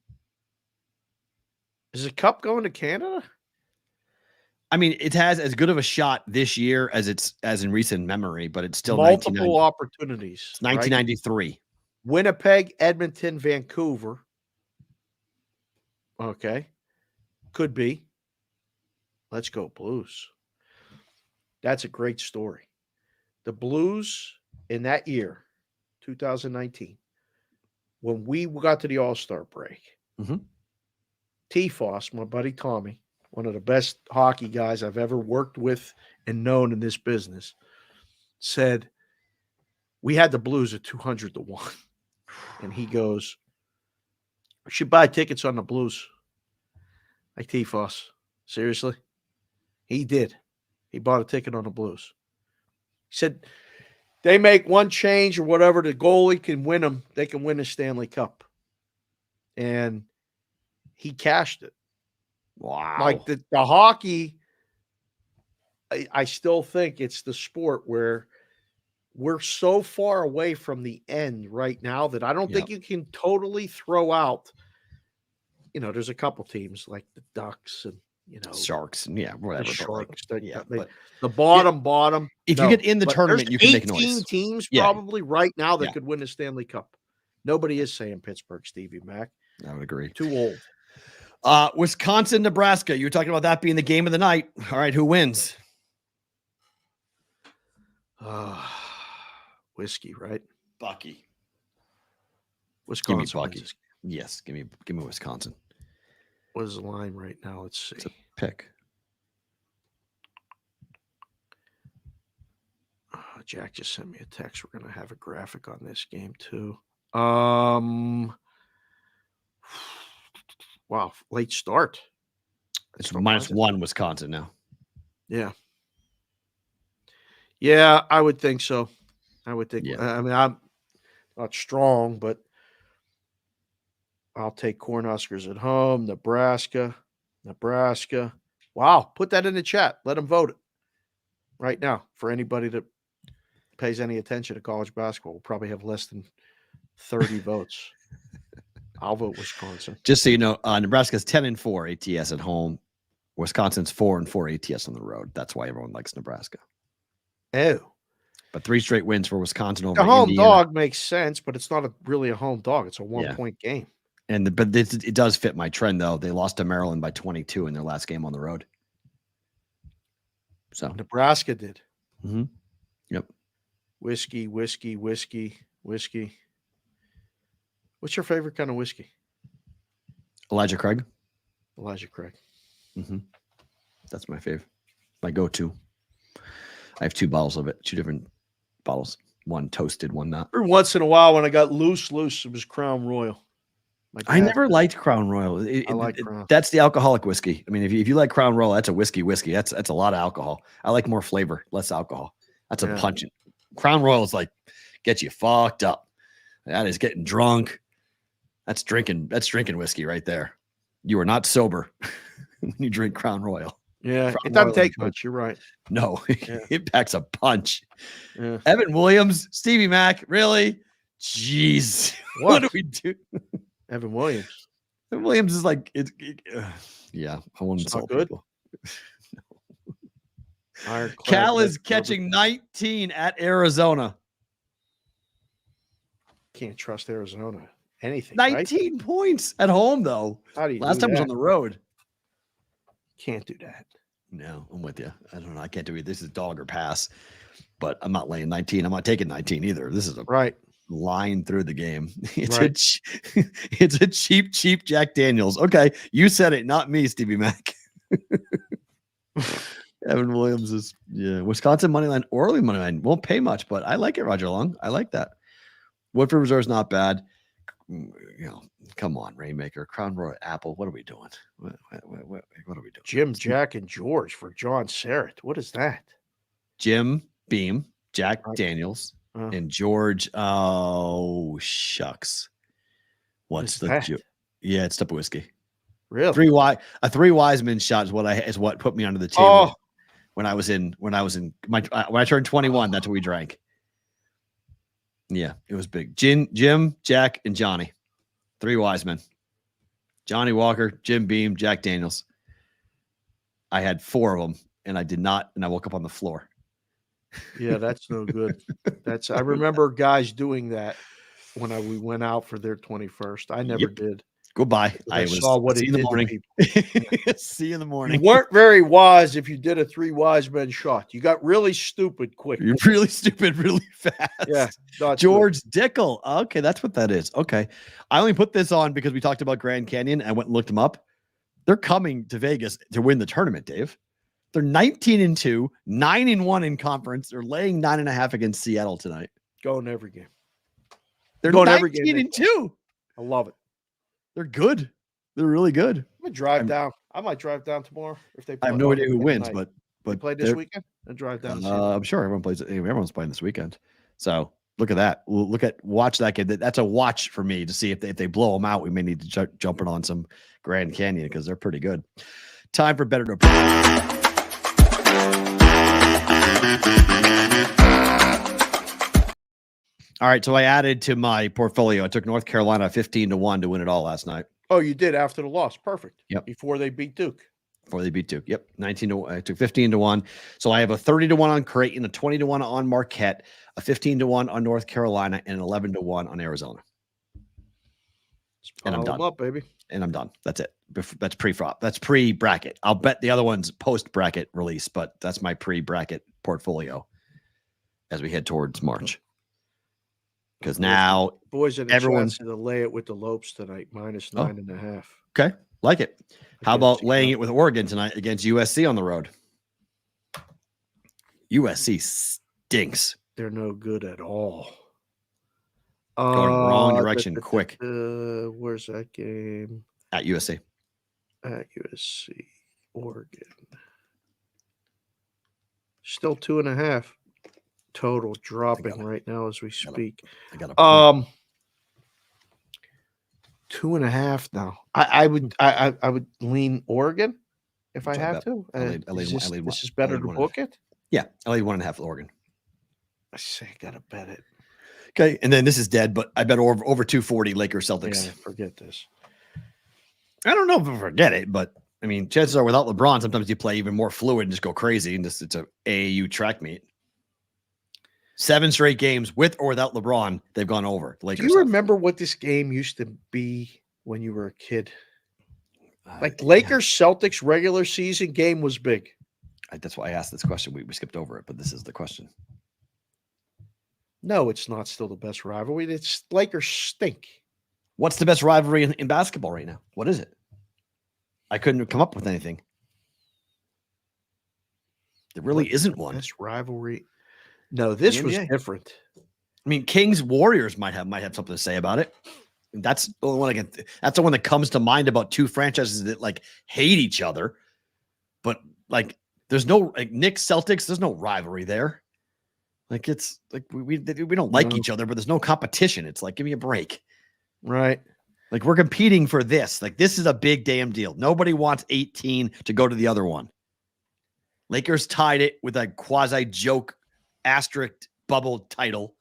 Is the Cup going to Canada? It has as good of a shot this year as in recent memory, but it's still multiple opportunities. It's 1993. Right? Winnipeg, Edmonton, Vancouver. Okay. Could be. Let's go Blues. That's a great story. The Blues in that year, 2019, when we got to the All-Star break, T-Foss, my buddy Tommy, one of the best hockey guys I've ever worked with and known in this business, said, we had the Blues at 200-1. And he goes, we should buy tickets on the Blues. Like T-Foss. Seriously? He did. He bought a ticket on the Blues. He said, they make one change or whatever, the goalie can win them. They can win the Stanley Cup. And he cashed it. Wow. Like the hockey, I still think it's the sport where we're so far away from the end right now that I don't think you can totally throw out, there's a couple teams like the Ducks and, Sharks and whatever. The Sharks. But the bottom. If you get in the tournament, you can make noise. 18 teams probably right now that could win the Stanley Cup. Nobody is saying Pittsburgh, Stevie Mac. I would agree. Too old. Wisconsin, Nebraska. You were talking about that being the game of the night. All right, who wins? Whiskey, right? Bucky. Wisconsin. Give me Bucky. Yes, give me Wisconsin. What is the line right now? Let's see. It's a pick. Jack just sent me a text. We're going to have a graphic on this game too. Wow, late start. It's -1 Wisconsin now. Yeah. Yeah, I would think so. I would think. Yeah. I'm not strong, but I'll take Cornhuskers at home. Nebraska. Wow, put that in the chat. Let them vote it right now for anybody that pays any attention to college basketball. We'll probably have less than 30 votes. I'll vote Wisconsin. Just so you know, Nebraska's 10-4 ATS at home. Wisconsin's 4-4 ATS on the road. That's why everyone likes Nebraska. Oh. But 3 straight wins for Wisconsin over the home Indiana. dog makes sense, but it's not really a home dog. It's a 1-point game. But it does fit my trend, though. They lost to Maryland by 22 in their last game on the road. So Nebraska did. Mm-hmm. Yep. Whiskey. What's your favorite kind of whiskey? Elijah Craig. Elijah Craig. Mm-hmm. That's my favorite. My go-to. I have 2 bottles of it, 2 different bottles. One toasted, one not. Every once in a while, when I got loose, it was Crown Royal. I never liked Crown Royal. I like Crown. That's the alcoholic whiskey. I mean, if you like Crown Royal, that's a whiskey. That's a lot of alcohol. I like more flavor, less alcohol. That's a pungent. Crown Royal is like get you fucked up. That is getting drunk. That's drinking whiskey right there. You are not sober when you drink Crown Royal. Yeah, Crown it doesn't Royal take much. You're right. No, it packs a punch. Yeah. Evan Williams, Stevie Mack, really? Jeez, what do we do? Evan Williams. Evan Williams is like yeah. I won't It's insult not good. people. Cal is catching 19 at Arizona. Can't trust Arizona. Anything. 19 points at home though. How do you Last do time was that? on the road. Can't do that. No, I'm with you. I don't know. I can't do it. This is dog or pass, but I'm not laying 19. I'm not taking 19 either. This is a line through the game. It's it's a cheap Jack Daniels. Okay, you said it, not me, Stevie Mack. Evan Williams is Wisconsin money line, Orly money line won't pay much, but I like it. Roger Long, I like that. Woodford Reserve's not bad. Come on, Rainmaker, Crown Royal, Apple. What are we doing? What are we doing? Jim, Jack, and George for John Serrett. What is that? Jim Beam, Jack Daniels, and George. Oh shucks, what's the that? Yeah, it's double whiskey. Really? Three Wiseman shot is what put me under the table when I turned 21. That's what we drank. Yeah, it was big. Jim, Jack, and Johnny. 3 Wiseman. Johnny Walker, Jim Beam, Jack Daniels. I had 4 of them, and I did not, and I woke up on the floor. Yeah, that's no good. I remember guys doing that when we went out for their 21st. I never did. Goodbye. I saw what he did in the morning. See you in the morning. You weren't very wise if you did a 3 wise men shot. You got really stupid quick. You're really stupid really fast. Yeah. George Dickel. Okay, that's what that is. Okay. I only put this on because we talked about Grand Canyon. I went and looked them up. They're coming to Vegas to win the tournament, Dave. They're 19-2, 9-1 in conference. They're laying 9.5 against Seattle tonight. Going every game. They're 19-2. I love it. They're good. They're really good. I'm gonna drive down. I might drive down tomorrow if they play. I have no idea who wins, but they play this weekend and drive down. I'm sure everyone plays. Everyone's playing this weekend. So look at that. Watch that game. That's a watch for me to see if they blow them out. We may need to jump it on some Grand Canyon because they're pretty good. Time for better to. All right, so I added to my portfolio. I took North Carolina 15-1 to win it all last night. Oh, you did after the loss. Perfect. Yep. Before they beat Duke. Yep. 19-1. I took 15-1. So I have a 30-1 on Creighton, a 20-1 on Marquette, a 15-1 on North Carolina, and an 11-1 on Arizona. And I'm done. Up, baby. And I'm done. That's it. That's pre-flop. That's pre-bracket. I'll bet the other one's post-bracket release, but that's my pre-bracket portfolio as we head towards March. Because now boys are everyone's to lay it with the Lopes tonight, -9.5. Okay, like it. How about laying it with Oregon tonight against USC on the road? USC stinks. They're no good at all. Going wrong direction quick. Where's that game? At USC. At USC, Oregon. Still 2.5. Total dropping right now as we speak. I got 2.5 now. I would lean Oregon if I have to. This is better to book it. Yeah, I laid 1.5 Oregon. I say I gotta bet it. Okay, and then this is dead, but I bet over 240 Lakers Celtics. Yeah, forget this. I don't know if I forget it, but I mean, chances are without LeBron, sometimes you play even more fluid and just go crazy, and it's a AAU track meet. 7 straight games with or without LeBron, they've gone over. The Lakers. Do you remember what this game used to be when you were a kid? Like Lakers Celtics regular season game was big. That's why I asked this question. We skipped over it, but this is the question. No, it's not still the best rivalry. It's Lakers stink. What's the best rivalry in basketball right now? What is it? I couldn't come up with anything. There really isn't one. Best rivalry. No, this was NBA. different. I mean, Kings Warriors might have something to say about it. That's the only one I can. That's the one that comes to mind about two franchises that like hate each other. But like, there's no like Knicks Celtics. There's no rivalry there. Like it's like we don't like each other, but there's no competition. It's like, give me a break. Right. Like we're competing for this. Like this is a big damn deal. Nobody wants 18 to go to the other one. Lakers tied it with a quasi joke asterisk bubble title.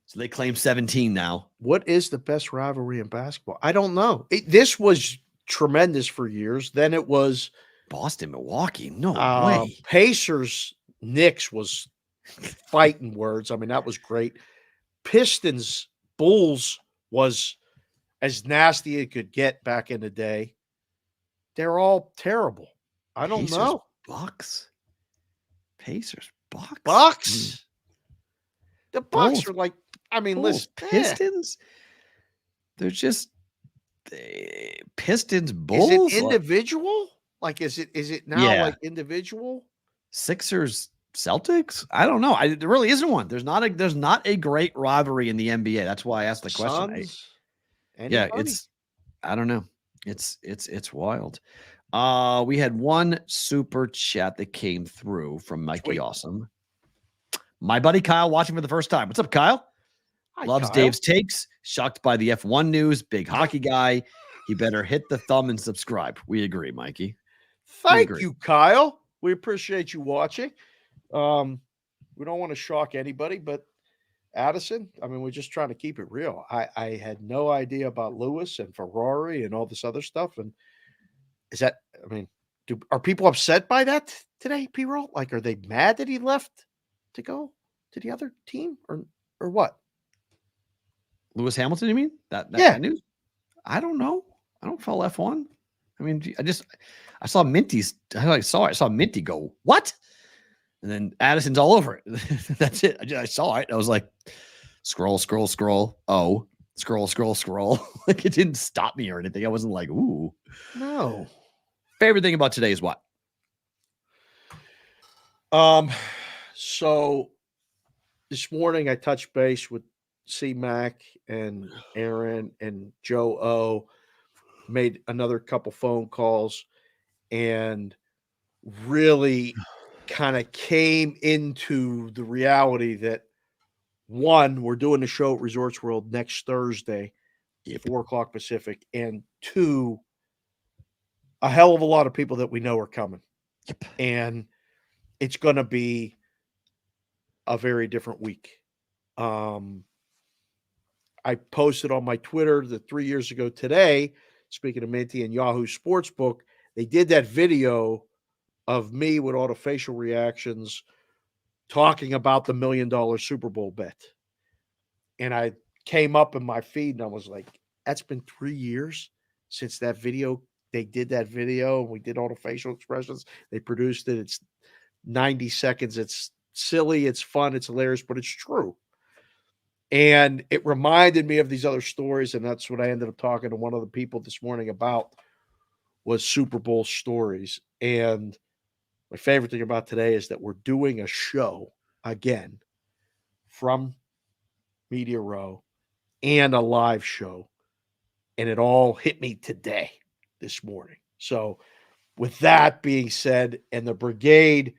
So they claim 17 now. What is the best rivalry in basketball? I don't know. This was tremendous for years. Then it was Boston, Milwaukee. No way. Pacers, Knicks was fighting words. I mean, that was great. Pistons, Bulls was as nasty as it could get back in the day. They're all terrible. I don't know. Bucks. Pacers, Bucks. Bucks. The Bucks Bulls. are like, I mean, Bulls, listen, Pistons. They're just Pistons, Bulls. Is it individual? Like, is it now like individual? Sixers, Celtics. I don't know. There really isn't one. There's not a great rivalry in the NBA. That's why I asked the question. Suns? I don't know. It's wild. We had one super chat that came through from Mikey Awesome. My buddy Kyle watching for the first time. What's up, Kyle? Hi, Loves Kyle. Dave's takes. Shocked by the F1 news. Big hockey guy. He better hit the thumb and subscribe. We agree, Mikey. Thank you, Kyle. We appreciate you watching. We don't want to shock anybody, but Addison, I mean, we're just trying to keep it real. I had no idea about Lewis and Ferrari and all this other stuff. And is that, I mean, are people upset by that today, P-Roll? Like, are they mad that he left to go to the other team or what? Lewis Hamilton, you mean? That news? I don't know. I don't follow F1. I mean, I saw Minty's. I saw Minty go, what? And then Addison's all over it. That's it. I saw it. I was like, scroll. Oh, scroll. Like it didn't stop me or anything. I wasn't like, ooh. No. Favorite thing about today is what? So this morning I touched base with C-Mac and Aaron and Joe O, made another couple phone calls and really kind of came into the reality that one, we're doing the show at Resorts World next Thursday at 4:00 Pacific, and two, a hell of a lot of people that we know are coming. Yep. And it's going to be a very different week. I posted on my Twitter that 3 years ago today, speaking of Minty and Yahoo Sportsbook, they did that video of me with all the facial reactions talking about the $1 million Super Bowl bet. And I came up in my feed and I was like, that's been 3 years since that video. They did that video and we did all the facial expressions. They produced it. It's 90 seconds. It's silly. It's fun. It's hilarious, but it's true. And it reminded me of these other stories. And that's what I ended up talking to one of the people this morning about, was Super Bowl stories. And my favorite thing about today is that we're doing a show again from Media Row and a live show. And it all hit me today, this morning. So with that being said, and the Brigade,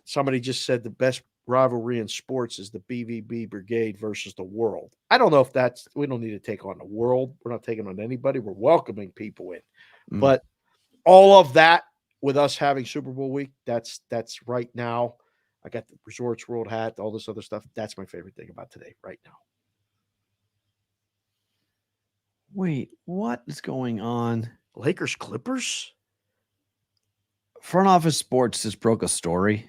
somebody just said the best rivalry in sports is the BVB Brigade versus the World. I don't know if we don't need to take on the World. We're not taking on anybody. We're welcoming people in. But all of that with us having Super Bowl week, that's right now. I got the Resorts World hat, all this other stuff. That's my favorite thing about today right now. Wait, what is going on? Lakers Clippers? Front Office Sports just broke a story.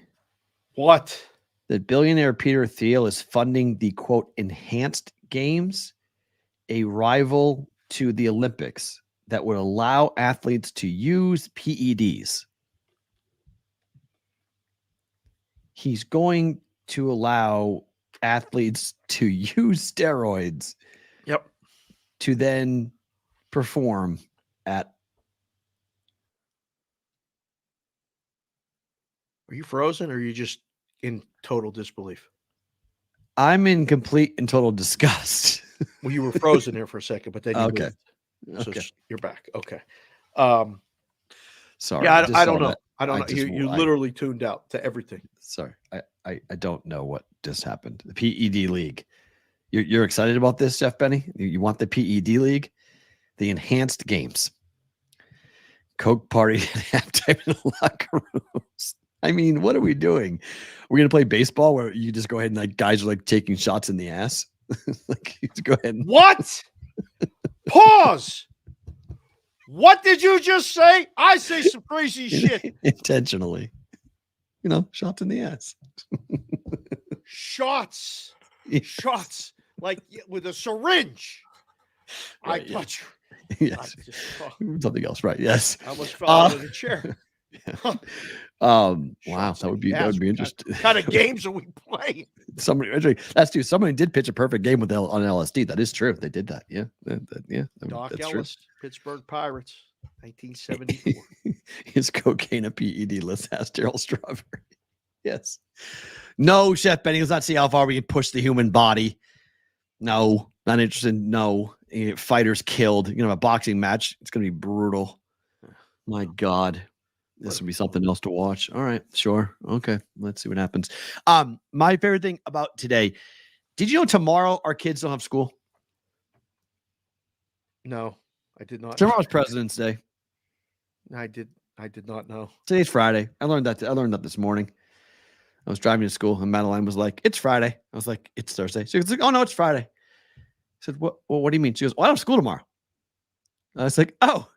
What? That billionaire Peter Thiel is funding the, quote, enhanced games, a rival to the Olympics that would allow athletes to use PEDs. He's going to allow athletes to use steroids. Yep. To then perform at Are you frozen or are you just in total disbelief? I'm in complete and total disgust. Well, you were frozen there for a second, but then you Okay. moved. So Okay. you're back. Okay. Sorry. Yeah, just I saw don't know. that. I don't I know. just- You I- literally tuned out to everything. Sorry. I don't know what just happened. The PED League. You're excited about this, Jeff Benny? You want the PED League? The enhanced games. Coke party at halftime in the locker rooms. I mean, what are we doing? We're gonna play baseball where you just go ahead and like guys are like taking shots in the ass. Like you just go ahead and What? Pause. What did you just say? I say some crazy shit. intentionally. Shots in the ass. Shots. Yes. Shots. Like with a syringe. Right, I yeah. touch her. Yes. Something else, right? Yes. I almost fell out of the chair. Wow, Shots that would like be gas. interesting. What kind of games are we playing? Somebody did pitch a perfect game with on LSD. That is true. They did that. Yeah. Doc that's Ellis, Pittsburgh Pirates, 1974. true. His cocaine a PED list has Daryl Strawberry. Yes. No, Chef Benny, let's not see how far we can push the human body. No, not interested. No. Fighters killed. A boxing match. It's going to be brutal. My God. This would be something else to watch. All right, sure. Okay, let's see what happens. My favorite thing about today, did you know tomorrow our kids don't have school? No, I did not. Tomorrow's President's Day. I did not know. Today's Friday. I learned that this morning. I was driving to school and Madeline was like, "It's Friday." I was like, "It's Thursday." She was like, "Oh no, it's Friday." I said, "What? Well, what do you mean?" She goes, "Well, I don't have school tomorrow." I was like, "Oh,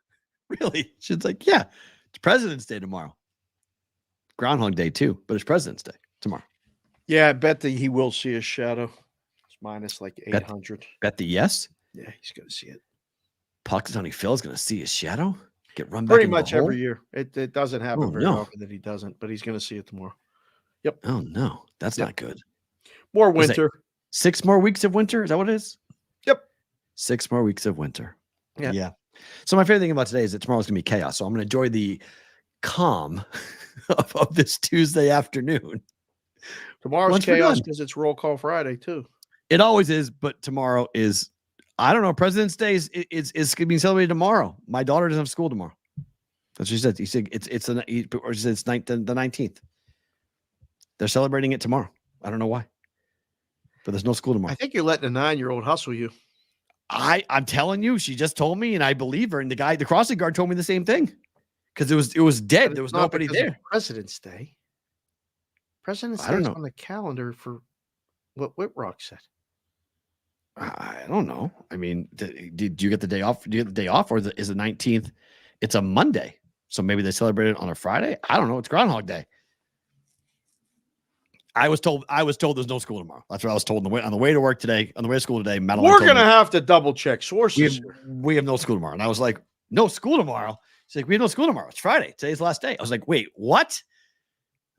really?" She's like, "Yeah, it's President's Day tomorrow. Groundhog Day too, but it's President's Day tomorrow." Yeah, I bet that he will see his shadow. It's minus like 800. Bet the yes. Yeah, he's going to see it. Punxsutawney Phil's going to see his shadow get run back Pretty into the much every hole? year. It doesn't happen Oh, very no. often that he doesn't, but he's going to see it tomorrow. Oh no, that's Yep. not good. More Was it winter. 6 more weeks of winter. Is that what it is? Yep. 6 more weeks of winter. Yeah. So my favorite thing about today is that tomorrow's going to be chaos. So I'm going to enjoy the calm of this Tuesday afternoon. Tomorrow's Once we're chaos done. because it's Roll Call Friday, too. It always is, but tomorrow is, I don't know. President's Day is being celebrated tomorrow. My daughter doesn't have school tomorrow. That's what she said. He said or she said it's the 19th. They're celebrating it tomorrow. I don't know why, but there's no school tomorrow. I think you're letting a 9-year-old hustle you. I'm telling you, she just told me, and I believe her. And the crossing guard told me the same thing because it was dead. But There it's was not nobody because of there. President's Day. President's I Day don't is know. on the calendar for what Whitrock said. I don't know. I mean, did you get the day off? Do you get the day off, or is the 19th? It's a Monday, so maybe they celebrate it on a Friday. I don't know. It's Groundhog Day. I was told there's no school tomorrow. That's what I was told on the way to work today. On the way to school today, Madeline We're told going to me, have to double check sources. we have no school tomorrow. And I was like, no school tomorrow? She's like, we have no school tomorrow. It's Friday. Today's the last day. I was like, wait, what?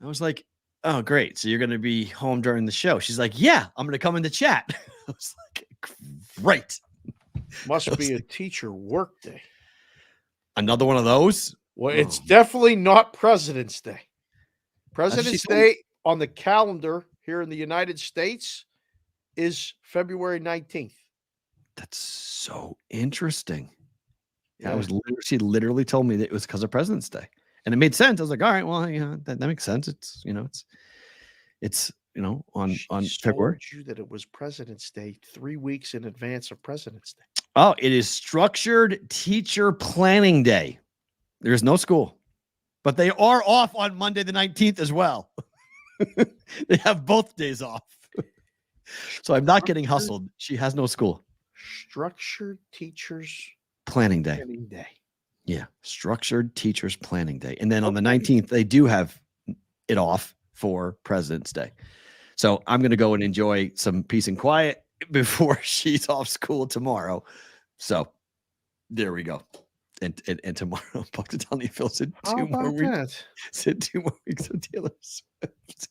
I was like, oh, great. So you're going to be home during the show. She's like, yeah, I'm going to come in the chat. I was like, great. Must be a teacher work day. Another one of those? Well, it's definitely not President's Day. what she President's told me. Day on the calendar here in the United States is February 19th. That's so interesting. Yeah, Yeah. she literally told me that it was because of President's Day. And it made sense. I was like, all right, well, that makes sense. It's on She February. told you that it was President's Day 3 weeks in advance of President's Day. Oh, it is Structured Teacher Planning Day. There's no school, but they are off on Monday the 19th as well. They have both days off. So I'm not getting hustled. She has no school. Structured Teachers Planning Day. Planning Day. Yeah. Structured Teachers Planning Day. And then on the 19th, they do have it off for President's Day. So I'm going to go and enjoy some peace and quiet before she's off school tomorrow. So there we go. And tomorrow, Punxsutawney Phil said How two more about weeks. that? Said 2 more weeks of Taylor Swift.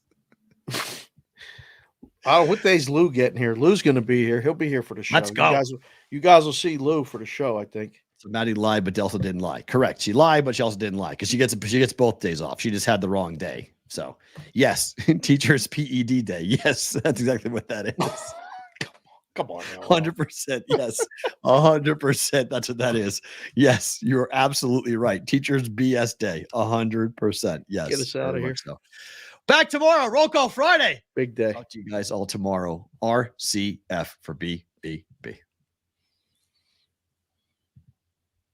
Oh, what day's Lou getting here? Lou's going to be here. He'll be here for the show. Let's go. You guys will see Lou for the show, I think. So Maddie lied, but also didn't lie. Correct. She lied, but she also didn't lie because she gets both days off. She just had the wrong day. So, yes, Teachers PED Day. Yes, that's exactly what that is. Come on, 100%. Yes, 100%. That's what that is. Yes, you're absolutely right. Teachers BS Day. 100%. Yes. Get us out of here. So. Back tomorrow. Roll call Friday. Big day. Talk to you guys all tomorrow. RCF for BBB.